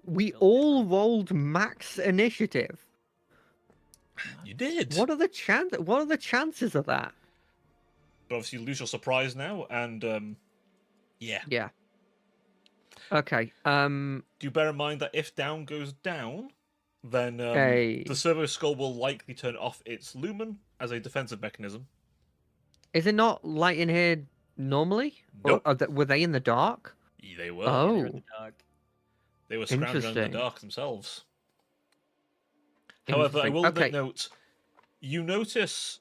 We all rolled max initiative. You did. What are the chances of that? But obviously you lose your surprise now, and yeah. Yeah. Okay. Do bear in mind that if down goes down, then Hey. the servo skull will likely turn off its lumen as a defensive mechanism. Is it not light in here normally? Nope. Or were they in the dark? They were. Oh. You're in the dark. They were scrounging around in the Interesting. dark themselves. However, I Interesting. will Okay. note, you notice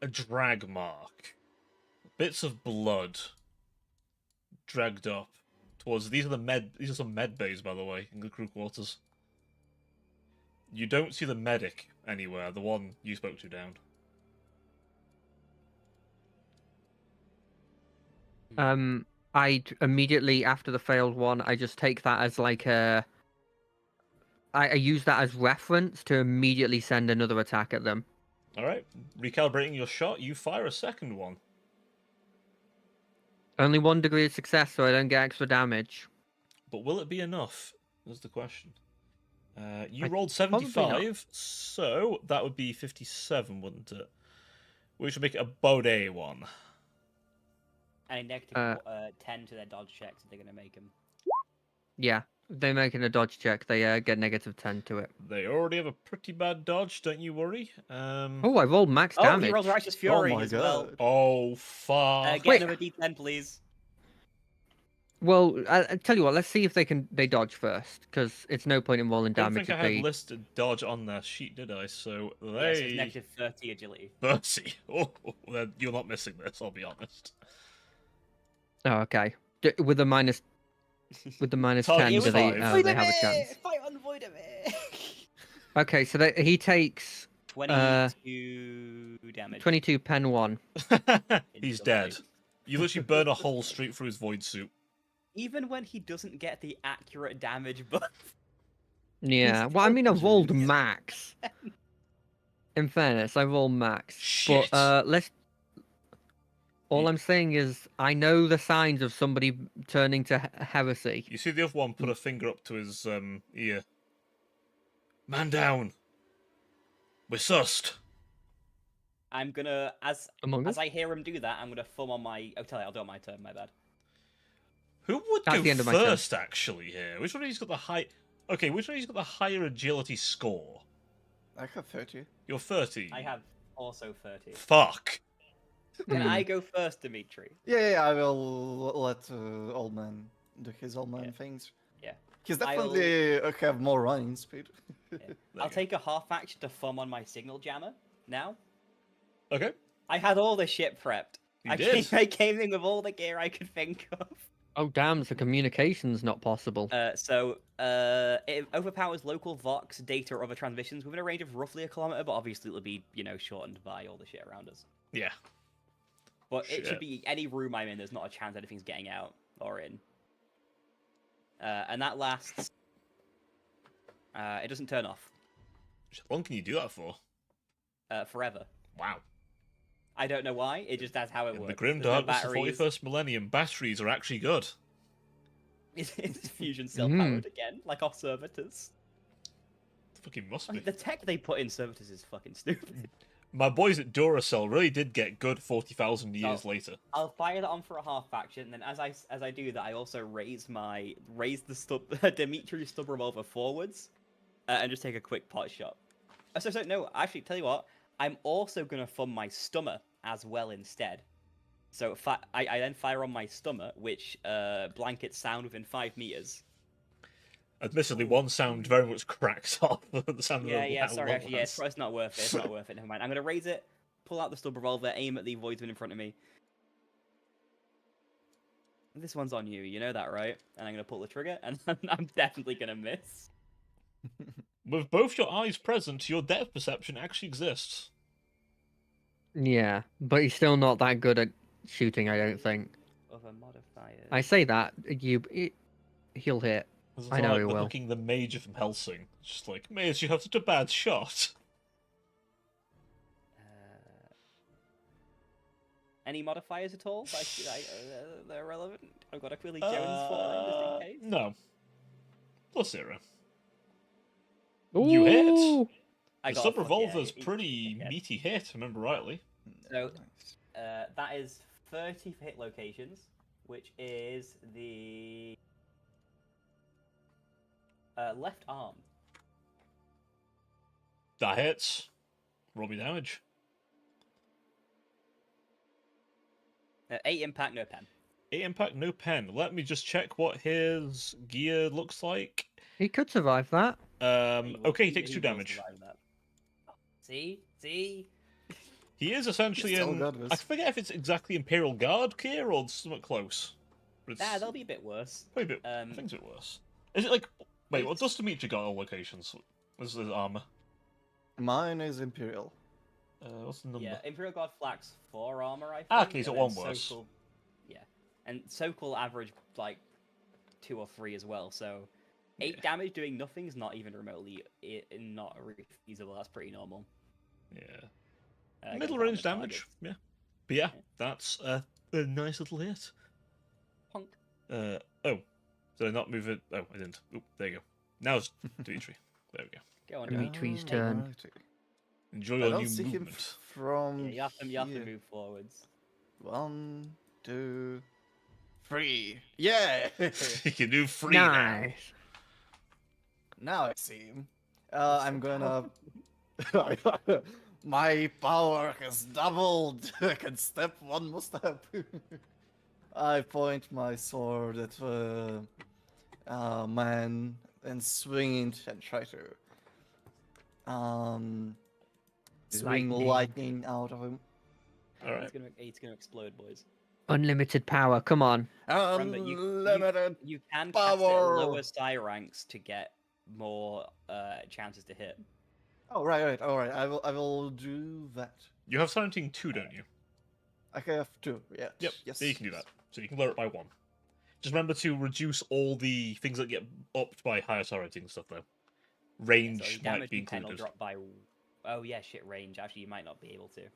a drag mark. Bits of blood dragged up towards these are some med bays, by the way, in the crew quarters. You don't see the medic anywhere, the one you spoke to down. I immediately after the failed one, I just take that as like a. I use that as reference to immediately send another attack at them. Alright, recalibrating your shot, you fire a second one. Only 1 degree of success, so I don't get extra damage. But will it be enough? Is the question. You I- rolled probably not. 75, so that would be 57, wouldn't it? Which would make it a Bode one. And a negative 10 to their dodge checks if they're going to make them. Yeah, if they're making a dodge check, they get negative 10 to it. They already have a pretty bad dodge, don't you worry. Oh, I rolled max Oh, damage. he rolled Righteous Fury my as well. God. Oh, fuck. Get Wait. another D10, please. Well, I tell you what, let's see if they dodge first, because it's no point in rolling I don't damage think I if had they. listed dodge on their sheet, did I? So Yeah, so they... it's negative 30 agility. Bertie. Oh, then you're not missing this, I'll be honest. Oh, okay. With the minus Target 10, is do they, 5. they have a chance? Fight on Void of it! Okay, so he takes 22 damage. 22 pen 1. He's dead. You literally burn a hole straight through his void suit. Even when he doesn't get the accurate damage buff. Yeah, He's well, I mean, I still rolled juiced. max. In fairness, I rolled max. Shit. But let's. All I'm saying is, I know the signs of somebody turning to heresy. You see the other one put a finger up to his ear. Man down. We're sussed. I'm gonna, as Among Us? I hear him do that, I'm gonna thumb on my. Oh, tell you, I'll do it on my turn. My bad. Who would That's go the end of my turn. first, actually, here? Which one of you's got the high... Okay, which one of you's got the higher agility score? I have 30. You're 30. I have also 30. Fuck. Can Hmm. I go first, Dimitri? Yeah, I will let old man do his old man Yeah. things. Yeah. He's I'll- definitely have more running speed. Yeah. There I'll you go. take a half action to thumb on my signal jammer now. Okay. I had all this shit prepped. You did. I came in with all the gear I could think of. Oh, damn, so communication's not possible. It overpowers local Vox data or other transmissions within a range of roughly a kilometer, but obviously it'll be, shortened by all the shit around us. Yeah. But it Shit. should be any room I'm in, there's not a chance anything's getting out or in. And that lasts. It doesn't turn off How long can you do that for? forever. Wow. I don't know why, it just that's how it In works. the grim There's no darkness of batteries. 41st millennium, batteries are actually good. It's fusion cell powered again, like our servitors. Fucking must I be. mean, the tech they put in servitors is fucking stupid. My boys at Duracell really did get good 40,000 years Oh. later. I'll fire that on for a half action, and then as I do that, I also raise the stub Dimitri's stub revolver forwards, and just take a quick pot shot. No, actually, tell you what, I'm also gonna thumb my stummer as well instead. So I then fire on my stummer, which blankets sound within 5 meters. Admittedly, one sound very much cracks off the sound of Yeah, the sorry, low actually, yeah, it's not worth it. It's not worth it. Never mind. I'm gonna raise it, pull out the stub revolver, aim at the voidsman in front of me. This one's on you, you know that, right? And I'm gonna pull the trigger, and I'm definitely gonna miss. With both your eyes present, your depth perception actually exists. Yeah, but he's still not that good at shooting, I don't think. Other modifiers. I say that, he'll hit. It's I know like he the will. fucking the Major from Helsing. It's just like, Maze, you have such a bad shot. Any modifiers at all? They're relevant. I've got a Quilly Jones falling just in case. No. Plus 0. You hit. Ooh! I The got a sub fuck revolver's yeah, pretty yeah. meaty hit, if I remember rightly. So- Nice. That is 30 for hit locations, which is the left arm. That hits. Roll me damage. 8 impact, no pen. 8 impact, no pen. Let me just check what his gear looks like. He could survive that. Okay, he takes 2 will damage. survive that. See? He is essentially Still in... got this. I forget if it's exactly Imperial Guard gear or something close. But it's Nah, they'll be a bit worse. probably a bit, I think it's a bit worse. Is it like... Wait, what does Dimitri got on locations? What's the armor? Mine is Imperial. What's the number? Yeah, Imperial God Flax 4 armor, I think. Ah, okay, so and one then worse. Sokol- Yeah, and Sokol average like 2 or 3 as well. So 8 damage doing nothing is not even remotely not really feasible. That's pretty normal. Yeah. Against Middle range armored damage. targets. Yeah. But yeah, Yeah. that's a nice little hit. Punk. Oh, did I not move it? Oh, I didn't. Oop, there you go. Now it's Dimitri. There we go. Go on, Dimitri's Dimitri. turn. Alrighty. Enjoy I your don't new see him movement. from Yeah, you have to here. move forwards. 1, 2, 3. Yeah! You can do free now. Nice. Now I see him. I'm gonna. My power has doubled. I can step one more step. I point my sword at man and swing it and try to swing Lightning. lightning out of him. All right. It's gonna explode, boys. Unlimited power. Come on. Remember, Unlimited. you can cast it at Power. lower psi ranks to get more chances to hit. Oh right. All right. I will do that. You have silencing 2, don't you? I have 2. Yeah. Yep. Yes. Yeah, you can do that. So you can lower it by 1. Just remember to reduce all the things that get upped by higher star rating and stuff, though. Range So might damage be from 10 will included. drop by. Oh yeah, shit. Range. Actually, you might not be able to. 'Cause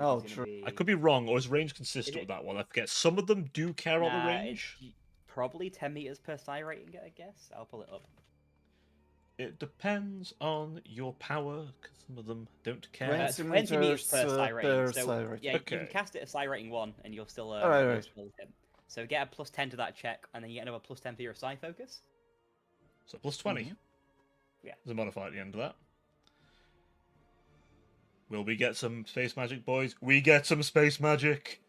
Oh, it's gonna true. I could be wrong, or is range consistent it- with that one? I forget. Some of them do care about the Nah, range. it's probably 10 meters per psi rating. I guess I'll pull it up. It depends on your power, because some of them don't care. 20 20 meters per meters, psi rating. per So psi rating. yeah, you Okay. can cast it at psi rating 1, and you'll still Alright, you'll right. still hit. So get a plus 10 to that check, and then you get another plus 10 for your psi focus. So plus 20. Mhm. Yeah. There's a modifier at the end of that. Will we get some space magic, boys? We get some space magic!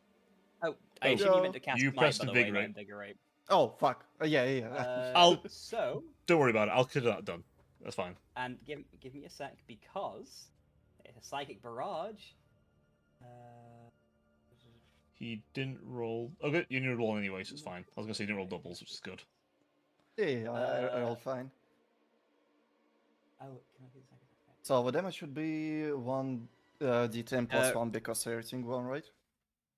Oh, I Oh. assume you meant to cast You might, pressed by the way, not invigorate. invigorate. Oh fuck. Yeah. I'll- So, Don't worry about it, I'll consider that done. That's fine. and give me a sec, because it's a psychic barrage. He didn't roll. Okay, you didn't roll anyway, so it's fine. I was gonna say you didn't roll doubles, which is good. Yeah, I rolled fine. Oh, can I do the second effect? So the damage should be 1 d10 plus 1 because everything 1, right?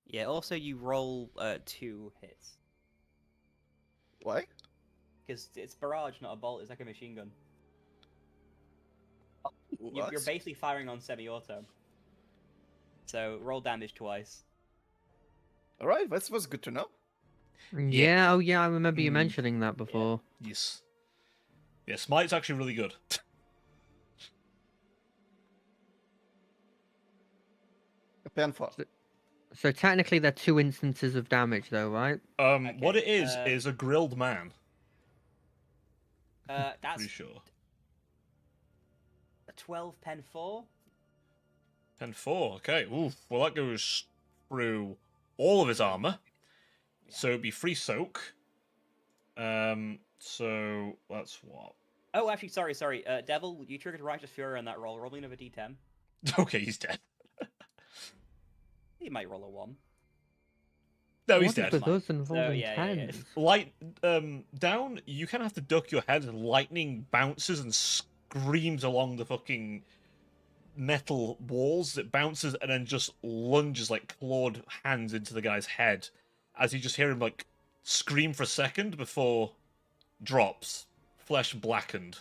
Yeah, also you roll 2 hits. Why? Because it's barrage, not a bolt, it's like a machine gun. You're What? basically firing on semi-auto. So roll damage twice. Alright, that was good to know. Yeah. Oh yeah. I remember you Hmm. mentioning that before. Yes. Yeah, Smite's actually really good. A pen 4. So technically, they're 2 instances of damage, though, right? What it Okay, is a grilled man. That's Pretty sure. a 12 pen 4. Pen 4, okay. Oof. Well, that goes through all of his armor. Yeah. So it'd be free soak. So that's what? Oh, actually, sorry. Devil, you triggered Righteous Fury on that roll. Roll me another d10. Okay, he's dead. You might roll a 1. No, he's What dead. is with us So, involving yeah. tens? Light down, you kind of have to duck your head and lightning bounces and screams along the fucking metal walls. It bounces and then just lunges like clawed hands into the guy's head as you just hear him like scream for a second before drops, flesh blackened,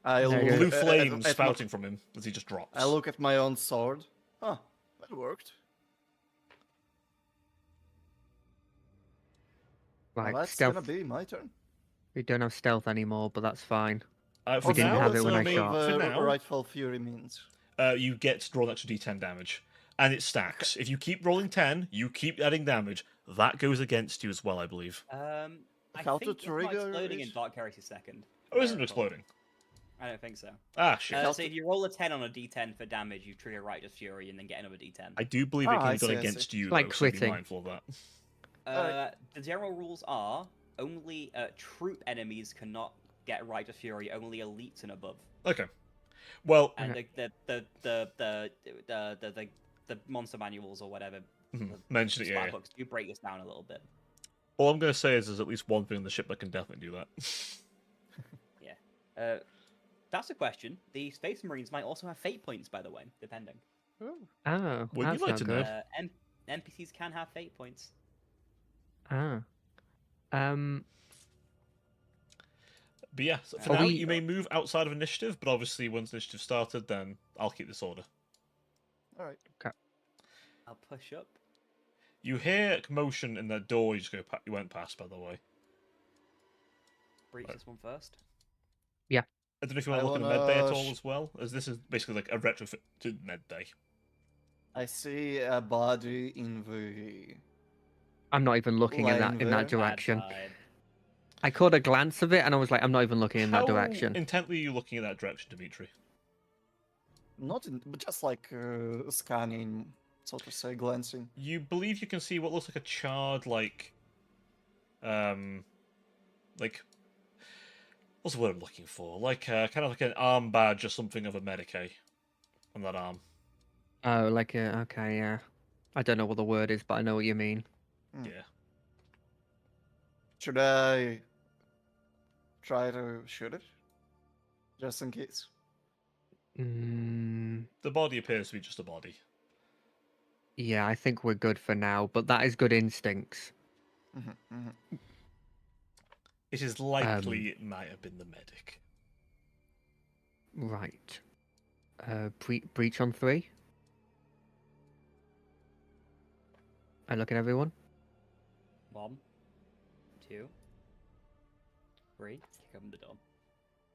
I There you look blue go. flames at my- spouting from him as he just drops. I look at my own sword. Huh, that worked. Right, Well, that's stealth. gonna be my turn. We don't have stealth anymore, but that's fine. For We didn't now, have it for when I me- shot. For now, Rightful Fury means. you get to draw an extra d10 damage, and it stacks. If you keep rolling 10, you keep adding damage. That goes against you as well, I believe. I How to think it's not trigger exploding in it? Dark Heresy second. Oh, isn't I it recall. exploding? I don't think so. Ah, shit. How So to- if you roll a 10 on a d10 for damage, you trigger Righteous Fury and then get another d10. I do believe it Ah, can I be done see, I see. against you, Like though, so be critting. mindful of that. The general rules are only troop enemies cannot get Righteous Fury, only elites and above. Okay. Well, And the monster manuals or whatever, mention it, splat yeah. books do break this down a little bit. All I'm going to say is there's at least one thing on the ship that can definitely do that. That's a question. The Space Marines might also have fate points, by the way, depending. Oh, Would you that's like not to know? good. NPCs can have fate points. Ah. Um. But yeah, so for Are now we- you may move outside of initiative, but obviously once initiative started, then I'll keep this order. All right. I'll push up. You hear commotion in that door you went past, by the way. Breach Right. this one first. I don't know if you want to look at the med bay at all as well, as this is basically like a retrofit to med bay. I see a body in the I'm not even looking in Lying that there. direction. Bad vibe. I caught a glance of it, and I was like, I'm not even looking in that How direction. intently are you looking in that direction, Dimitri? not in, but just like scanning, so to say, glancing. You believe you can see what looks like a charred, like, what's the word I'm looking for? Like, kind of like an arm badge or something of a Medicaid on that arm. Oh, okay, yeah. I don't know what the word is, but I know what you mean. Hmm. Yeah. Should I try to shoot it, just in case? The body appears to be just a body. Yeah, I think we're good for now, but that is good instincts. It is likely it might have been the medic. Right. Breach on 3. I look at everyone. 1, 2, 3. Kick open the door.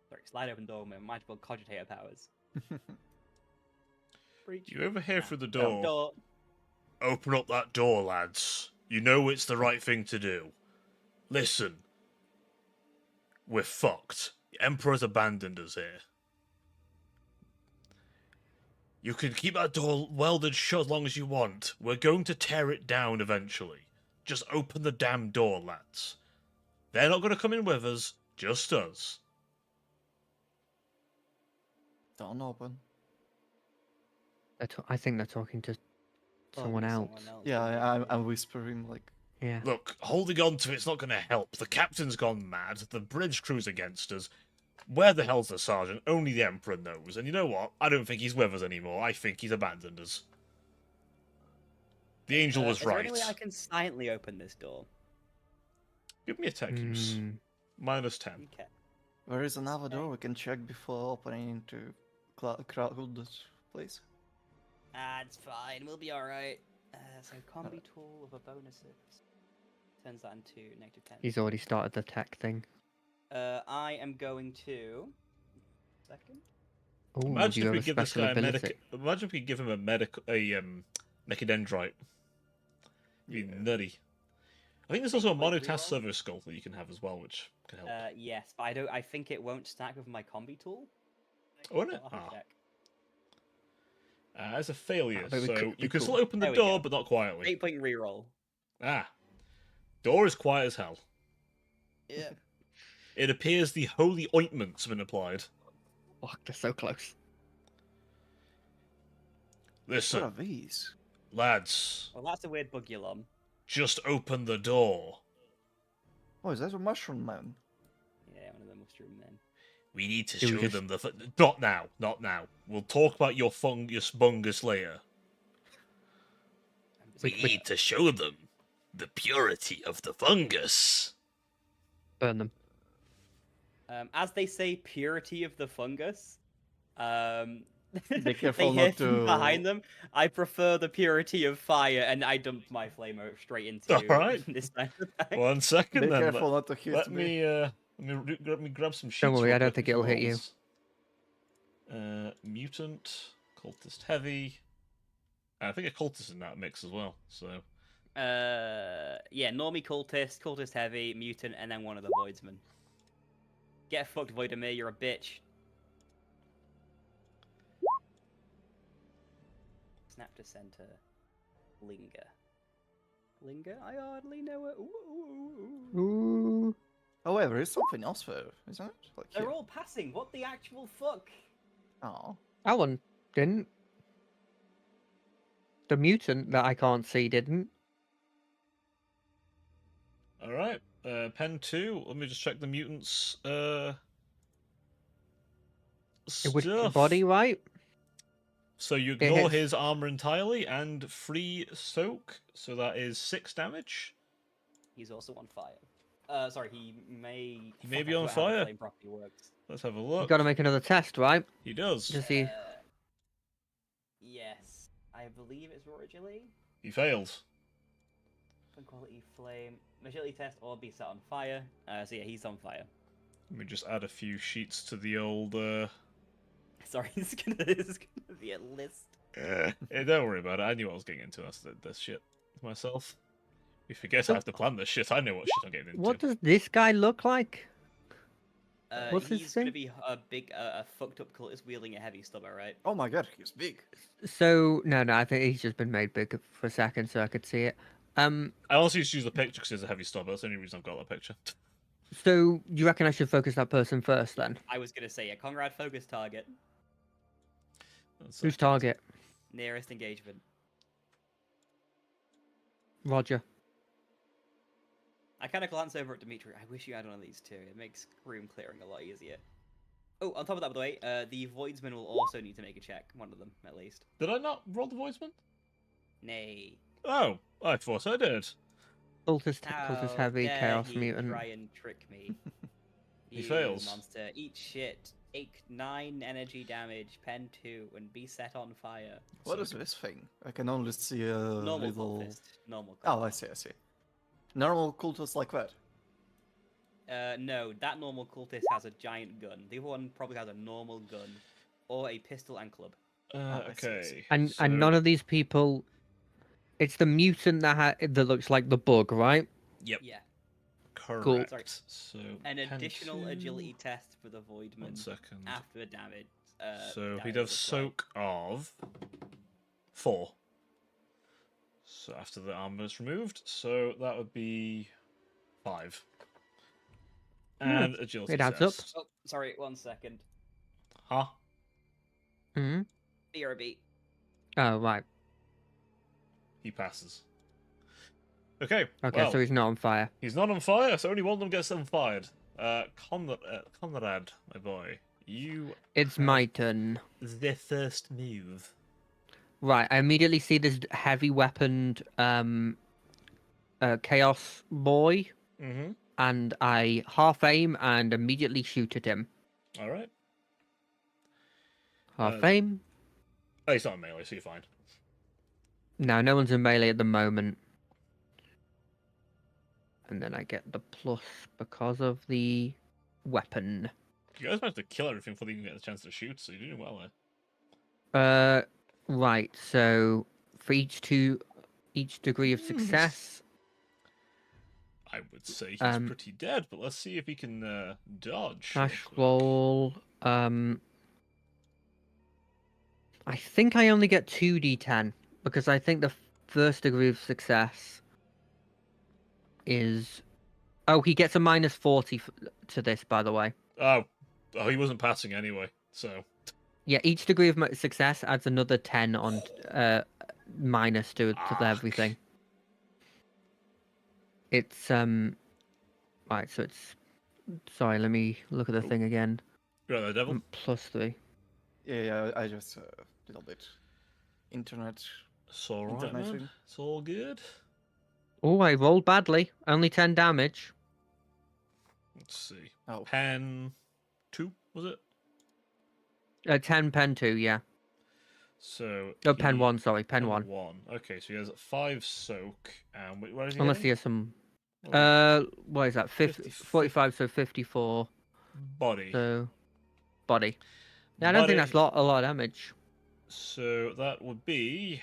Sorry, slide open door with my magical cogitator powers. Breach. You overhear through the Open door. Open up that door, lads. You know it's the right thing to do. Listen. We're fucked. The Emperor's abandoned us here. You can keep that door welded shut as long as you want. We're going to tear it down eventually. Just open the damn door, lads. They're not going to come in with us, just us. Don't open. I think they're talking to someone else. Yeah, I'm whispering like. Yeah. Look, holding on to it's not going to help. The captain's gone mad. The bridge crew's against us. Where the hell's the sergeant? Only the Emperor knows. And you know what? I don't think he's with us anymore. I think he's abandoned us. The angel was Is there right. any way I can silently open this door? Give me a tech use. -10. Okay. There is another door we can check before opening into crowded place. It's fine. We'll be alright. So combi tool of a bonuses. Turns that into -10. He's already started the tech thing. I am going to... Second? Ooh, do Imagine you if have we a give this special guy ability? Imagine if we give him a mechadendrite. It'd be nutty. I think there's also a monotask servo skull that you can have as well, which can help. Yes, but I think it won't stack with my combi tool. Won't it? I'll have to check. As a failure, but we so could- you can cool. still open the There we door, go. but not quietly. 8-point reroll. Door is quiet as hell. Yeah. It appears the holy ointment's been applied. Fuck, they're so close. What Listen, are these? lads, Well, that's a weird bug you're on. just open the door. Oh, is that a mushroom man? Yeah, one of the mushroom men. We need to Do we show just- them the... Not now, not now. We'll talk about your fungus later. We Wait. need to show them the purity of the fungus. Burn them. As they say, purity of the fungus. Be careful they hear not from to- behind them. I prefer the purity of fire, and I dumped my flamer straight into Alright. this time of attack. 1 second Be then. careful not to hit Let me. me grab some sheets. Don't worry, real I don't quick think it'll for hit you. rolls. Mutant, cultist heavy. I think a cultist in that mix as well. So Yeah, normie cultist heavy, mutant, and then one of the voidsmen. Get fucked, Voidemir, you're a bitch. Snap to center. Linger. Linger? I hardly know it. Ooh. Ooh. However, there's something else there, isn't it? Like They're here. all passing. What the actual fuck? Oh. That one didn't. The mutant that I can't see didn't. all right, pen 2. Let me just check the mutants. It was stuff. body, right? So you It ignore hits- his armor entirely and free soak, so that is 6 damage. He's also on fire. Sorry, he may. He may Fuck, be I on forgot how the fire. flame properly works. Let's have a You look. got to make another test, right? He does. To see. Yes, I believe it's raw agility. He failed. Fun quality flame. Agility test or be set on fire. So yeah, he's on fire. Let me just add a few sheets to the old. Sorry, this is gonna be a list. Don't worry about it. I knew what I was getting into. That's this shit myself. You forget So- I have to plan this shit. I know what shit I'm getting into. What does this guy look like? What's his He's gonna thing? be a big, a fucked up cultist wielding a heavy stubber, right? Oh my god, he's big. So no, I think he's just been made big for a second, so I could see it. I also used to use the picture because it's a heavy stubber. That's the only reason I've got that picture. So you reckon I should focus that person first then? I was gonna say, yeah, Conrad focus target, Who's target? nearest engagement. Roger. I kind of glance over at Dimitri. I wish you had one of these too. It makes room clearing a lot easier. Oh, on top of that, by the way, the Voidsman will also need to make a check. One of them, at least. Did I not roll the voiceman? Nay. Oh, I thought I did. Cultist How heavy, dare chaos he mutant. try and trick me. He You fails. monster. Eat shit. Take 9 energy damage, pen 2, and be set on fire. What So- is this thing? I can only see a Normal little. cultist. Normal Oh, I cultist. see. Normal cultists like that. No, that normal cultist has a giant gun. The other one probably has a normal gun. Or a pistol and club. I see, I see. Okay. And so- none of these people. It's the mutant that looks like the bug, right? Yep. Yeah. Correct. Sorry. So An pen additional 2. agility test for the 1 Voidman second. after damage. So damage he'd have was applied. soak of 4. So after the armor is removed, so that would be 5. And agility it adds up. test. Oh, sorry, 1 second. Huh? Hmm. BRB. Oh right. He passes. Okay. Okay, well, so he's not on fire. he's not on fire, so only one of them gets them fired. Conrad, my boy, you It's have my turn. the first move. Right, I immediately see this heavy weaponed chaos boy, Mm-hmm. and I half aim and immediately shoot at him. All right. Half Uh, aim. Oh, he's not in melee, so you're fine. No one's in melee at the moment. And then I get the plus because of the weapon. You guys managed to kill everything before they even get the chance to shoot, so you're doing well there. Right, so for each degree of success, I would say he's Um, pretty dead, but let's see if he can dodge. real dash quick. roll. I think I only get 2d10 because I think the first degree of success is. Oh, he gets a minus 40 to this, by the way. Oh, he wasn't passing anyway, so Yeah, each degree of success adds another 10 on minus to Fuck. everything. It's right, so it's sorry, let me look at the thing again. you're the devil. Plus 3. Yeah, I just little bit internet. It's all right, man. International. It's all good. Oh, I rolled badly. Only 10 damage. Let's see. Oh, Pen 2 was it? 10 pen 2, yeah. So Oh, pen he- 1, sorry, pen 1. 1. Okay, so he has 5 soak. And where is he? Unless he getting? has some Oh, what is that? 45, so 54. body. So body. Yeah, I don't think that's Body. a lot of damage. So that would be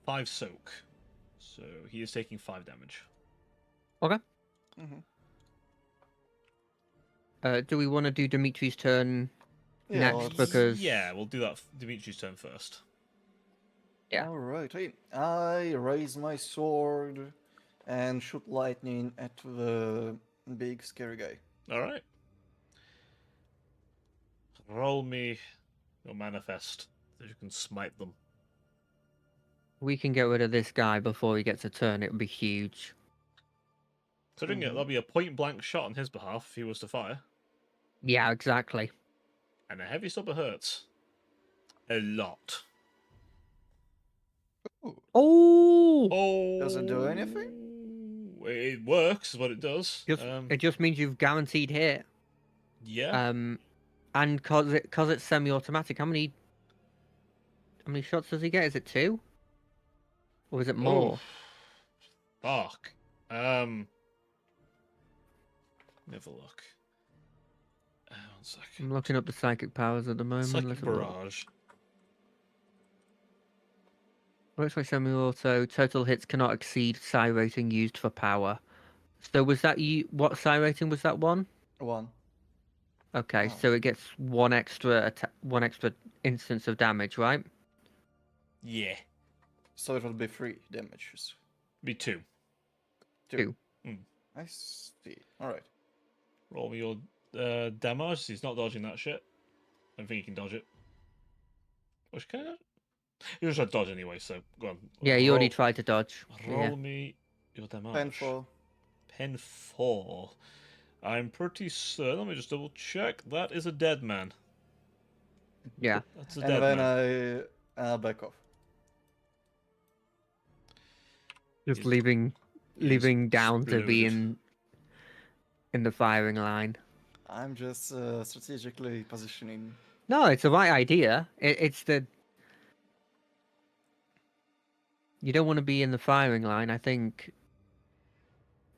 5 soak. So he is taking 5 damage. mhm. Do we want to do Dimitri's turn Yeah, next? let's- Because Yeah, we'll do that. Dimitri's turn first. Yeah. Alright, I raise my sword and shoot lightning at the big scary guy. All right. Roll me your manifest so you can smite them. we can get rid of this guy before he gets a turn. It would be huge. Considering it, Mhm. that'll be a point blank shot on his behalf if he was to fire. Yeah, exactly. And a heavy stopper hurts. A lot. Oh, Oh. Doesn't do anything? It works, is what it does. it just means you've guaranteed hit. Yeah. And cause it's semi-automatic, how many shots does he get? Is it 2? Or is it more? Fuck. Let me have a look. 1 second. I'm looking up the psychic powers at the moment. Psychic Let's have a look. barrage. Works like semi-auto. Total hits cannot exceed psi rating used for power. So was that you? What psi rating was that one? 1. Okay, Oh. so it gets one extra instance of damage, right? Yeah. So it will be 3 damages. Be 2. 2. I see. Alright. Roll me your damage. He's not dodging that shit. I don't think he can dodge it. Which can I dodge? You just had dodge anyway, so go on. Yeah, you already Roll- tried to dodge. Roll Yeah. me your damage. Pen 4. Pen 4. I'm pretty certain. Let me just double check. That is a dead man. Yeah. That's a And dead then man. I back off. Just He's- leaving down to be exploded. in the firing line. I'm just strategically positioning. No, it's the right idea. It's the you don't want to be in the firing line. I think.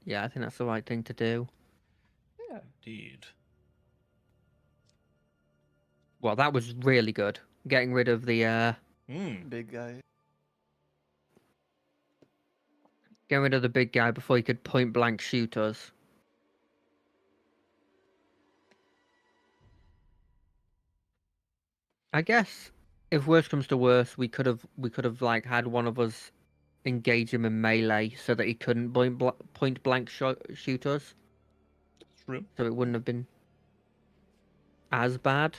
Yeah, I think that's the right thing to do. Yeah. Indeed. Well, that was really good. Getting rid of the Big guy. big guy before he could point blank shoot us. I guess if worst comes to worst, we could have like had one of us engage him in melee so that he couldn't point blank shoot us, True. so it wouldn't have been as bad.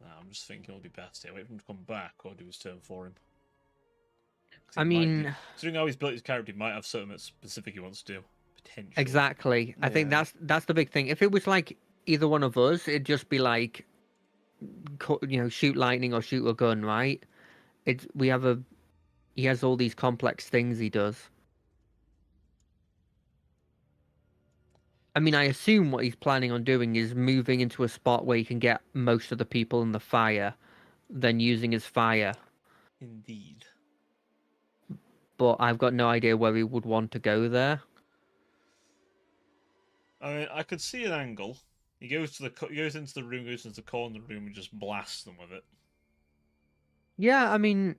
Nah, I'm just thinking it'll be best to wait for him to come back or do his turn for him. 'Cause I he might be- mean, considering how he's built his character, he might have something specific he wants to do. Potentially. exactly. I think Yeah. that's the big thing. If it was like either one of us, it'd just be like, shoot lightning or shoot a gun, right? He has all these complex things he does. I mean, I assume what he's planning on doing is moving into a spot where he can get most of the people in the fire, then using his fire. Indeed. But I've got no idea where he would want to go there. I mean, I could see an angle. He goes into the room, goes into the corner of the room, and just blasts them with it. Yeah, I mean,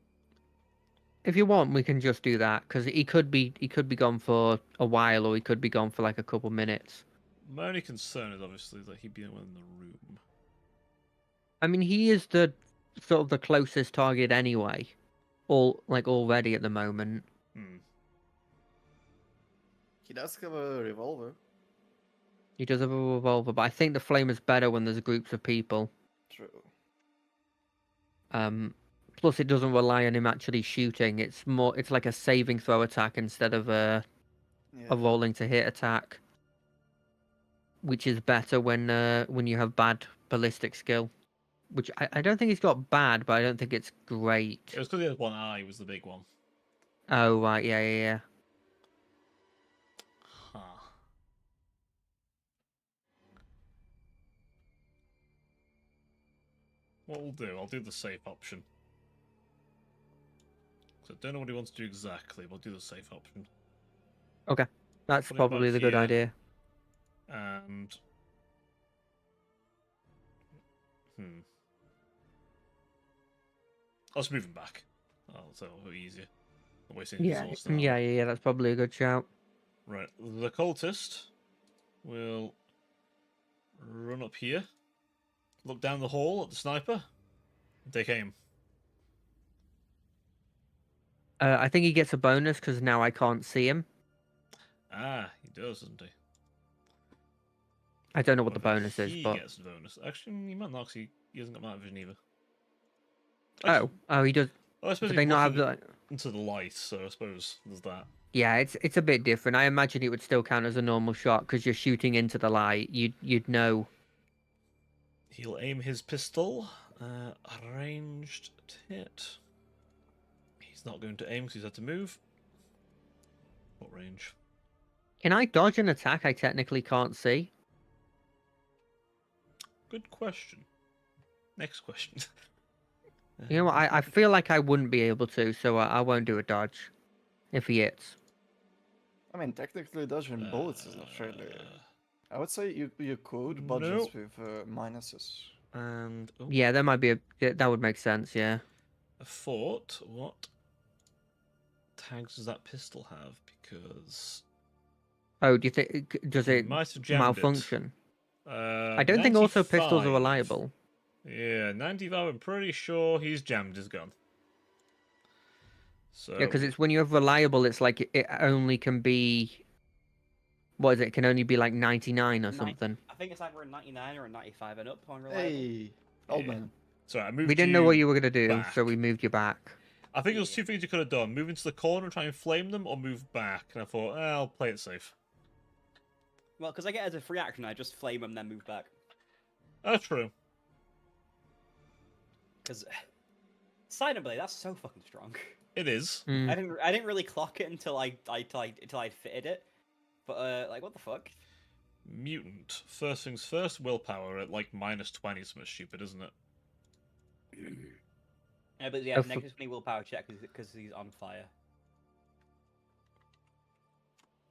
if you want, we can just do that because he could be gone for a while, or he could be gone for like a couple minutes. My only concern is obviously that he'd be the one in the room. I mean, he is the sort of the closest target anyway, already at the moment. He does have a revolver. He does have a revolver, but I think the flame is better when there's groups of people. True. Plus, it doesn't rely on him actually shooting. It's like a saving throw attack instead of a rolling to hit attack, which is better when you have bad ballistic skill. Which I don't think he's got bad, but I don't think it's great. It was because he had one eye, was the big one. Oh right, yeah. Huh. What we'll do, I'll do the safe option. So I don't know what he wants to do exactly, but I'll do the safe option. Okay, that's Put it probably back the good here. idea. And I'll just move him back. That'll be easier. Not wasting Yeah, resource now. yeah. That's probably a good shout. Right, the cultist will run up here, look down the hall at the sniper, and take aim. I think he gets a bonus because now I can't see him. Ah, he does, doesn't he? I don't know what the Whether bonus is, he but gets a bonus. Actually, he might not, 'cause he hasn't got night vision either. oh, he does. I suppose Do he's they not have looking the? into the light, so I suppose there's that. Yeah, it's a bit different. I imagine it would still count as a normal shot because you're shooting into the light. You'd know. He'll aim his pistol. Ranged hit. He's not going to aim because he's had to move. What range? Can I dodge an attack I technically can't see? Good question. Next question. You know what? I feel like I wouldn't be able to, so I won't do a dodge if he hits. I mean, technically, dodging bullets is not really. I would say you could, but Nope. just with minuses. And oh, Yeah, that might be that would make sense. Yeah. a fort. What tags does that pistol have? Because Oh, do you think does it might have jammed malfunction? it. I don't think also pistols are 95. reliable. Yeah, 95. I'm pretty sure he's jammed his gun. So Yeah, because it's when you have reliable, it's like it only can be. What is it? It can only be like 99 or something. I think it's either a 99 or a 95 and up on reliable. Hey, old Yeah. man. So I moved. We didn't know what you you were gonna do, back. so we moved you back. I think there was two things you could have done: move into the corner and try and flame them, or move back. And I thought, I'll play it safe. Well, because I get as a free action, I just flame them, then move back. That's true. Because, signably, that's so fucking strong. It is. Mm. I didn't really clock it until I fitted it. But like, what the fuck? Mutant. First things first. Willpower at like -20 is something stupid, isn't it? Yeah, but yeah, negative 20 willpower check because he's on fire.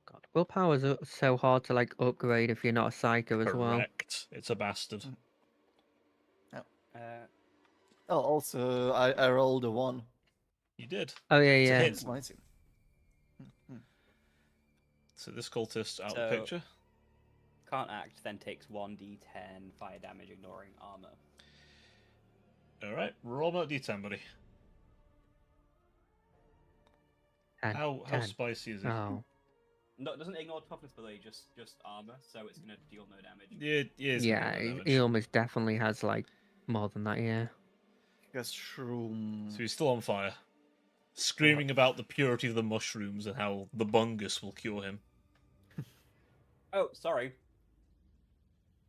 God, willpower's so hard to like upgrade if you're not a psycho as well. Correct. It's a bastard. Oh, also, I rolled a 1. You did. Oh yeah, It's a yeah. hit. It's 19. So this cultist out of So- the picture. Can't act, then takes 1d10 fire damage, ignoring armor. All right, roll out d10, buddy. How 10. spicy is it? Oh, No, it doesn't ignore toughness, by the way, just armor, so it's gonna deal no damage. It is. yeah. He almost definitely has like more than that. Yeah. Guess shroom. So he's still on fire, screaming about the purity of the mushrooms and how the bungus will cure him. Oh, sorry.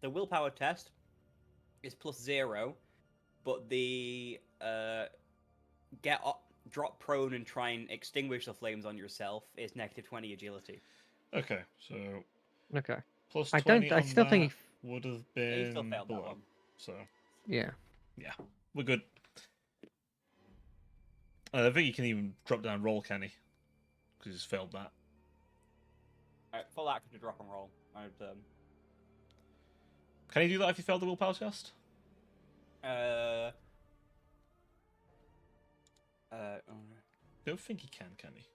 The willpower test is +0, but the drop prone and try and extinguish the flames on yourself is -20 agility. Okay, so Okay. plus I 20 don't. I on still that think. would have Yeah, you been still failed that below. one. So Yeah. yeah, we're good. I don't think you can even drop down roll, can he? Because he's failed that. Alright, full action to drop and roll. Can he do that if he failed the willpower test? Oh, Don't think he can he?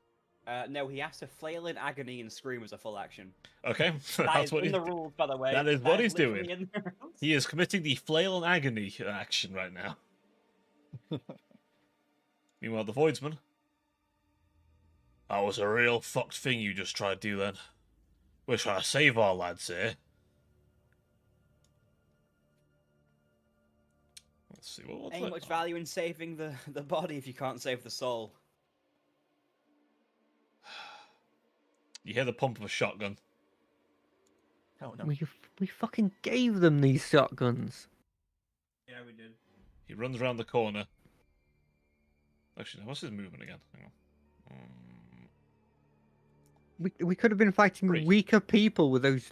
no, he has to flail in agony and scream as a full action. Okay, That that's is what in he's the rules, by the way. that is what he's literally doing. in the rules. He is committing the flail and agony action right now. Meanwhile, the Voidsman. That was a real fucked thing you just tried to do then. We're trying to save our lads here. Let's see what's Ain't much value in saving the body if you can't save the soul. You hear the pump of a shotgun. Oh no. We fucking gave them these shotguns. Yeah, we did. He runs around the corner. Actually, what's his movement again? Hang on. We could have been fighting 3. weaker people with those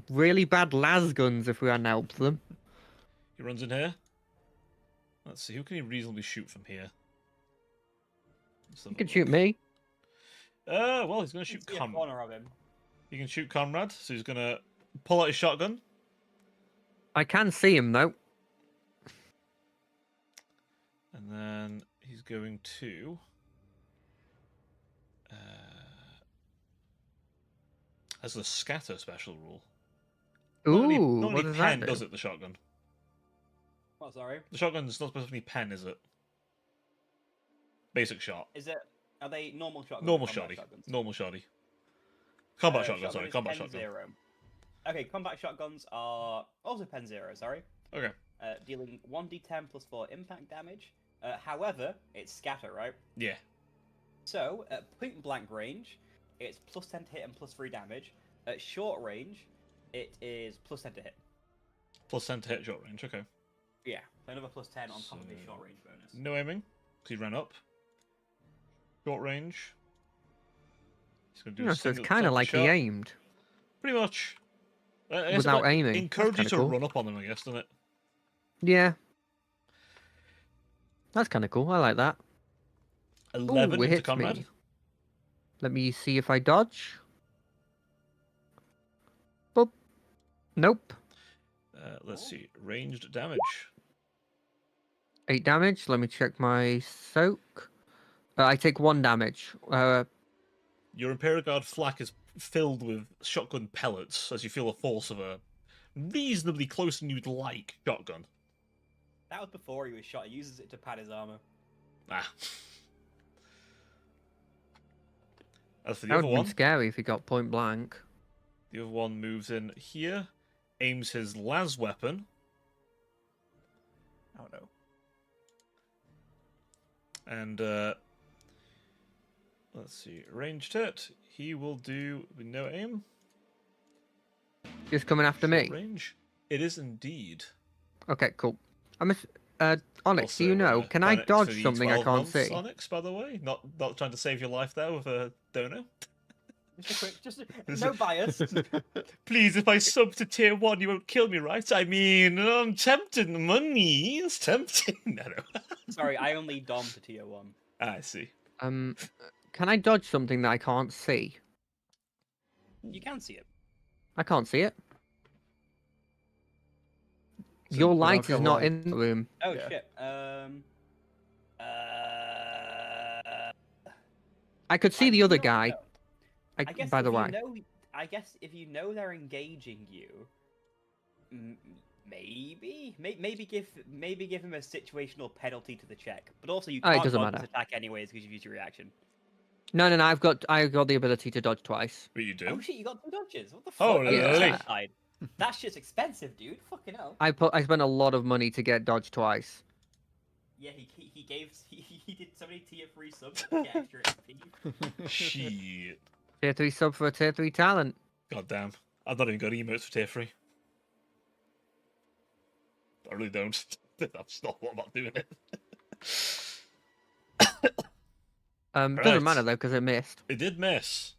really bad las guns if we hadn't helped them. He runs in here. Let's see, who can he reasonably shoot from here? Let's have You a can look. shoot me. Well, he's going to shoot See a Conrad. corner of him. He can shoot Conrad, so he's going to pull out his shotgun. I can see him though. And then he's going to... has the scatter special rule. Ooh, not what only does pen, that do? does it, the shotgun? What, sorry? The shotgun's not supposed to be pen, is it? Basic shot. Is it... Are they normal shotguns? or Normal combat shotty. shotguns? Normal shotty. Combat shotgun, sorry. is Combat pen shotgun. 0. Okay, combat shotguns are also pen 0, sorry. Okay. Dealing 1d10 plus 4 impact damage. However, it's scatter, right? Yeah. So, at point blank range, it's +10 to hit and +3 damage. At short range, it is +10 to hit. Plus 10 to hit short range, okay. Yeah, so another +10 on top of his So, short range bonus. No aiming. He ran up. Short range. He's going to do a So it's single kind of target like he shot. aimed Pretty much. I guess it without might aiming. encourage you That's to kinda cool. run up on them, I guess, doesn't it? Yeah. That's kind of cool. I like that. 11 Ooh, it into hits Conrad. me. Let me see if I dodge. Boop. Nope. Let's see. Ranged damage. 8 damage. Let me check my soak. I take 1 damage. Your Imperial Guard flak is filled with shotgun pellets as you feel the force of a reasonably close and you'd like shotgun. That was before he was shot. He uses it to pad his armor. Ah. As for the That would other have been one, scary if he got point blank. the other one moves in here, aims his las weapon. Oh no. And let's see, ranged hit. He will do with no aim. Just coming after Short me. range. It is indeed. Okay, cool. Onyx, do you Also, know? Can I thanks for dodge the something I 12 can't months, see? Onyx, by the way, not trying to save your life there with a dono. No bias. Please, if I sub to tier 1, you won't kill me, right? I mean, I'm tempted. Money is tempting. No. Sorry, I only dom to tier 1. I see. Can I dodge something that I can't see? You can see it. I can't see it. So Your we don't light is have not light. in the room. Oh Yeah. shit. I could see the other you know- guy. no. I guess By if the you way, know, I guess if you know they're engaging you, maybe give him a situational penalty to the check. But also you Oh, it can't doesn't dodge this matter. attack anyways because you've used your reaction. no. I've got the ability to dodge twice. But you do? Oh shit, you got 2 dodges. What the fuck? Holy Oh, moly. side. That shit's expensive, dude. Fucking hell. I spent a lot of money to get dodge twice. Yeah, he did so many tier 3 subs to get extra XP. Shit. Tier 3 sub for a tier 3 talent. God damn. I've not even got emotes for tier 3. I really don't. That's not what I'm not doing it. Doesn't Right. matter though because it missed. It did miss.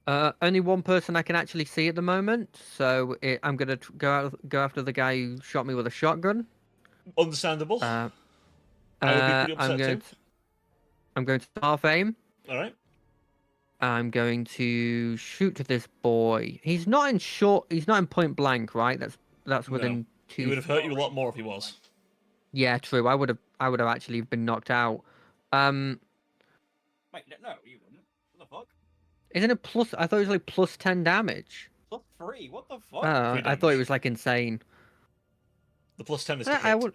Only one person I can actually see at the moment, so I'm gonna go after the guy who shot me with a shotgun. Understandable. I I would be pretty upset too. I'm going to half aim. Alright. I'm going to shoot this boy. He's not in point blank, right? That's No. within He 2. would have hurt you a lot more if he was. Yeah, true. I would have actually been knocked out. Wait, no, you wouldn't. What the fuck? Isn't it plus? I thought it was like plus 10 damage. Plus 3? What the fuck? Oh, Free I thought it damage. was like insane. The plus 10 is to I hit. would.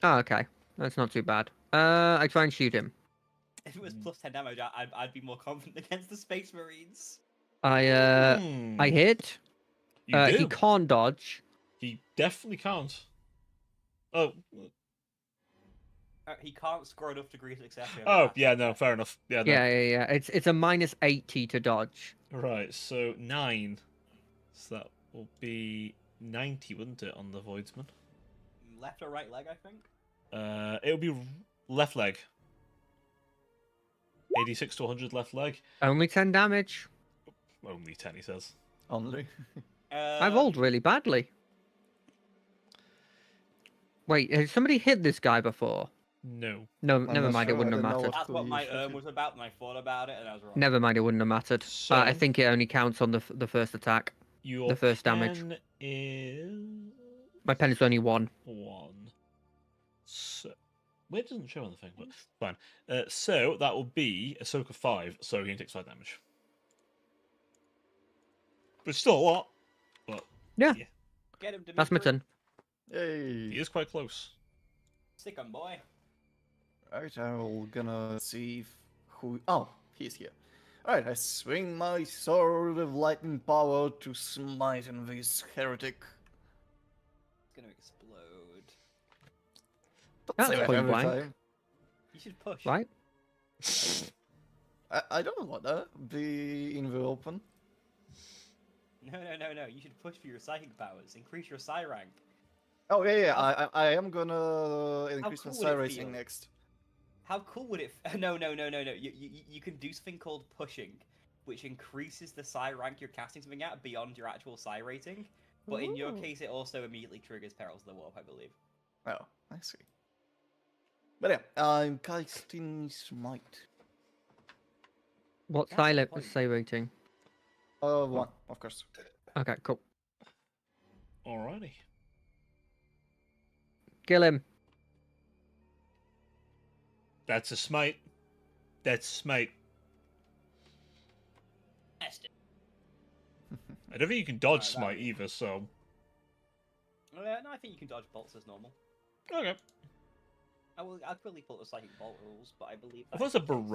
Oh, okay. That's not too bad. I try and shoot him. If it was plus 10 damage, I'd be more confident against the Space Marines. I Hmm. hit. You do. He can't dodge. He definitely can't. Oh. He can't score enough degrees of success. to Oh, pass. yeah, no, fair enough. Yeah, no. Yeah. It's a minus 80 to dodge. Right, so 9. So that will be 90, wouldn't it, on the Voidsman? Left or right leg, I think. It would be left leg. 86 to 100 left leg. Only 10 damage. Only 10, he says. Only. I rolled really badly. Wait, has somebody hit this guy before? No. No, I'm never not mind. It sure, wouldn't I have don't know mattered. That's what Who my you shot was about, and I thought about it, and I was wrong. Never mind. It wouldn't have mattered. So, I think it only counts on the first attack. your the first damage. pen is My pen is only 1. 1. So, well, it doesn't show on the thing, but fine. So that will be a soak of 5, so he takes 5 damage. But still a lot. But Yeah. Get him, Dimitri. That's my turn. he Yay. is quite close. Sick 'em, boy. Right, I'm gonna see who. Oh, he's here. Alright, I swing my sword of lightning power to smite in this heretic. It's gonna explode. Don't That's say that point every blank. time. You should push. Right? I don't wanna be in the open. No. You should push for your psychic powers. Increase your psi rank. Oh yeah. I am gonna increase my cool would psi it rating feel? next. How cool would it? No. You can do something called pushing, which increases the psi rank you're casting something at beyond your actual psi rating. But in your Ooh. case, it also immediately triggers Perils of the Warp, I believe. Oh, I see. But yeah, I'm casting smite. What That's the silent point. say rating? 1, of course. Okay, cool. Alrighty. Kill him. That's a smite. That's smite. Test it. I don't think you can dodge Alright, smite either, so... No, I think you can dodge bolts as normal. Okay. I'll quickly pull up the psychic bolt rules, but I believe I that thought is it's a the case.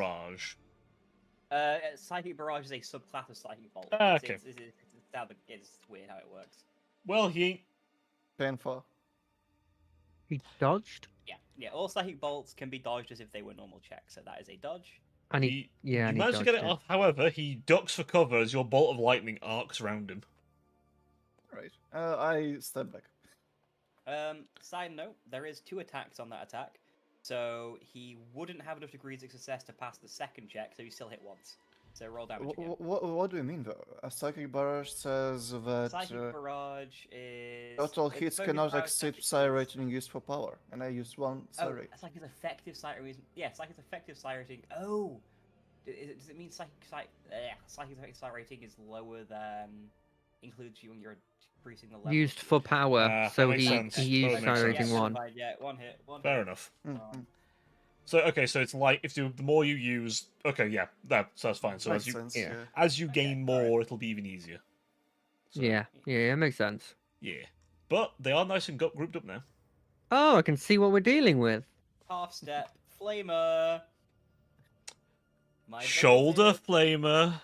barrage. Psychic barrage is a subclass of psychic bolt. Ah, It's- okay. It's weird how it works. Well, he ain't... Painful. He dodged, Yeah. All psychic bolts can be dodged as if they were normal checks, so that is a dodge. and he yeah, You and he managed to get dodged it off, however, he ducks for cover as your bolt of lightning arcs around him. Right. I step back. Side note: there is 2 attacks on that attack, so he wouldn't have enough degrees of success to pass the second check, so he still hit once. So roll damage again. What do you mean though? A psychic barrage says that Psychic barrage is total it's hits focus cannot power exceed damage psi is- rating used for power, and I used 1 psi Oh, rating. it's like his effective psi rating. Yeah, it's like his effective psi rating. Oh, does it mean psychic effective psi rating is lower than includes you when you're increasing the level? used for power. That So makes he sense. he used Totally makes psi sense. rating Yeah, 1. fine, yeah, one hit. Fair enough. Mhm. So, okay, so it's like, if the more you use... Okay, yeah, that's fine. So Makes as you sense. yeah. Yeah. as you gain alright. more, it'll be even easier. So, Yeah, it makes sense. Yeah. But they are nice and grouped up now. Oh, I can see what we're dealing with. Half step flamer. My Shoulder favorite. flamer.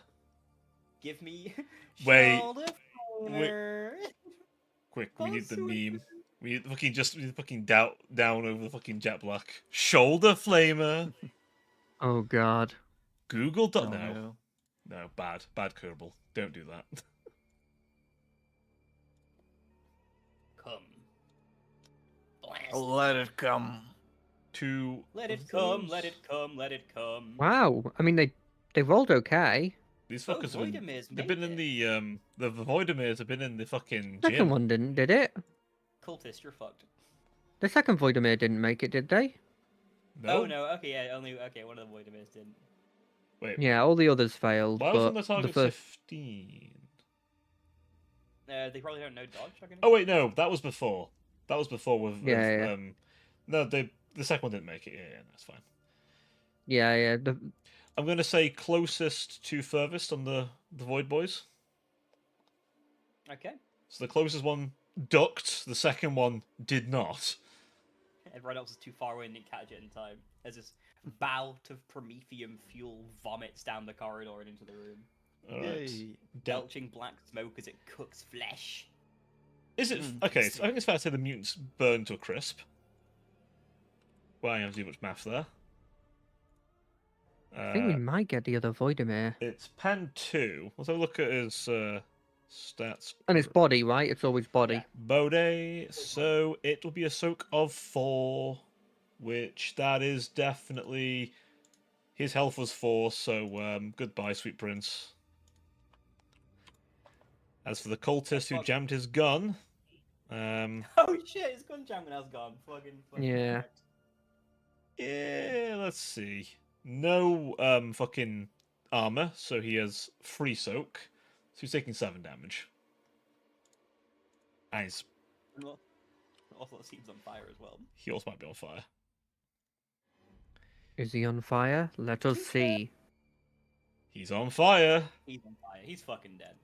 Give me Wait. shoulder flamer. Quick, we need the sweet. meme. We need the fucking down over the fucking jet black. Shoulder flamer. Oh god. Google. Oh, No. No, bad. Bad Kerbal. Don't do that. Come. Blast. Let it come. Two. Let it of come, those. let it come, let it come. Wow. I mean, they rolled okay. These Oh, fuckers have been. Voidemir's They've made been in it. the Voidemirs have been in the fucking Second gym. one didn't, did it? Cultist, you're fucked. The second Voidemir didn't make it, did they? Oh no, okay, yeah, okay, one of the Voidemirs didn't. Wait. Yeah, all the others failed. Why but wasn't the the target first 15? They probably don't know dodge. I can Oh wait, no, that was before. That was before with. Yeah. No, the second one didn't make it. Yeah, that's fine. yeah. I'm gonna say closest to furthest on the Void Boys. Okay. So the closest one ducked, the second one did not. Everyone else is too far away and didn't catch it in time. As this bout of Prometheum fuel vomits down the corridor and into the room, Alright. Yay. belching black smoke as it cooks flesh. Is it okay? So I think it's fair to say the mutants burn to a crisp. Well, I don't have to do much math there. I think we might get the other Voidemir. It's Pen 2. Let's have a look at his stats. And it's body, right? It's always body. Yeah. Bode, so it will be a soak of 4, which that is definitely... His health was 4, so goodbye, sweet prince. As for the cultist who jammed his gun... Oh shit, his gun jamming has gone. Fucking Yeah. correct. Yeah, let's see. No fucking armor, so he has free soak. So he's taking 7 damage. And And also, the scene's on fire as well. he also might be on fire. Is he on fire? Let us see. He's on fire. He's on fire. He's fucking dead.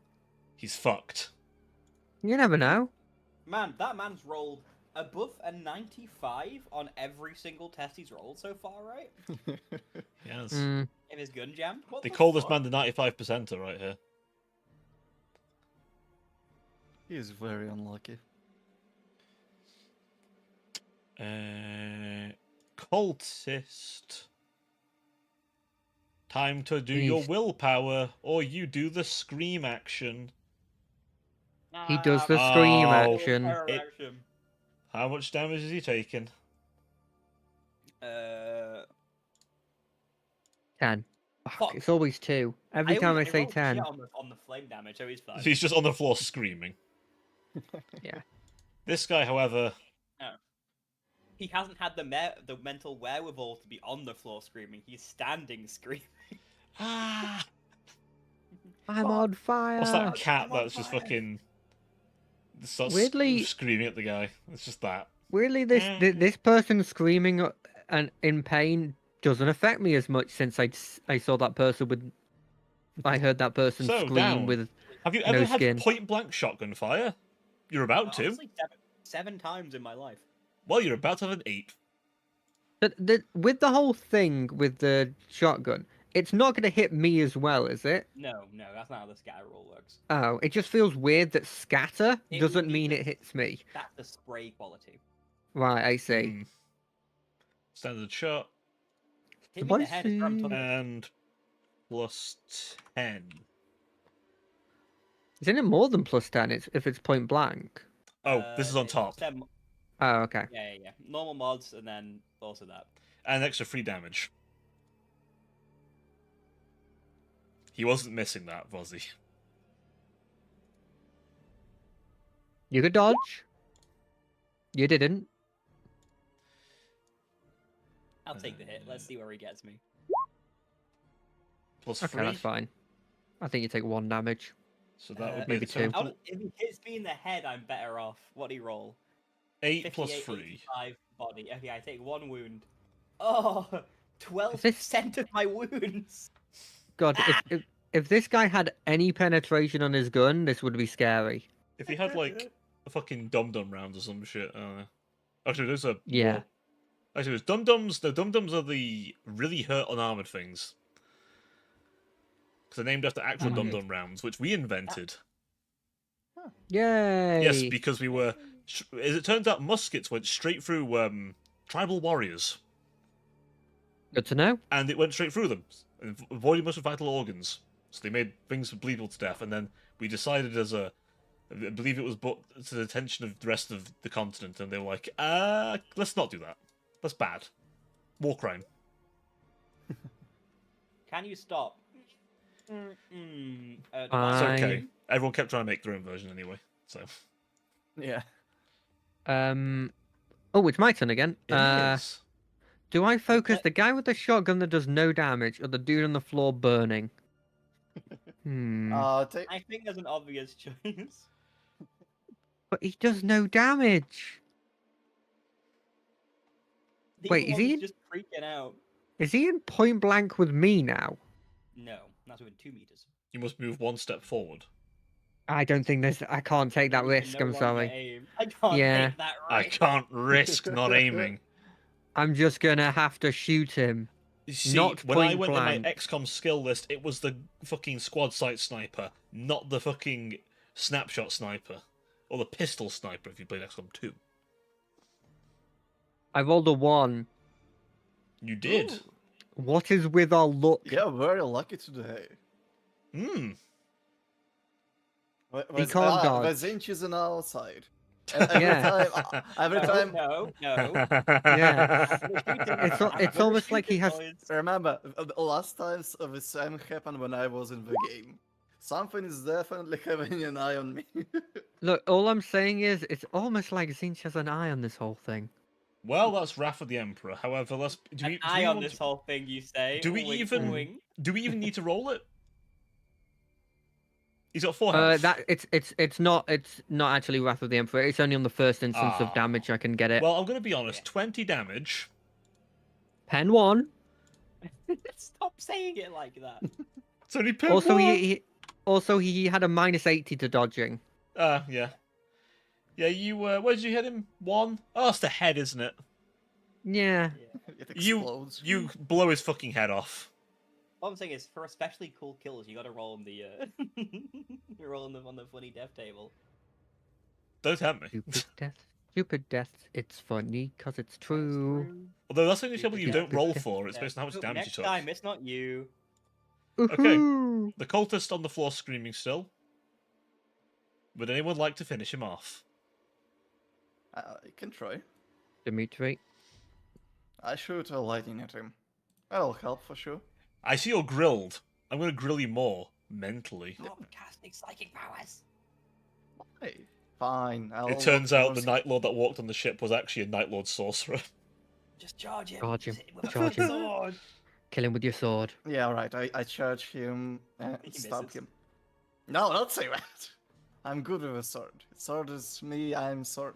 He's fucked. You never know. Man, that man's rolled above a 95 on every single test he's rolled so far, right? Yes. Mm, If his gun jammed. What They the call this fuck? man the 95%er right here. He is very unlucky. Cultist. Time to do your He's- willpower, or you do the scream action. He does the scream Oh. action. Terror It- action. How much damage is he taking? 10. Fuck, Fuck. it's always 2. Every time I say rolled shit 10. on the flame damage, so he's fine. He's just on the floor screaming. Yeah. This guy, however, He hasn't had the mental wherewithal to be on the floor screaming. He's standing screaming. ah, I'm on fire. what's that cat I'm on that's just fire. fucking starts Weirdly- screaming at the guy? It's just that. Weirdly, this person screaming and in pain doesn't affect me as much since I saw that person with. I heard that person So, scream down. with. Have you No ever had skin. point blank shotgun fire? You're about to. Honestly, seven times in my life. Well, you're about to have an 8. With the whole thing with the shotgun, it's not going to hit me as well, is it? No, that's not how the scatter roll works. Oh, it just feels weird that scatter It doesn't would be mean the- it hits me. That's the spray quality. Right, I see. Hmm. Standard shot Hit me in the head, it's where I'm Spicy. talking. and plus 10. Isn't it more than plus 10 if it's point blank? Oh, this is on It's top. Oh, okay. Yeah. Normal mods and then also that. And extra free damage. He wasn't missing that, was he? You could dodge. You didn't. I'll take the hit. Let's see where he gets me. Plus Okay, 3. that's fine. I think you take 1 damage. So that would be maybe the 2. total. If he hits me in the head, I'm better off. What do you roll? 8 plus 58, 3. 85 body. Okay, I take 1 wound. Oh, 12% This- of my wounds. God, if this guy had any penetration on his gun, this would be scary. If he had, like, a fucking dum-dum round or some shit, I don't know. Actually, those are... Yeah. more- Actually, there's dum-dums. The dum-dums are the really hurt unarmored things. Because they're named after actual Mhm. dum-dum rounds, which we invented. Yay! Yes, because we were... As it turns out, muskets went straight through tribal warriors. Good to know. And it went straight through them, avoiding most of vital organs. So they made things bleed people to death, and then we decided I believe it was brought to the attention of the rest of the continent, and they were like, let's not do that. That's bad. War crime. Can you stop? It's Fine. okay. Everyone kept trying to make their own version anyway, so... Yeah. Oh, it's my turn again. It is. Do I focus the guy with the shotgun that does no damage, or the dude on the floor burning? Take I think there's an obvious choice. But he does no damage. The Wait, other is he one's in- just freaking out? Is he in point blank with me now? No, that's within 2 meters. You must move 1 step forward. I don't think there's. I can't take that You can risk. no I'm longer sorry. aim. I can't Yeah. take that I risk. can't risk not aiming. I'm just gonna have to shoot him. You see, Not when I point went blank. in my XCOM skill list, it was the fucking squad sight sniper, not the fucking snapshot sniper. Or the pistol sniper if you played XCOM 2. I rolled a 1. You did. What is with our luck? Yeah, very lucky today. Hmm. He can't dodge. Vazinch is on our side. And every Yeah. time, every No, time. no. Yeah. It's It's almost like he has. Remember, the last times of the same happened when I was in the game. Something is definitely having an eye on me. Look, all I'm saying is, it's almost like Zinch has an eye on this whole thing. Well, that's Wrath of the Emperor. However, let's An eye on this whole thing, you say. Do we Wink, even- wink. Do we even need to roll it? He's got 4 health. It's not actually Wrath of the Emperor. It's only on the first instance Ah. of damage I can get it. Well, I'm going to be honest. Yeah. 20 damage. Pen 1. Stop saying it like that. It's only pen Also, one. he had a -80 to dodging. Yeah. Yeah, you, where did you hit him? 1? Oh, it's the head, isn't it? Yeah. It You- explodes. You blow his fucking head off. All I'm saying is, for especially cool kills, you gotta roll on the, you're rolling them on the funny death table. Don't tempt me. Stupid death. Stupid death. It's funny because it's true. Although that's the only table you don't roll Yeah. for. It's based on how much So damage you next took. time, it's not you. Okay. Ooh. The cultist on the floor screaming still. Would anyone like to finish him off? I can try. Dimitri. I shoot a lightning at him. That'll help for sure. I see you're grilled. I'm going to grill you more mentally. Stop casting psychic powers. Hey, fine. It turns out the Night Lord that walked on the ship was actually a Night Lord sorcerer. Just charge him. Charge him. Hit with a Charge fucking him. sword. Kill him with your sword. Yeah, right. I charge him and He stab misses. him. No, don't say that. I'm good with a sword. Sword is me, I'm sword.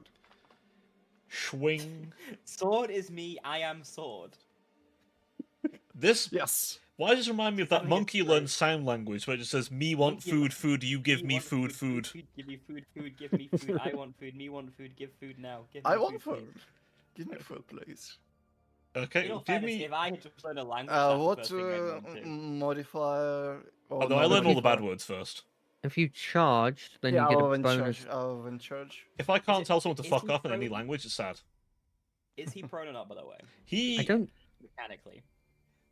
Swing. Sword is me. I am sword. This. Yes. Why does this remind me of that Having a monkey learned sign language where it just says, me want Monkey food, learn- food, you give me want food, food. Give me food, food, give me food. I want food, me want food, give food now. Give me I want food. food. Give me food, please. Okay, In all give fairness, me. if I had to learn a language, that's the What first thing I'd want to. modifier? Oh, no, I learned all the bad words first. If you charged, then Yeah, you get I'll a bonus. charge. I'll in charge. If I can't it- tell someone to is fuck he off in any prone? language, it's sad. Is he prone or not, by the way? He. I don't. Mechanically.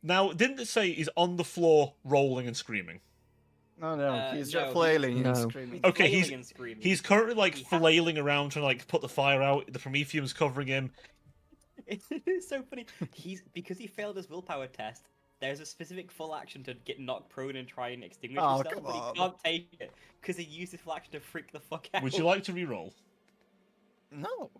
Now, didn't it say he's on the floor rolling and screaming? No, no, he's no, just flailing No. and screaming. Okay, Flailing and screaming. He's currently like He has- flailing around trying to like put the fire out. The Prometheum's covering him. It's so funny. Because he failed his willpower test. There's a specific full action to get knocked prone and try and extinguish Oh, himself, come but on. he can't take it because he used his full action to freak the fuck out. Would you like to re-roll? No.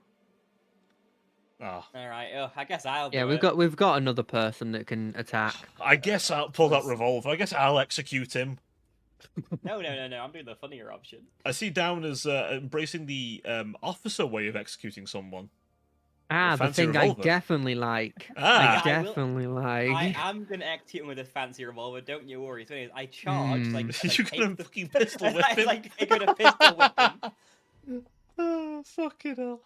Ah, All right. Oh, I guess I'll. Yeah, do we've got another person that can attack. I guess I'll pull that revolver. I guess I'll execute him. No. I'm doing the funnier option. I see Down as embracing the officer way of executing someone. Ah, the fancy thing revolver. I definitely like. Ah. I I will- definitely like. I am gonna execute him with a fancy revolver. Don't you worry. So anyways, I charge Hmm. like. You're gonna fucking pistol whip I him. like taking a pistol whip him. Oh, fucking hell.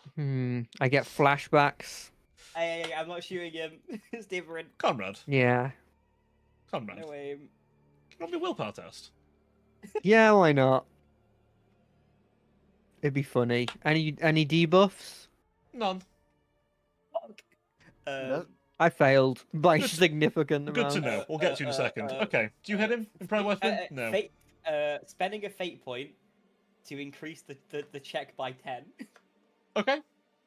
I get flashbacks. Hey, I'm not shooting him. It's different. Conrad. Yeah. Conrad. No way. Roll me a willpower test. Yeah, why not? It'd be funny. Any debuffs? None. Um, I failed by Good- significant Good amount. to know. We'll get to you in a second. Okay. Do you hit him in prime weapon? No. Spending a fate point to increase the check by 10. Okay. Is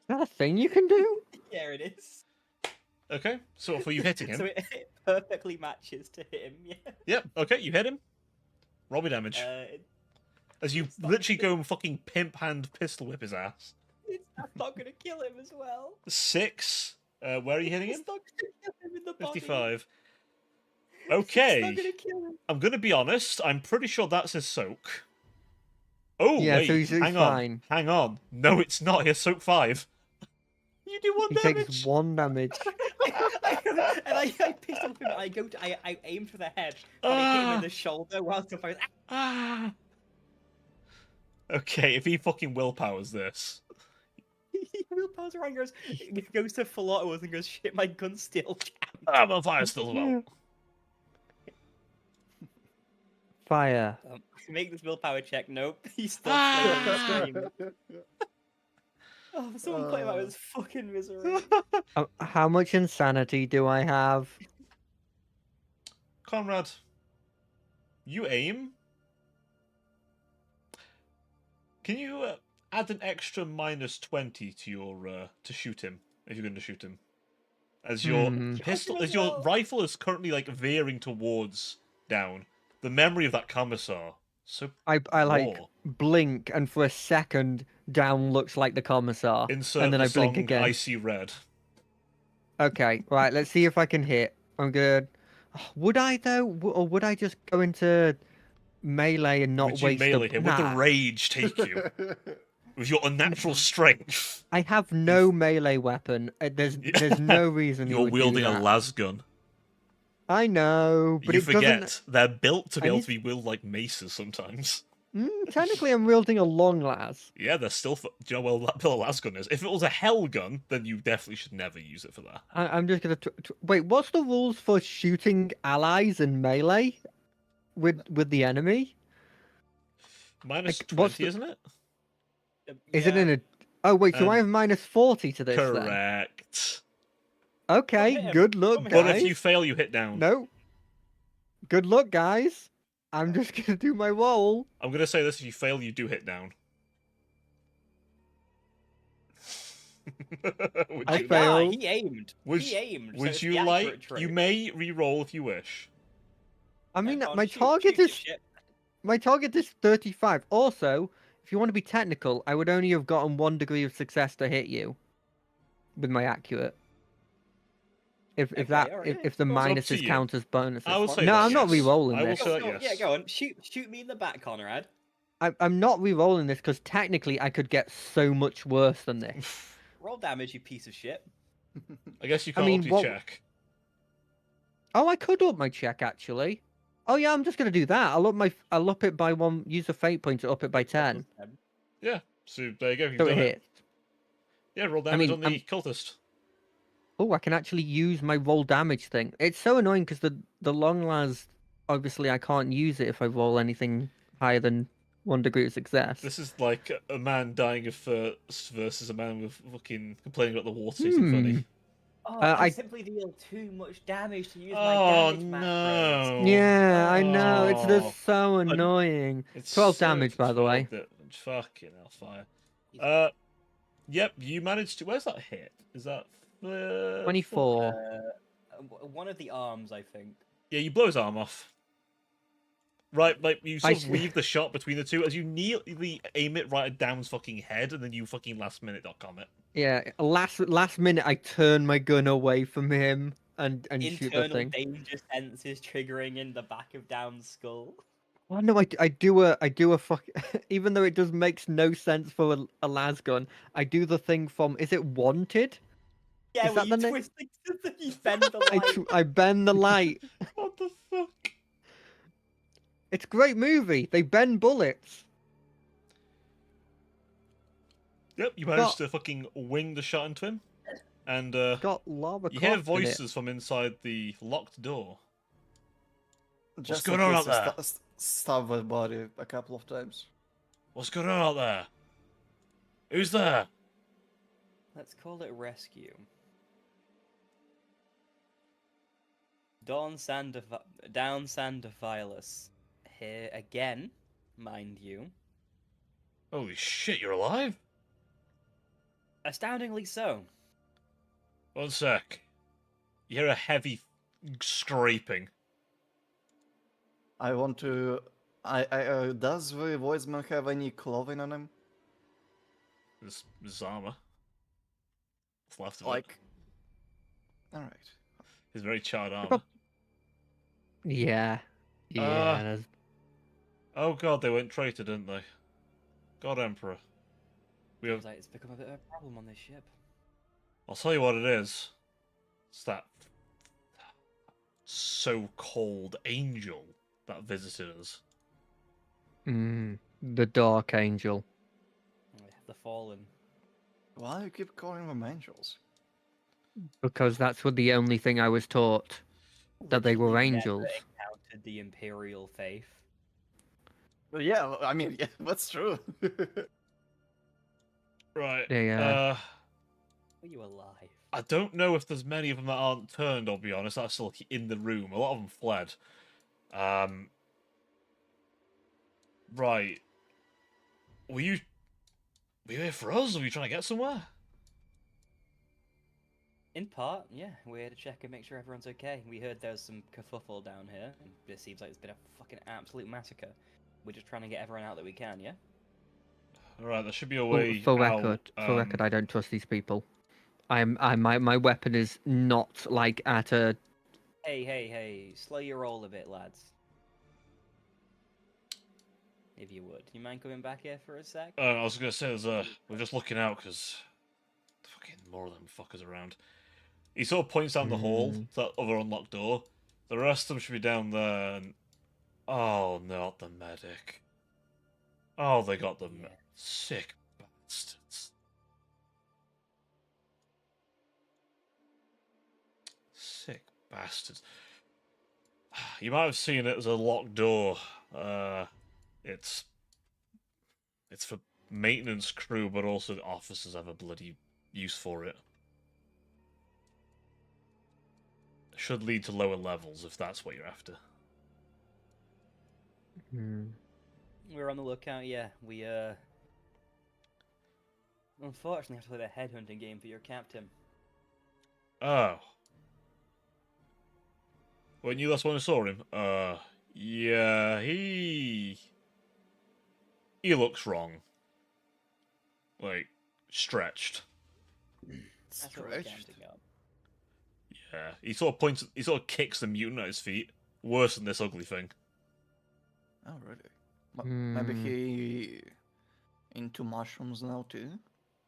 that a thing you can do? Yeah, it is. Okay. So for you hitting him. So it perfectly matches to hit him. Yeah. Yep. Okay. You hit him. Roll me damage. As you literally go and fucking pimp hand pistol whip his ass. That's not gonna kill him as well. 6. Where are you hitting him? It's not gonna kill him in the body. 55. It's not Okay. gonna kill him. I'm gonna be honest. I'm pretty sure that's his soak. Oh Yeah, wait, so he's hang fine. on, hang on. No, it's not. He has soak 5. You do 1 He damage. takes 1 damage. And I pistol whip him. I go to I aim for the head. And I hit him in the shoulder whilst I'm like, Ah. Okay, if he fucking willpowers this. he willpowers around, goes to full auto and goes, shit, my gun still jammed. I'm on fire still as well. Fire. Make this willpower check. Nope. He's still Ah. screaming. Oh, someone put him out of his fucking misery. How much insanity do I have? Conrad, you aim. Can you add an extra -20 to your to shoot him if you're going to shoot him? As your pistol, as your rifle is currently like veering towards Down. The memory of that commissar. So I like raw. blink, and for a second, Down looks like the commissar, Insert and then the I blink song again. Icy Red. Okay, right. Let's see if I can hit. I'm good. Would I though, or would I just go into melee and not Would you waste melee a... him? Would the Nah. rage take you? With your unnatural strength. I have no melee weapon. There's no reason you You're would do wielding a that. las gun. I know, but You it forget doesn't. they're built to be I able need- to be wielded like maces sometimes. Technically, I'm wielding a long las. Yeah, they're still. Do you know well that Bill las gun is? If it was a hell gun, then you definitely should never use it for that. I'm just gonna wait. What's the rules for shooting allies in melee with the enemy? Minus Like, what's 20, the- isn't it? Is it in a? Oh wait, so I have -40 to this. Then? Correct. Okay, hit him. good luck, But But guys. if you fail, you hit down. No. Good luck, guys. I'm just gonna do my roll. I'm gonna say this: if you fail, you do hit down. would I you, failed. He aimed. Would, He aimed. so would it's you the like? accurate trait. You may re-roll if you wish. I mean, Go on, my shoot- target shoot your is ship. my target is 35. Also, if you want to be technical, I would only have gotten 1 degree of success to hit you with my accurate. If Okay, that alright, if, yeah, if the go on. It's up to minuses you. count as bonuses. I will say No, that, I'm not yes. re-rolling I will this. say that, Go- Yeah, yes. go on. Shoot me in the back, Conrad. I'm not re-rolling this because technically I could get so much worse than this. Roll damage, you piece of shit. I guess you I can't mean, up your what- check. Oh, I could up my check actually. Oh yeah, I'm just gonna do that. I'll up it by 1. Use a fate point to up it by 10. Yeah. So there you go. You've So it done it. hits. Yeah, roll damage mean, on the cultist. Oh, I can actually use my roll damage thing. It's so annoying because the long last, obviously I can't use it if I roll anything higher than 1 degree of success. This is like a man dying of thirst versus a man with fucking complaining about the water tasting funny. Oh, I- I simply deal too much damage to use my Oh damage no! macros. Yeah, I know. It's Oh. just so annoying. It's 12 so- damage, by the way. 12 fucking hellfire. Yep, you managed to. Where's that hit? Is that 24. One of the arms, I think. Yeah, you blow his arm off. Right, like you sort I of see. weave the shot between the two as you nearly aim it right at Down's fucking head, and then you fucking last minute .com it. Yeah, last minute I turn my gun away from him and shoot the Internal thing. danger senses triggering in the back of Down's skull. Oh no, I do a fuck. Even though it does makes no sense for a las gun, I do the thing from. Is it Wanted? Yeah, Is well, that you the name? twist the you bend the light. I bend the light. What the fuck? It's a great movie. They bend bullets. Yep, you managed to fucking wing the shot into him, and Got lava. you hear crossed in it. voices from inside the locked door. Just going in on case out I stab my body a couple of times. What's going on out there? Who's there? Let's call it rescue. Down Sandophilus. Here again, mind you. Holy shit, you're alive? Astoundingly so. One sec. You hear a heavy scraping. I want to. Does the voiceman have any clothing on him? This armor. What's left of it. Like. Alright. His very charred armor. Yeah. Yeah. there's- Oh god, they went traitor, didn't they? God Emperor. We have. Seems like it's become a bit of a problem on this ship. I'll tell you what it is. It's that so-called angel that visited us. The Dark Angel. The Fallen. Why do you keep calling them angels? Because that's what the only thing I was taught. That they were Literally never angels. encountered the Imperial faith. But yeah, I mean, yeah, that's true. Right. They, Were you alive? I don't know if there's many of them that aren't turned, I'll be honest. That's still in the room. A lot of them fled. Right. Were you here for us? Or were you trying to get somewhere? In part, yeah. We're here to check and make sure everyone's okay. We heard there was some kerfuffle down here, and it seems like it's been a fucking absolute massacre. We're just trying to get everyone out that we can, yeah? Alright, there should be a way For out. record, I don't trust these people. My weapon is not like at a. Hey, slow your roll a bit, lads. If you would. You mind coming back here for a sec? I was gonna say, we're just looking out because fucking more of them fuckers around. He sort of points down the hall to that other unlocked door. The rest of them should be down there. And... Oh, not the medic. Oh, they got the Yeah. sick bastards. Sick bastards. You might have seen it as a locked door. It's for maintenance crew, but also the officers have a bloody use for it. Should lead to lower levels if that's what you're after. Hmm. We're on the lookout, yeah. Unfortunately, I have to play the headhunting game for your captain. Oh. When you last one saw him, yeah, he looks wrong. Like, stretched. That's what we're Stretched. counting up. Yeah, he sort of kicks the mutant at his feet. Worse than this ugly thing. Oh, really? Maybe Hmm. he into mushrooms now too?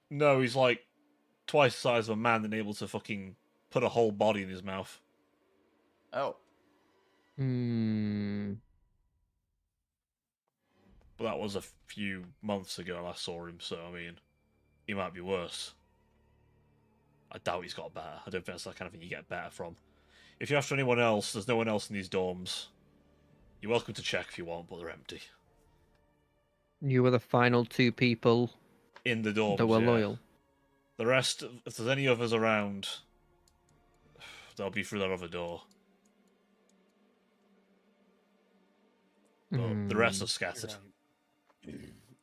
No, he's like twice the size of a man and able to fucking put a whole body in his mouth. Oh, Hmm. But that was a few months ago I last saw him, so I mean, he might be worse. I doubt he's got better. I don't think that's the kind of thing you get better from. If you're after anyone else, there's no one else in these dorms. You're welcome to check if you want, but they're empty. You were the final two people In the dorms, that were yeah. loyal. The rest, if there's any others around, they'll be through that other door. But the rest Hmm. are scattered.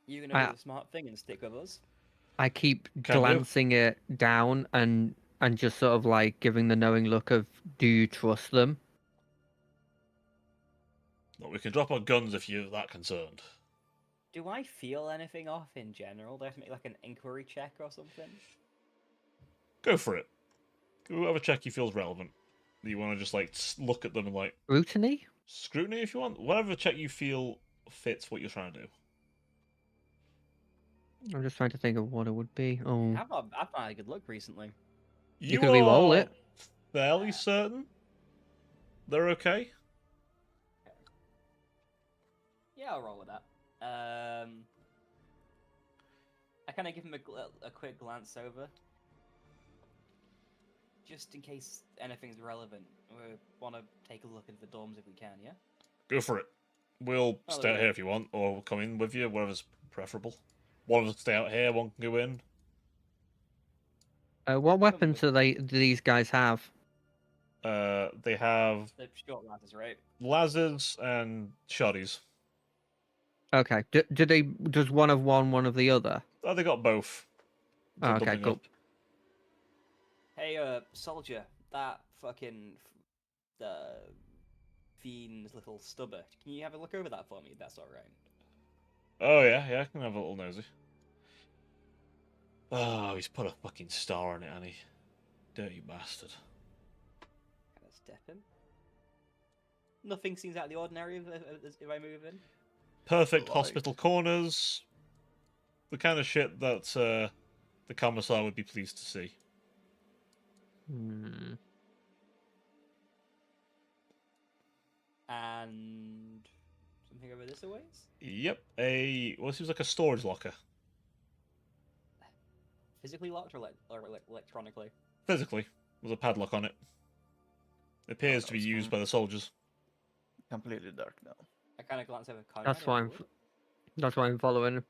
You're gonna do the smart thing and stick with us. I keep Can do. glancing it down and just sort of like giving the knowing look of, do you trust them? But we can drop our guns if you're that concerned. Do I feel anything off in general? Do I have to make like an inquiry check or something? Go for it. Whatever check you feels relevant. You want to just like look at them and like Scrutiny? scrutiny if you want. Whatever check you feel fits what you're trying to do. I'm just trying to think of what it would be. Oh, I've had a good look recently. You could re-roll are it. fairly certain they're okay. Yeah, I'll roll with that. I kind of give him a quick glance over, just in case anything's relevant. We want to take a look at the dorms if we can. Yeah. Go for it. We'll Oh, stay out yeah. here if you want, or we'll come in with you, whatever's preferable. One of us stay out here, one can go in. what weapons do these guys have? They have The short ladders, right? lasers and shotties. Okay. Does one of one of the other? Oh, they got both. Oh, okay, doubling cool. up. Hey, soldier, that fucking fiend's little stubber. Can you have a look over that for me? If that's all right. Oh yeah, I can have a little nosy. Oh, he's put a fucking star on it, Annie. Dirty bastard. Kind of step in. Nothing seems out of the ordinary if I move in. Perfect Like- hospital corners. The kind of shit that the commissar would be pleased to see. Hmm. And something over this a ways? Yep, what seems like a storage locker. Physically locked or electronically? Physically, there's a padlock on it. It appears to be that's used fine. by the soldiers. completely dark now. I kind of glance over Conrad. That's if why you I'm. would. That's why I'm following.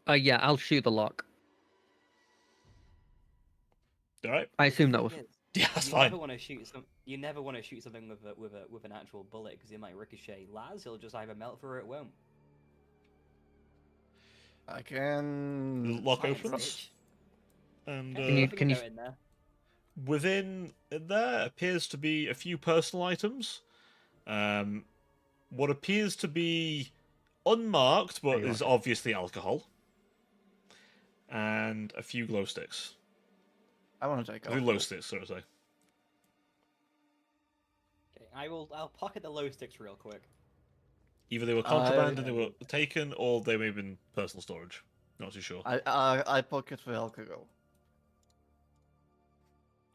Yeah, I'll shoot the lock. All right. I assume that The was. thing is, Yeah, that's you fine. never want to shoot You never want to shoot something with an actual bullet because it might ricochet. Laz, he'll just either melt through or it won't. I can. Lock Science, opens. bitch. And Okay, Can you- we can you go in there? within there appears to be a few personal items. What appears to be unmarked, but Hey, is okay. obviously alcohol. And a few glow sticks. I want to take A few out. glow sticks, so to say. Okay, I'll pocket the low sticks real quick. Either they were contraband and they were taken, or they may have been personal storage. Not too sure. I pocket the alcohol.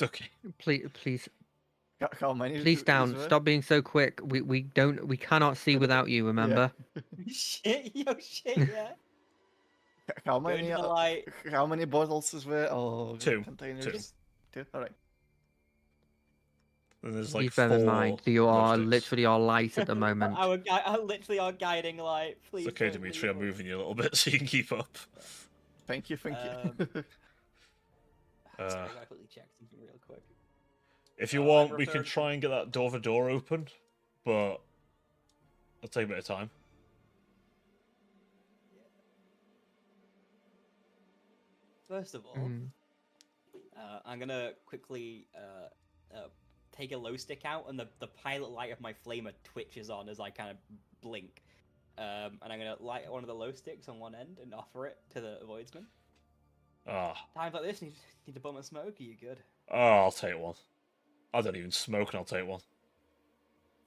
Okay. Please, How many? please is down. there? Stop being so quick. We cannot see without you. Remember. Shit, yeah. How Go many? into the light. How many bottles is there? Oh, Two. containers. Two. All right. And there's Please like bear in 4 mind that you glow are sticks. literally our light at the moment. I literally are guiding light. Please. It's okay, don't Dimitri, leave I'm us. moving you a little bit so you can keep up. Thank you. Sorry, I gotta quickly check something real quick. If you I want, we can prefer- try and get that door open, but it'll take a bit of time. First of all, Mm. I'm gonna quickly take a glow stick out, and the pilot light of my flamer twitches on as I kind of blink. And I'm gonna light one of the glow sticks on one end and offer it to the voidsman. Ah, Times like this, need to bum a smoke. Are you good? I'll take one. I don't even smoke, and I'll take one.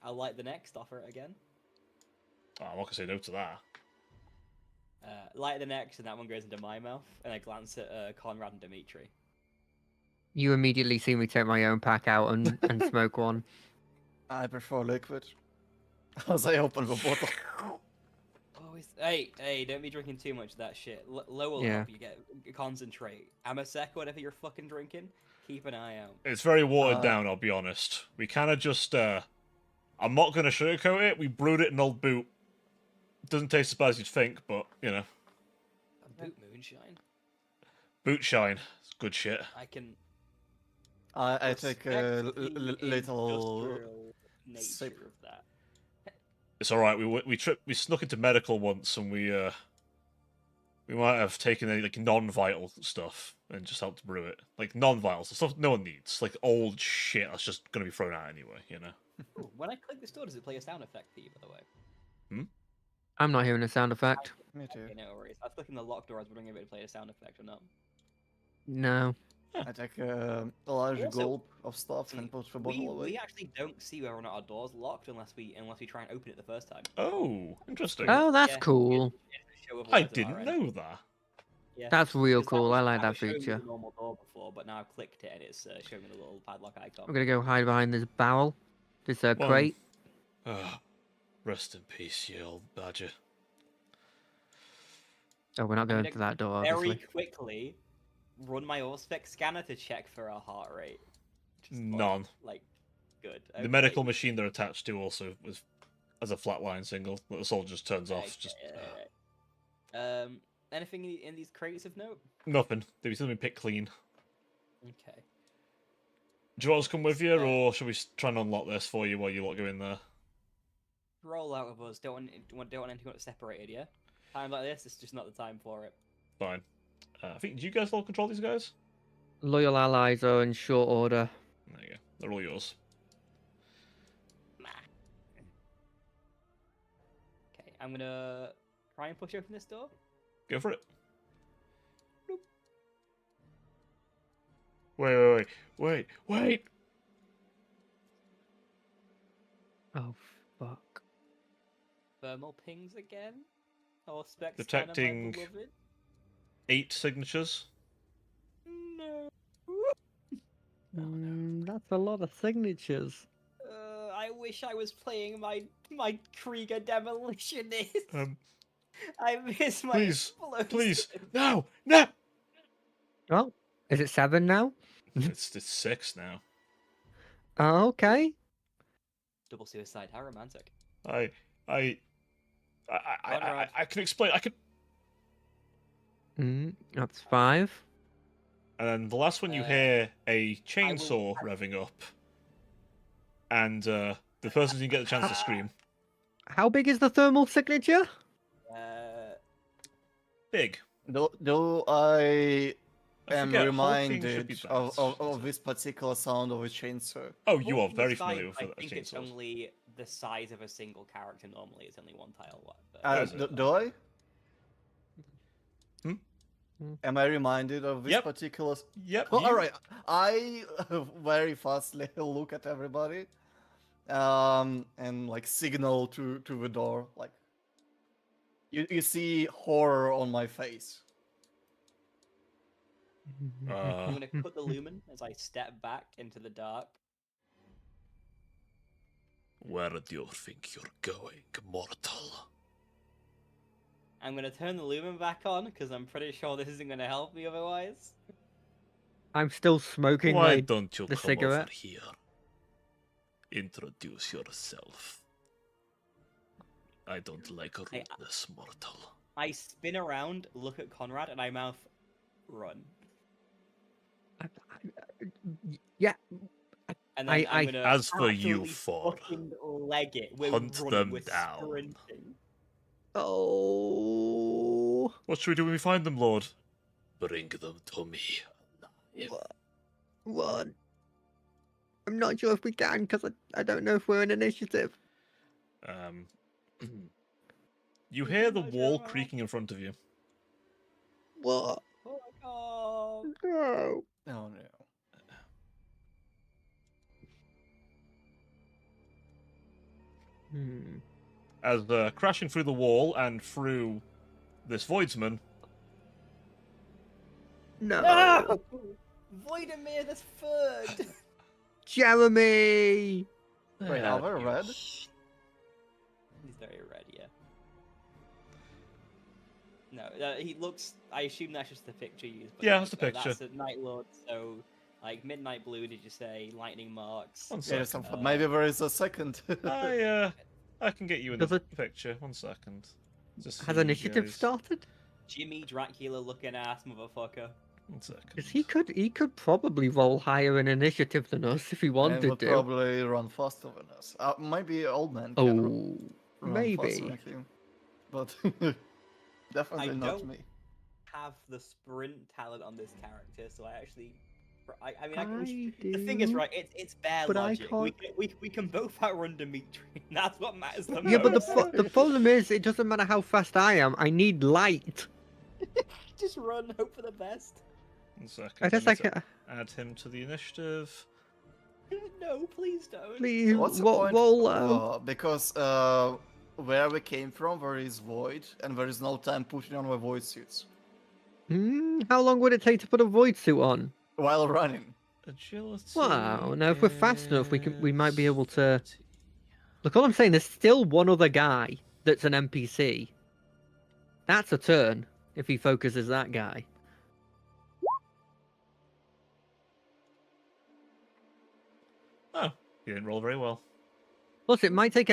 I'll light the next. Offer it again. Oh, I'm not gonna say no to that. Light the next, and that one goes into my mouth. And I glance at Conrad and Dimitri. You immediately see me take my own pack out and smoke one. I prefer liquid. As I open the bottle. Hey, don't be drinking too much of that shit. Low will Yeah. help you concentrate. Amasec, whatever you're fucking drinking, keep an eye out. It's very watered down, I'll be honest. We kind of just, I'm not going to sugarcoat it. We brewed it in old boot. Doesn't taste as bad as you'd think, but, you know. A boot moonshine. Boot shine. It's good shit. I can. I take a respect the little industrial nature sip. of that. It's alright, we snuck into medical once, and we might have taken any, like, non-vital stuff and just helped brew it. Like, non-vital stuff no one needs. Like, old shit that's just going to be thrown out anyway, you know? Ooh, when I click this door, does it play a sound effect for you, by the way? I'm not hearing a sound effect. Me too. Okay, no worries. I was clicking the lock door. I was wondering if it played a sound effect or not. No. I take a large Also, gulp of stuff and put the bottle away. We actually don't see whether or not our door's locked unless we try and open it the first time. Oh, interesting. Oh, that's Yeah, cool. it's a show of I words on our didn't end. know that. Yeah. That's real 'Cause cool. was- I like that was showing me feature. the normal door before, but now I've clicked it and it's showing me the little padlock icon. I'm gonna go hide behind this barrel. This One- crate. Rest in peace, you old badger. Oh, we're not I'm going gonna to that door, Very obviously. quickly, run my Auspex scanner to check for our heart rate. Just None. Like, good. The medical machine they're attached to also was as a flatline single that the soldier just turns off. Just anything in these crates of note? nothing. They've still been picked clean. Okay. Do you want us to come with you, or should we try and unlock this for you while you lot go in there? Roll out of us. Don't want anything to get separated. Yeah. Time like this, it's just not the time for it. Fine. I think, do you guys all control these guys? Loyal allies are in short order. There you go. They're all yours. Okay, I'm gonna try and push open this door. Go for it. Wait. Oh, fuck. Thermal pings again. Or spec Detecting- scanner, my beloved. 8 signatures. No. That's a lot of signatures. I wish I was playing my Krieger demolitionist. I miss my Please, explosive. please, no. Oh, is it 7 now? It's 6 now. Oh, okay. Double suicide. How romantic. I Conrad. can explain. I can. That's 5. And then the last one you hear a chainsaw revving up, and the person didn't get the chance to scream. How big is the thermal signature? Big. Though I am forget, hulking should reminded be bad. of this particular sound of a chainsaw. Oh, you are Hulking very is fine, familiar with I a think it's chainsaw. only the size of a single character normally. It's only one tile wide. is it? Do I? Hmm? Am I reminded of this Yep. particular? Yep. Well, you- all right. I very fastly look at everybody, and like signal to the door. Like you see horror on my face. I'm gonna cut the lumen as I step back into the dark. Where do you think you're going, mortal? I'm gonna turn the lumen back on because I'm pretty sure this isn't gonna help me otherwise. I'm still smoking Why my... don't you the come cigarette? over here? Introduce yourself. I don't like rudeness, mortal. I spin around, look at Conrad, and I mouth, "Run." Yeah. And then I'm gonna As for you absolutely four, fucking leg it. We're hunt running, them we're down. sprinting. Oh. What should we do when we find them, Lord? Bring them to me. What? I'm not sure if we can, because I don't know if we're in initiative. You hear the wall creaking in front of you. What? Oh my god. No. Oh no. As crashing through the wall and through this voidsman, No. No! Voidemir the third. Jeremy! Wait, are we red? He's very red, yeah. No, he looks. I assume that's just the picture you used. but Yeah, that's the so picture. That's a Night Lord, so like midnight blue. Did you say lightning marks? One Yeah, second. maybe there is a second. I can get you in Does the it- picture. 1 second. Just Has for you initiative guys. started? Jimmy Dracula looking ass motherfucker. 1 second. Because he could probably roll higher in initiative than us if he and wanted would to. probably run faster than us. Maybe old man can Oh, run faster maybe. than him. But definitely not don't- me. Have the sprint talent on this character, so I actually. I mean, I the thing is, do, right? It's bare but I logic. We can both outrun Dimitri. That's what matters the most. Yeah, but the problem is, it doesn't matter how fast I am. I need light. Just run, hope for the best. 1 second. I just I need like to add him to the initiative. No, please don't. please What's the point? roll out. Because where we came from, there is void, and there is no time putting on the void suits How long would it take to put a void suit on? while running. Agility. Wow. Now, if we're fast enough, we might be able to. is- Look, all I'm saying, there's still one other guy that's an NPC. That's a turn if he focuses that guy. Oh, you didn't roll very well. Plus, it might take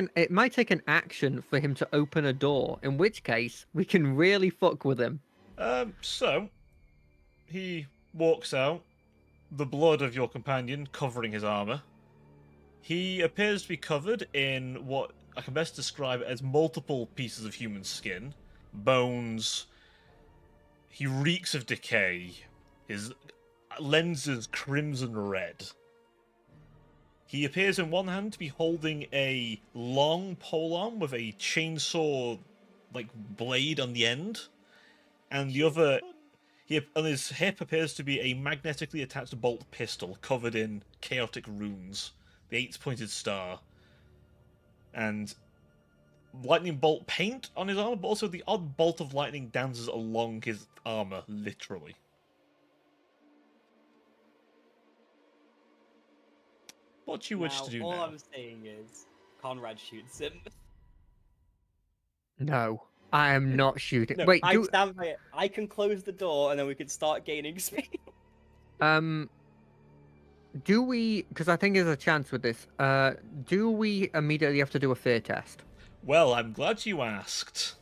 an action for him to open a door. In which case, we can really fuck with him. So he walks out, the blood of your companion covering his armor. He appears to be covered in what I can best describe as multiple pieces of human skin, bones. He reeks of decay. His lenses crimson red. He appears in one hand to be holding a long polearm with a chainsaw like blade on the end, and the other, on his hip appears to be a magnetically attached bolt pistol covered in chaotic runes, the 8-pointed star, and lightning bolt paint on his armor, but also the odd bolt of lightning dances along his armor, literally. What do you wish to do all now? I'm saying is, Conrad shoots him. No, I am not shooting. No, Wait, I stand by it. I can close the door and then we can start gaining speed. do we? Because I think there's a chance with this. Do we immediately have to do a fear test? Well, I'm glad you asked.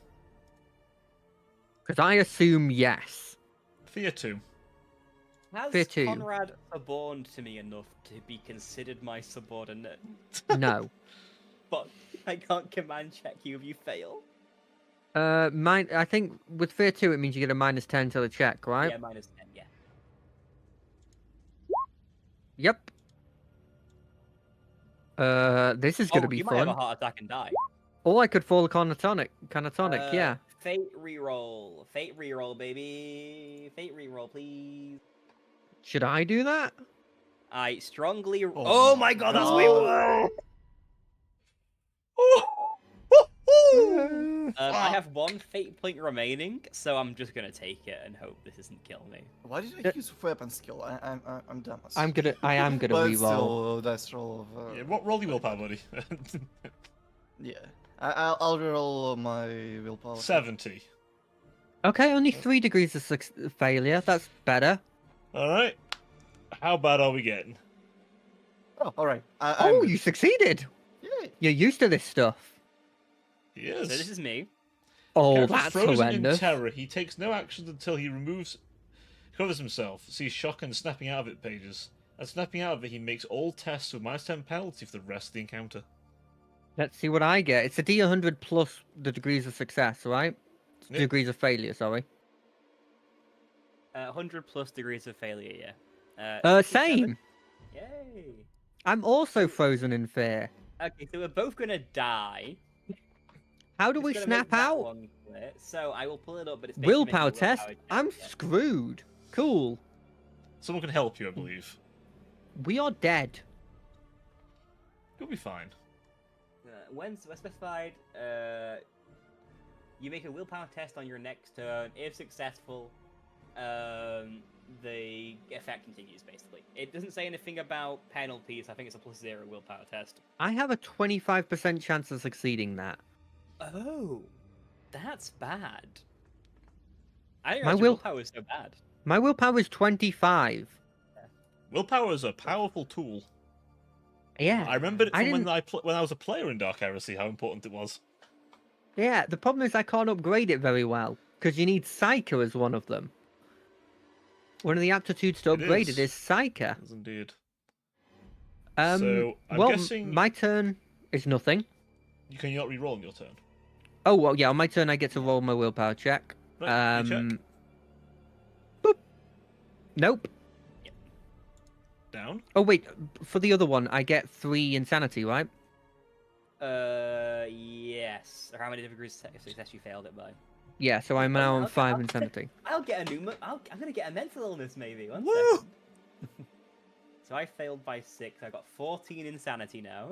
Because I assume yes. Fear 2. Has Fear two. Conrad suborned to me enough to be considered my subordinate? No. But I can't command check you if you fail. Mine. I think with fear 2, it means you get a -10 to the check, right? Yeah, -10, yeah. Yep. This is gonna be you fun. might have a heart attack and die. Or I could fall a catatonic, yeah. Fate reroll. Fate reroll, baby. Fate reroll, please. Should I do that? I strongly. Oh Oh my my god, that's God. way worse! I have one fate point remaining, so I'm just gonna take it and hope this doesn't kill me. Why did I use weapon skill? I'm dumb. I am gonna But reroll. still, dice roll of. Yeah, roll your willpower, buddy. Yeah. I'll roll my willpower. 70. Okay, only 3 degrees of failure. That's better. Alright. How bad are we getting? Oh, all right. Oh, you succeeded. Yay. You're used to this stuff. He So is. this is me. Oh, Character's that's frozen horrendous. in terror. He takes no action until he covers himself. Sees shock and snapping out of it pages. At snapping out of it, he makes all tests with -10 penalty for the rest of the encounter. Let's see what I get. It's a D100 plus the degrees of success, right? Yep. Degrees of failure, sorry. 100 plus degrees of failure, yeah. 67. Same. Yay. I'm also frozen in fear. Okay, so we're both gonna die. How do Just we gonna snap make that out? one clear. So I will pull it up, but it's basically making Willpower a test? check, I'm yeah. screwed. Cool. Someone can help you, I believe. We are dead. You'll be fine. When specified, you make a willpower test on your next turn. If successful, the effect continues, basically. It doesn't say anything about penalties. I think it's a +0 willpower test. I have a 25% chance of succeeding that. Oh, that's bad. I didn't My realize your will- willpower was so bad. My willpower is 25. Willpower is a powerful tool. Yeah. I remember it I from when didn't- when I was a player in Dark Heresy, how important it was. Yeah, the problem is I can't upgrade it very well, because you need Psyker as one of them. One of the aptitudes to It upgrade is. it is Psyker. Yes, indeed. Um, So, I'm well, guessing- my turn is nothing. You can not re-roll on your turn. Oh, well, yeah, on my turn I get to roll my willpower check. Right, you check. Boop. Nope. Down. Oh, wait, for the other one, I get 3 insanity, right? Yes. Or how many degrees of success you failed it by? Yeah, so I'm now on Okay, 5 I'll- insanity. I'll get a new. I'm gonna get a mental illness maybe. One Woo! second. So I failed by 6. I got 14 insanity now.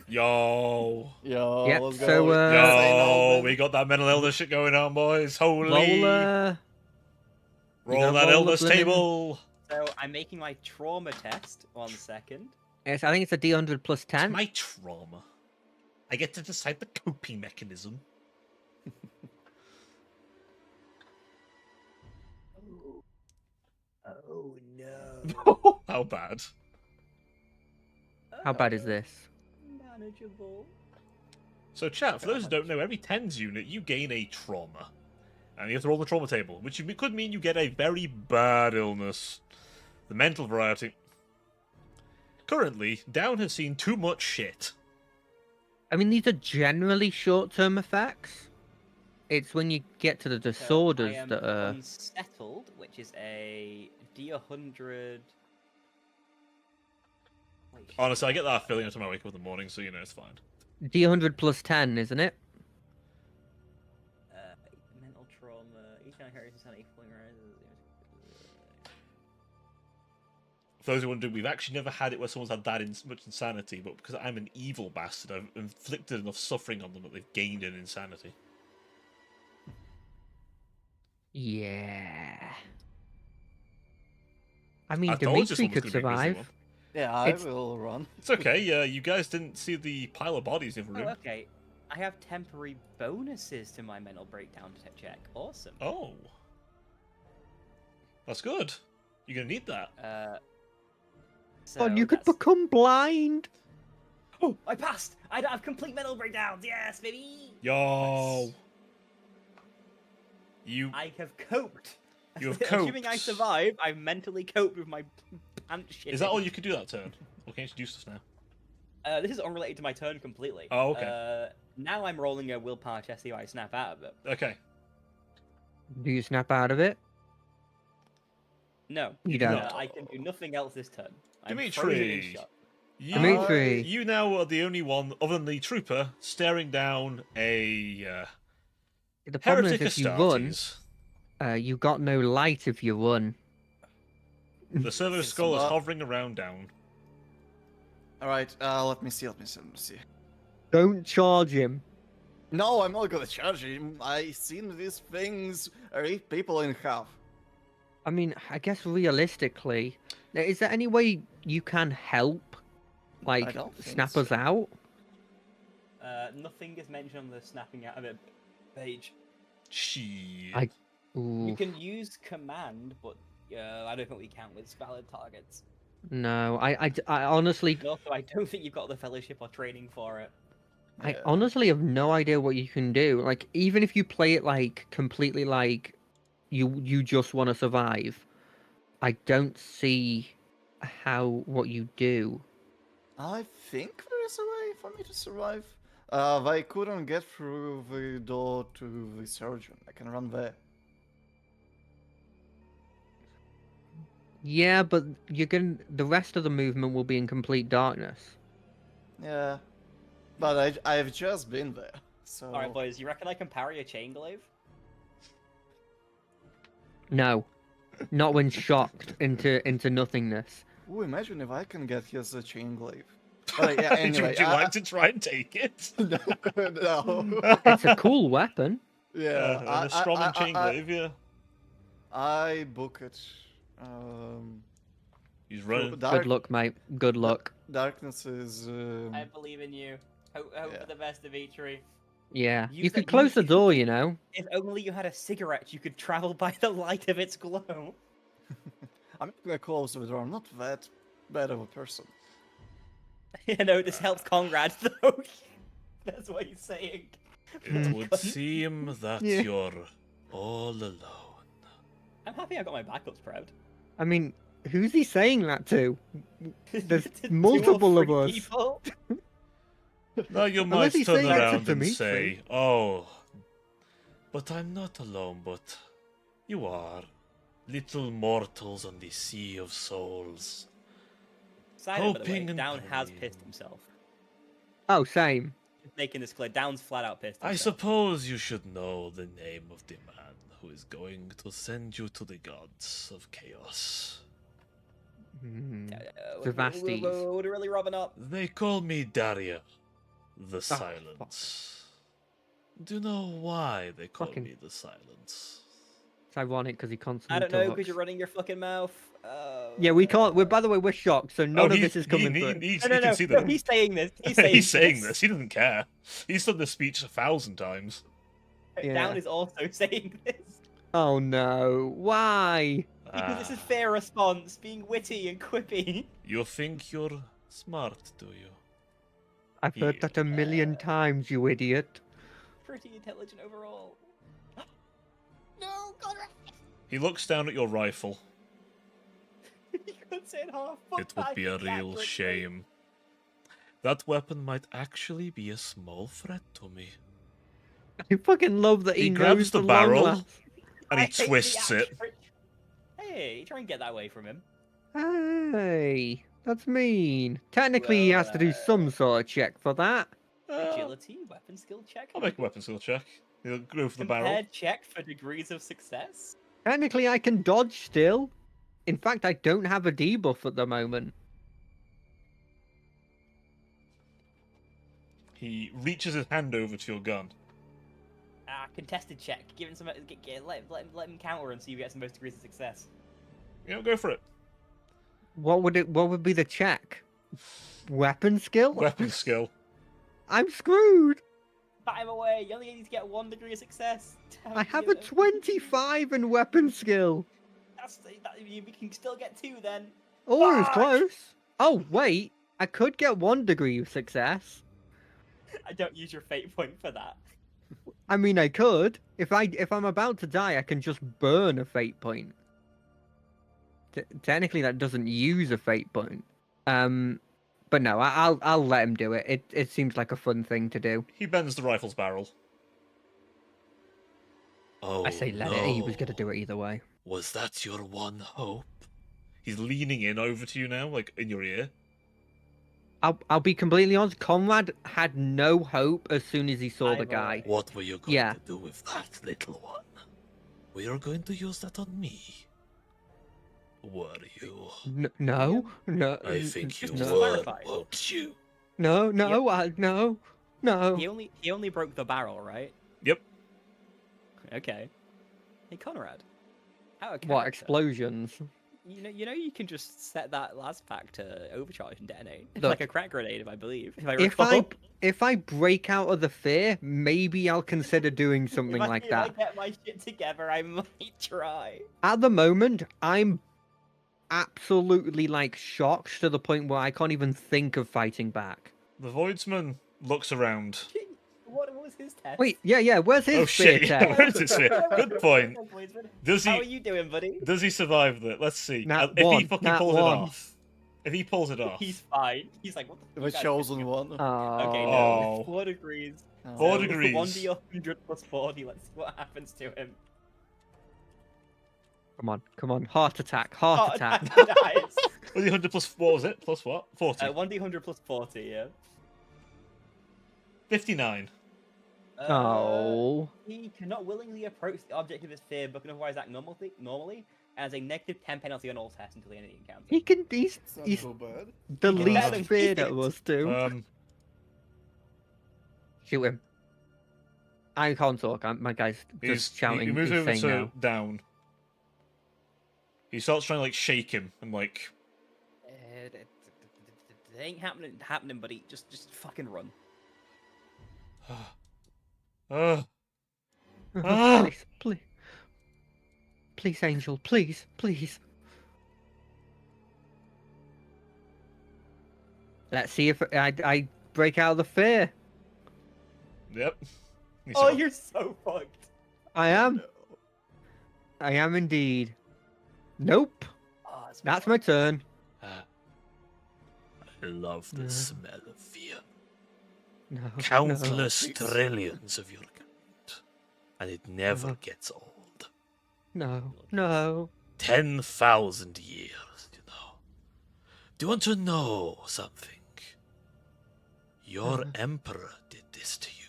Yo. Yo, Yep, let's so, go. Insane Yo, Alvin. we got that mental illness shit going on, boys. Holy. Roll, Roll you gotta that roll illness the blimmin'- table. So I'm making my trauma test. 1 second. yes, I think it's a D100 plus 10. My trauma. I get to decide the coping mechanism. Oh no. How bad? How bad is this? Manageable. So, chat, for those who don't know, every TENS unit, you gain a trauma. And you have to roll the trauma table, which could mean you get a very bad illness. The mental variety. Currently, Down has seen too much shit. I mean, these are generally short-term effects. It's when you get to the disorders so I am that are... unsettled, which is a D100. Wait, Honestly, I get that feeling every time I wake up in the morning, so you know it's fine. D100 plus 10, isn't it? mental trauma. Each time Heresy insanity falling around. For those who wonder, we've actually never had it where someone's had that much insanity, but because I'm an evil bastard, I've inflicted enough suffering on them that they've gained an insanity. Yeah. I mean, I told you Dimitri someone was could gonna be a grizzly survive. one. Yeah, I It's- will run. It's okay, you guys didn't see the pile of bodies in the room. Oh, okay. I have temporary bonuses to my mental breakdown check. Awesome. Oh. That's good. You're gonna need that. Oh, you could that's- become blind. Oh, I passed! I have complete mental breakdowns! Yes, baby! Yo. Nice. You I have coped! You have Assuming I coped. survive, I mentally coped with my pants shit. is that all you could do that turn? Or can you do stuff now? This is unrelated to my turn completely. Oh, okay. Now I'm rolling a willpower test, see if I snap out of it. Okay. Do you snap out of it? No. You don't. I can do nothing else this turn. I'm Dimitri. frozen in shock. You, Dimitri. you now are the only one, other than the trooper, staring down a The problem heretic is if you run, Astartes. you got no light if you run. The server It's skull is not- hovering around Down. Alright, let me see. Don't charge him. No, I'm not gonna charge him. I seen these things rip people in half. I mean, I guess realistically, is there any way you can help, like, don't think snap so. us out? Nothing is mentioned on the snapping out of it page. Shit. I- You Ooh, can use command, but I don't think we count with valid targets. no, I honestly, And also, I don't think you've got the fellowship or training for it. I Yeah. honestly have no idea what you can do. Like, even if you play it like completely like you just want to survive, I don't see what you do. I think there is a way for me to survive. I couldn't get through the door to the surgeon. I can run there. Yeah, but the rest of the movement will be in complete darkness. Yeah, but I've just been there, so. All right, boys. You reckon I can parry a chain glaive? No, not when shocked into nothingness. Ooh, imagine if I can get his chain glaive. But yeah, anyway. Would you like to try and take it? No. It's a cool weapon. Yeah, And a Strom chain glaive, yeah. I book it. He's running. Good luck, mate. Good luck. Darkness is. I believe in you. Hope Yeah. for the best, Dimitri. Yeah, Use you that- could close the use- door, you know. If only you had a cigarette, you could travel by the light of its glow. I'm not gonna close the door. I'm not that bad of a person. You know, this helps Conrad, though. That's what he's saying. It would seem that Yeah. you're all alone. I'm happy I got my backups proud. I mean, who's he saying that to? There's To 2 or multiple of 3 us. people. Now you Unless might he's turn saying that to around and Dimitri. say, "Oh, but I'm not alone, but you are. Little mortals on the sea of souls." Side note, by the way, Hoping and Down has praying. pissed himself. Oh, same. Just making this clear, Down's flat out pissed I himself. suppose you should know the name of the man who is going to send you to the gods of chaos. Zavastes. Would really rubbing up. They call me Daria, the Silence. Do you know why they call Fucking- me the Silence? It's ironic because he constantly I don't know, because talks. you're running your fucking mouth. Yeah, we can't. By the way, we're shocked, so none of he- this is coming he, through. he, No, no, can no, see no, that. he's saying this. He's saying He's saying this. He doesn't care. He's done this speech 1,000 times. Yeah. Down is also saying this. Oh no! Why? Because this is Ah, fair response, being witty and quippy. You think you're smart, do you? I've heard that a million times, you idiot. Pretty intelligent overall. No, Conrad! He looks down at your rifle. You couldn't say it half. Fuck It would that, be a you cat real prick. shame. That weapon might actually be a small threat to me. I fucking love that he, He knows grabs the long barrel. last- And I he hate the twists it. action. Hey, try and get that away from him. Hey, that's mean. Technically, he has to do some sort of check for that. Agility, weapon skill check. I'll make a weapon skill check. He'll go for the barrel. Compared check for degrees of success. Technically, I can dodge still. In fact, I don't have a debuff at the moment. He reaches his hand over to your gun. Contested check. Give him some. Let him counter and see who gets the most degrees of success. You know, go for it. What would be the check? Weapon skill? Weapon skill. I'm screwed. Bat him away. You only need to get 1 degree of success. Damn I have you. a 25 in weapon skill. You can still get 2 then. Oh, it was Fuck! close. Oh, wait. I could get 1 degree of success. I don't use your fate point for that. I mean, I could. If I'm about to die, I can just burn a fate point. Technically, that doesn't use a fate point. But no, I'll let him do it. It seems like a fun thing to do. He bends the rifle's barrel. Oh, I say let it. He was gonna do it either way. Was that your one hope? He's leaning in over to you now, like in your ear. I'll be completely honest. Conrad had no hope as soon as he saw the guy. What were you going Yeah. to do with that little one? We are going to use that on me. Were you? No. I think you Just to no. were, clarify. won't you? No. He No. only broke the barrel, right? Yep. Okay. Hey Conrad. Out of What character, explosions? You know you can just set that last pack to overcharge and detonate. It's Look, like a crack grenade, I believe. If I If recall. if I break out of the fear, maybe I'll consider doing something if like if that. I get my shit together, I might try. At the moment, I'm absolutely like shocked to the point where I can't even think of fighting back. The Voidsman looks around. What was his test? Wait, yeah, where's his Oh fear shit! test? Where is his fear? Good point. Does How are he? you doing, buddy? Does he survive that? Let's see. Nat If he one, fucking nat pulls one. it off. If he pulls it off. He's fine. He's like, what the The fuck? chosen one. Okay, no. Oh. 4 degrees. Oh. 4 So, degrees. 1d100 plus 40. Let's see what happens to him. Come on. Heart attack. Heart attack. Dies. 100 plus, what was it? Plus what? 40. 1d100 plus 40, yeah. 59. Oh. He cannot willingly approach the object of his fear, but can otherwise act normally, as a negative 10 penalty on all tests until the end of the encounter. He can. It's not He's so bad. the can least barely feared beat of it. us two. Shoot him. I can't talk. My guy's just shouting. He moves he's over saying to no. down. He starts trying to like shake him and like. It ain't happening, buddy. Just fucking run. Ah. Ah. Please, Angel. Please. Let's see if I break out of the fear. Yep. He's Oh, off. you're so fucked. I am. I am indeed. Nope. Oh, That's my turn. Ah. I love the No. smell of fear. No. Countless please. trillions of your kind. And it never No. gets old. No. 10,000 years, you know. Do you want to know something? Your emperor did this to you.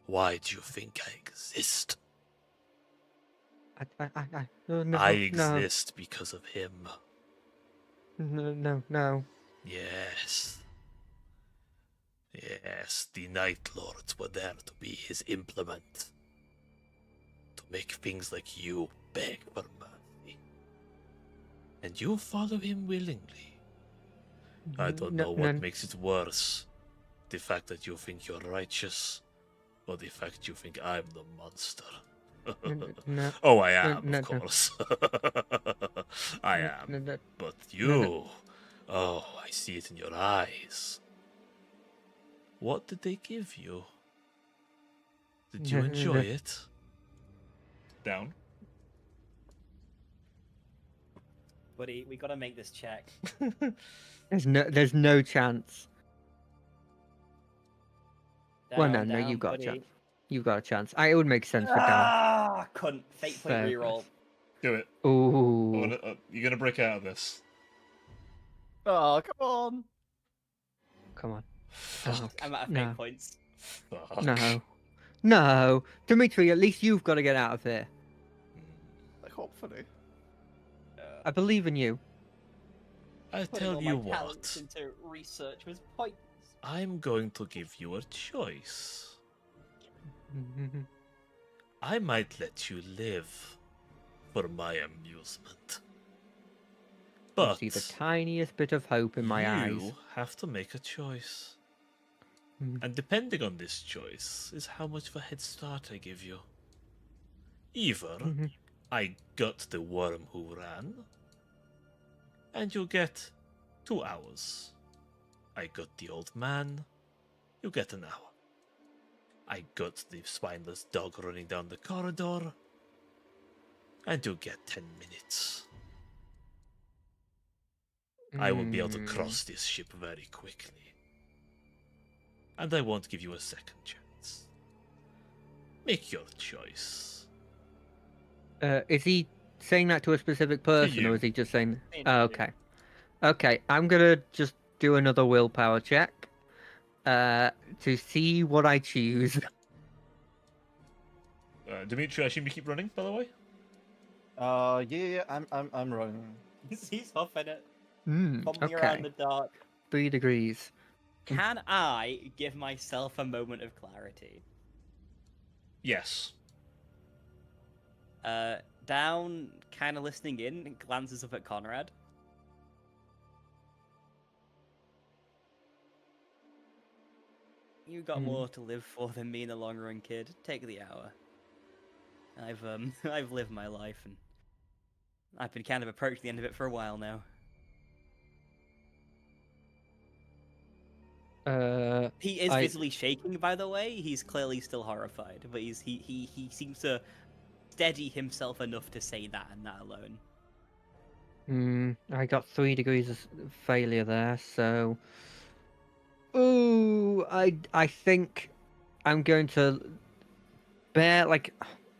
Why do you think I exist? No. I exist because of him. No. Yes. Yes, the Night Lords were there to be his implement. To make things like you beg for mercy. And you follow him willingly. I don't know what makes it worse. The fact that you think you're righteous, or the fact you think I'm the monster. No. Oh, I am, no. of course. I am. No. But you... Oh, I see it in your eyes. What did they give you? Did you No. enjoy it? Down. Buddy, we gotta make this check. There's no chance. Well, Down, no, down, you've got a buddy. chance. You've got a chance. It would make sense for down. Ah, cunt. Fate point Fair reroll. Do it. Ooh. You're gonna break out of this. Oh, come on. Come on. Fuck. I'm out of No. fate points. Fuck. No. Dimitri, at least you've got to get out of here. Like, hopefully. I believe in you. I Putting tell all you my talents what. into research was pointless. I'm going to give you a choice. I might let you live for my amusement. I But see the tiniest bit of hope in my you eyes. have to make a choice. Mm. And depending on this choice is how much of a head start I give you. Either Mhm. I gut the worm who ran, and you get 2 hours. I gut the old man, you get an hour. I gut the spineless dog running down the corridor, and you get 10 minutes. I will be able to Mm. cross this ship very quickly. And I won't give you a second chance. Make your choice. Is he saying that to a specific person, you. or is he just saying? Saying Oh, to you. okay. Okay, I'm gonna just do another willpower check. To see what I choose. Dimitri, I assume you keep running, by the way? Yeah, I'm running. He's huffing it, Hmm. fumbling around Okay. the dark. 3 degrees. Can I give myself a moment of clarity? Yes. Down, kind of listening in, glances up at Conrad. You got Hmm. more to live for than me in the long run, kid. Take the hour. I've I've lived my life, and I've been kind of approaching the end of it for a while now. He is I- visibly shaking, by the way. He's clearly still horrified, but he seems to steady himself enough to say that and that alone. I got 3 degrees of failure there, so. Ooh, I think I'm going to bear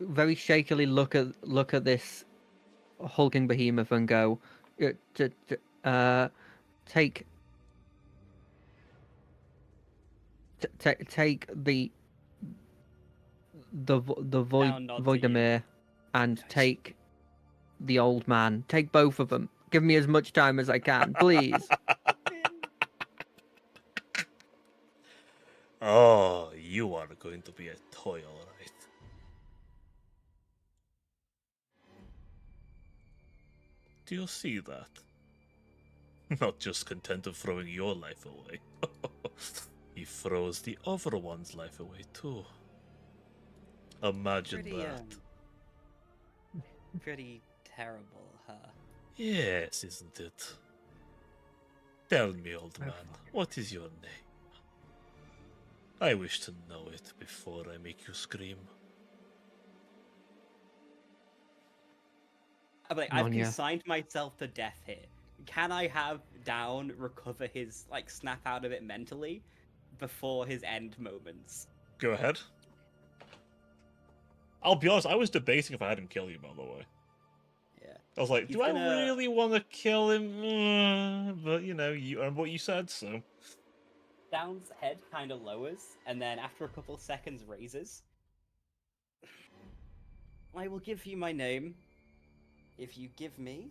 very shakily look at this hulking behemoth and go, take take the Down nod to you. Voidemir and take the old man. Take both of them. Give me as much time as I can, please. Oh, you are going to be a toy, all right. Do you see that? Not just content of throwing your life away. He throws the other one's life away too. Imagine Pretty, that. pretty terrible, huh? Yes, isn't it? Tell me, old Oh, man, fuck. what is your name? I wish to know it before I make you scream. I'm like, I've Nonya. consigned myself to death here. Can I have Down recover his, like, snap out of it mentally before his end moments? Go ahead. I'll be honest, I was debating if I had him kill you, by the way. Yeah. I was like, He's do I gonna- really want to kill him? But, you know, you remember what you said, so... Down's head kind of lowers, and then after a couple seconds raises. I will give you my name if you give me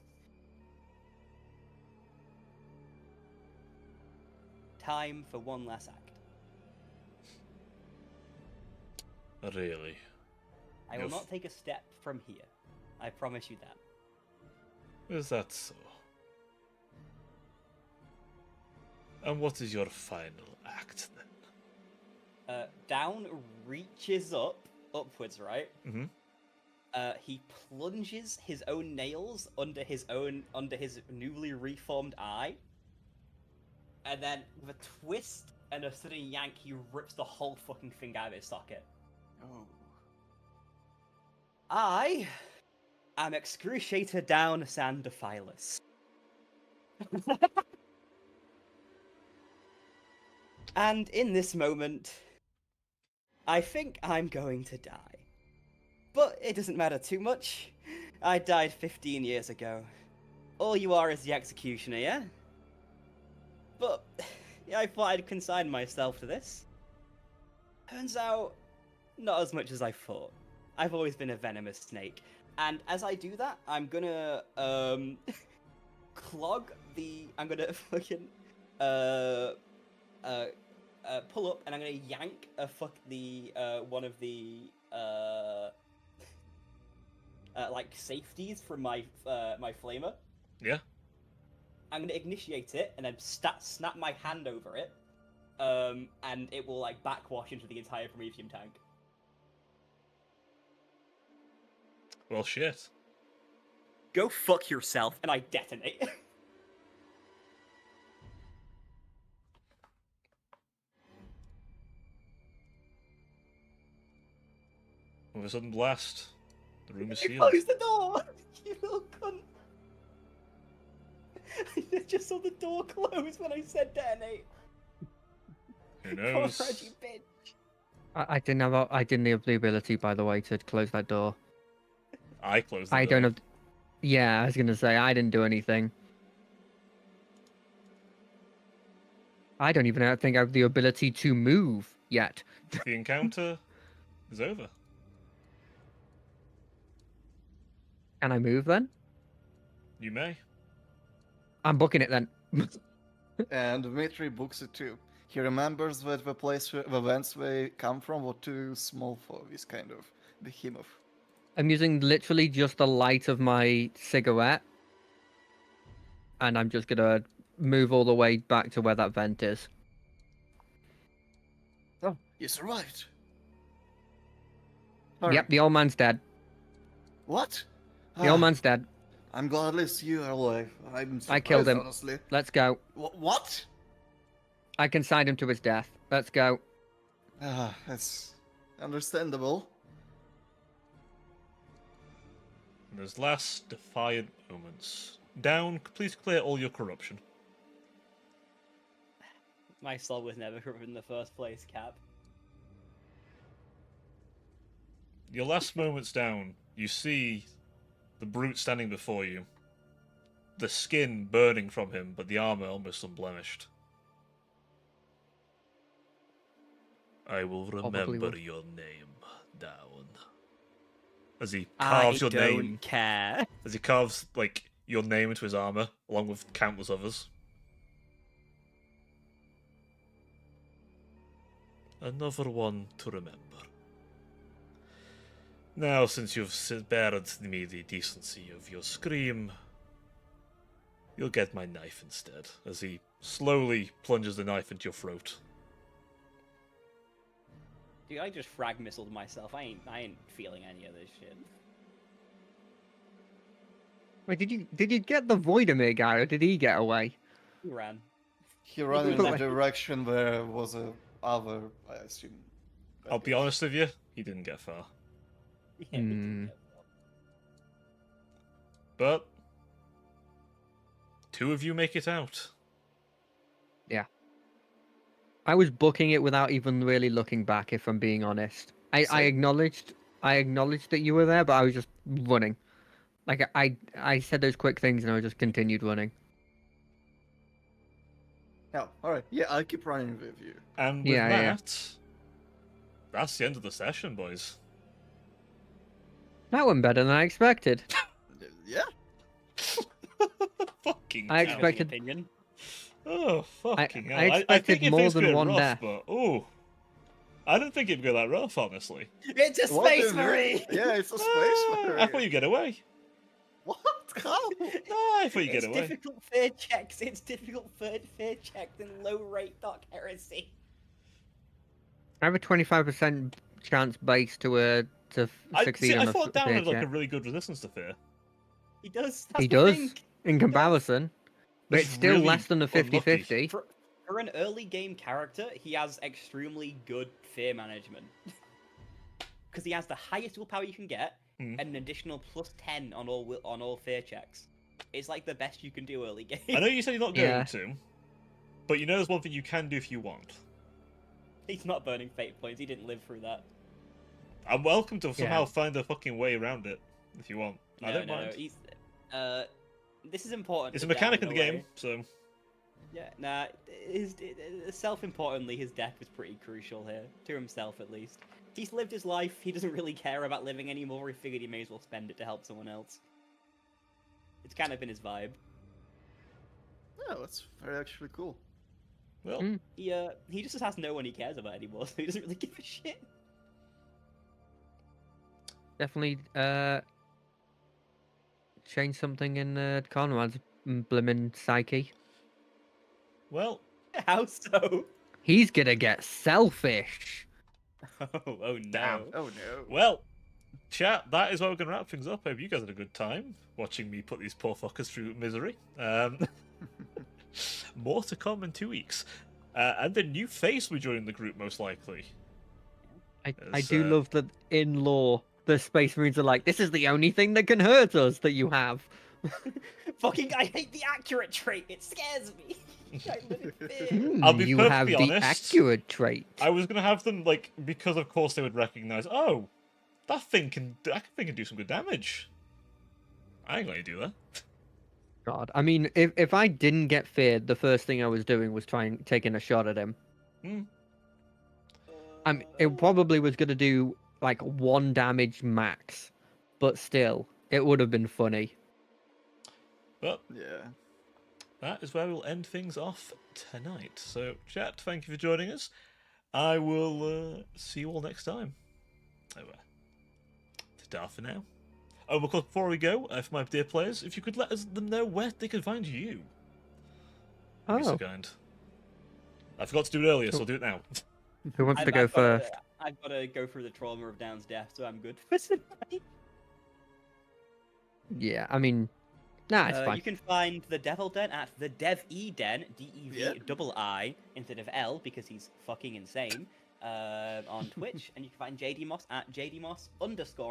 time for one last act. Really? I will You're not take a step from here. I promise you that. Is that so? And what is your final act, then? Down reaches upwards, right? Mm-hmm. He plunges his own nails under his newly reformed eye, and then with a twist and a sudden yank, he rips the whole fucking thing out of his socket. Oh. I am Excruciator Down Sandophilus. And in this moment, I think I'm going to die. But it doesn't matter too much. I died 15 years ago. All you are is the executioner, yeah? But yeah, I thought I'd consign myself to this. Turns out, not as much as I thought. I've always been a venomous snake. And as I do that, I'm gonna clog the. I'm gonna fucking pull up, and I'm gonna yank one of the like safeties from my my flamer. Yeah? I'm gonna initiate it, and then snap my hand over it, and it will like backwash into the entire Prometheum tank. Well, shit. Go fuck yourself, and I detonate. With a sudden blast, the room is You sealed. close the door! You little cunt! I just saw the door close when I said detonate. Who Conrad, knows? you bitch. I didn't have the ability, by the way, to close that door. I closed the I door. don't have. Yeah, I was gonna say I didn't do anything. I don't even think I have the ability to move yet. The encounter is over. Can I move then? You may. I'm booking it then. And Dmitri books it too. He remembers that the place where the vents they come from were too small for this kind of behemoth. I'm using literally just the light of my cigarette, and I'm just gonna move all the way back to where that vent is. Oh, you survived. Yep, the old man's dead. What? The old man's dead. I'm glad at least you are alive. I killed him. Honestly. Let's go. What? I consigned him to his death. Let's go. That's understandable. In those last defiant moments. Down, please clear all your corruption. My soul was never corrupted in the first place, Cap. your last moments down, you see the brute standing before you. The skin burning from him, but the armor almost unblemished. I will Probably remember will. your name, Down. As he I carves your don't name, care. as he carves like your name into his armor, along with countless others. Another one to remember. Now, since you've spared me the decency of your scream, you'll get my knife instead, as he slowly plunges the knife into your throat. Dude, I just frag missiled myself. I ain't feeling any of this shit. Wait, did you get the Voidemir guy, or did he get away? He ran. He ran in the Right. direction where was a other, I assume. I'll be honest with you, he didn't get far. Yeah, he didn't Hmm. get far. But two of you make it out. I was booking it without even really looking back, if I'm being honest. I Same. acknowledged that you were there, but I was just running. Like I said those quick things and I just continued running. Yeah, alright. Yeah, I'll keep running with you. And with Yeah, yeah. that's the end of the session, boys. That went better than I expected. Yeah. Fucking I hell. expected- Opinion. Oh, fucking hell. I expected think it more feels than pretty one rough, death. but ooh. I didn't think it'd go that rough, honestly. It's a What space the- marine. Yeah, it's a space I marine. thought you'd get away. What? How? No, I thought you'd get It's away. difficult fear checks. It's difficult fear checks in low rate Dark Heresy. I have a 25% chance base to succeed I on a thought Down fear had like a check. really good resistance to fear. He does. He that's the does, thing. in comparison. But Which it's is still really less than a unlucky. 50-50. For an early game character, he has extremely good fear management. Because he has the highest willpower you can get, Hmm. and an additional +10 on all fear checks. It's like the best you can do early game. I know you said you're not going Yeah. to, but you know there's one thing you can do if you want. He's not burning fate points. He didn't live through that. I'm welcome to somehow Yeah. find a fucking way around it if you want. I don't No. mind. He's. This is important. It's a to mechanic Dan in the a game, way. so Yeah, nah. Self-importantly, his death was pretty crucial here, to himself at least. He's lived his life. He doesn't really care about living anymore. He figured he may as well spend it to help someone else. It's kind of been his vibe. Yeah, that's very actually cool. well, Mm. He just has no one he cares about anymore, so he doesn't really give a shit. Definitely change something in Conrad's blimmin' psyche. well, How so? He's gonna get selfish. Oh no. Damn. Oh no. well, chat. That is where we're gonna wrap things up. Hope you guys had a good time watching me put these poor fuckers through misery. More to come in 2 weeks, and a new face will be joining the group most likely. I As, do love that in lore, the Space Marines are like, this is the only thing that can hurt us that you have. Fucking, I hate the accurate trait. It scares me. I live in fear. I'll be You have perfectly the honest. accurate trait. I was gonna have them like because of course they would recognize. Oh, that thing can do some good damage. I ain't gonna do that. God, I mean, if I didn't get feared, the first thing I was doing was taking a shot at him. It probably was gonna do like 1 damage max, but still, it would have been funny. But Yeah. that is where we'll end things off tonight. So, chat, thank you for joining us. I will see you all next time. Over. Ta-ta for now. Oh, of course, before we go, for my dear players, if you could let them know where they can find you. That'd be so Oh, kind. I forgot to do it earlier, so I'll do it now. who wants to go I've gotta- first? I've got to go through the trauma of Down's death, so I'm good for tonight. Yeah, I mean, nah, it's fine. You can find the Devil Den at the Dev E Den, Yeah. DEVI instead of L because he's fucking insane. On Twitch, and you can find JD Moss at JDMoss_,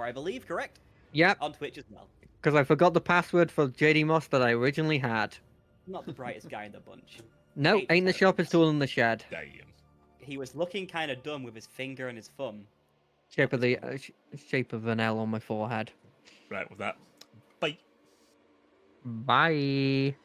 I believe, correct? Yep, On Twitch as well. because I forgot the password for JD Moss that I originally had. Not the brightest guy in the bunch. No, Hey, ain't the sharpest tool in the shed. Damn. He was looking kind of dumb with his finger and his thumb. Shape of the shape of an L on my forehead. Right, with that, bye. Bye.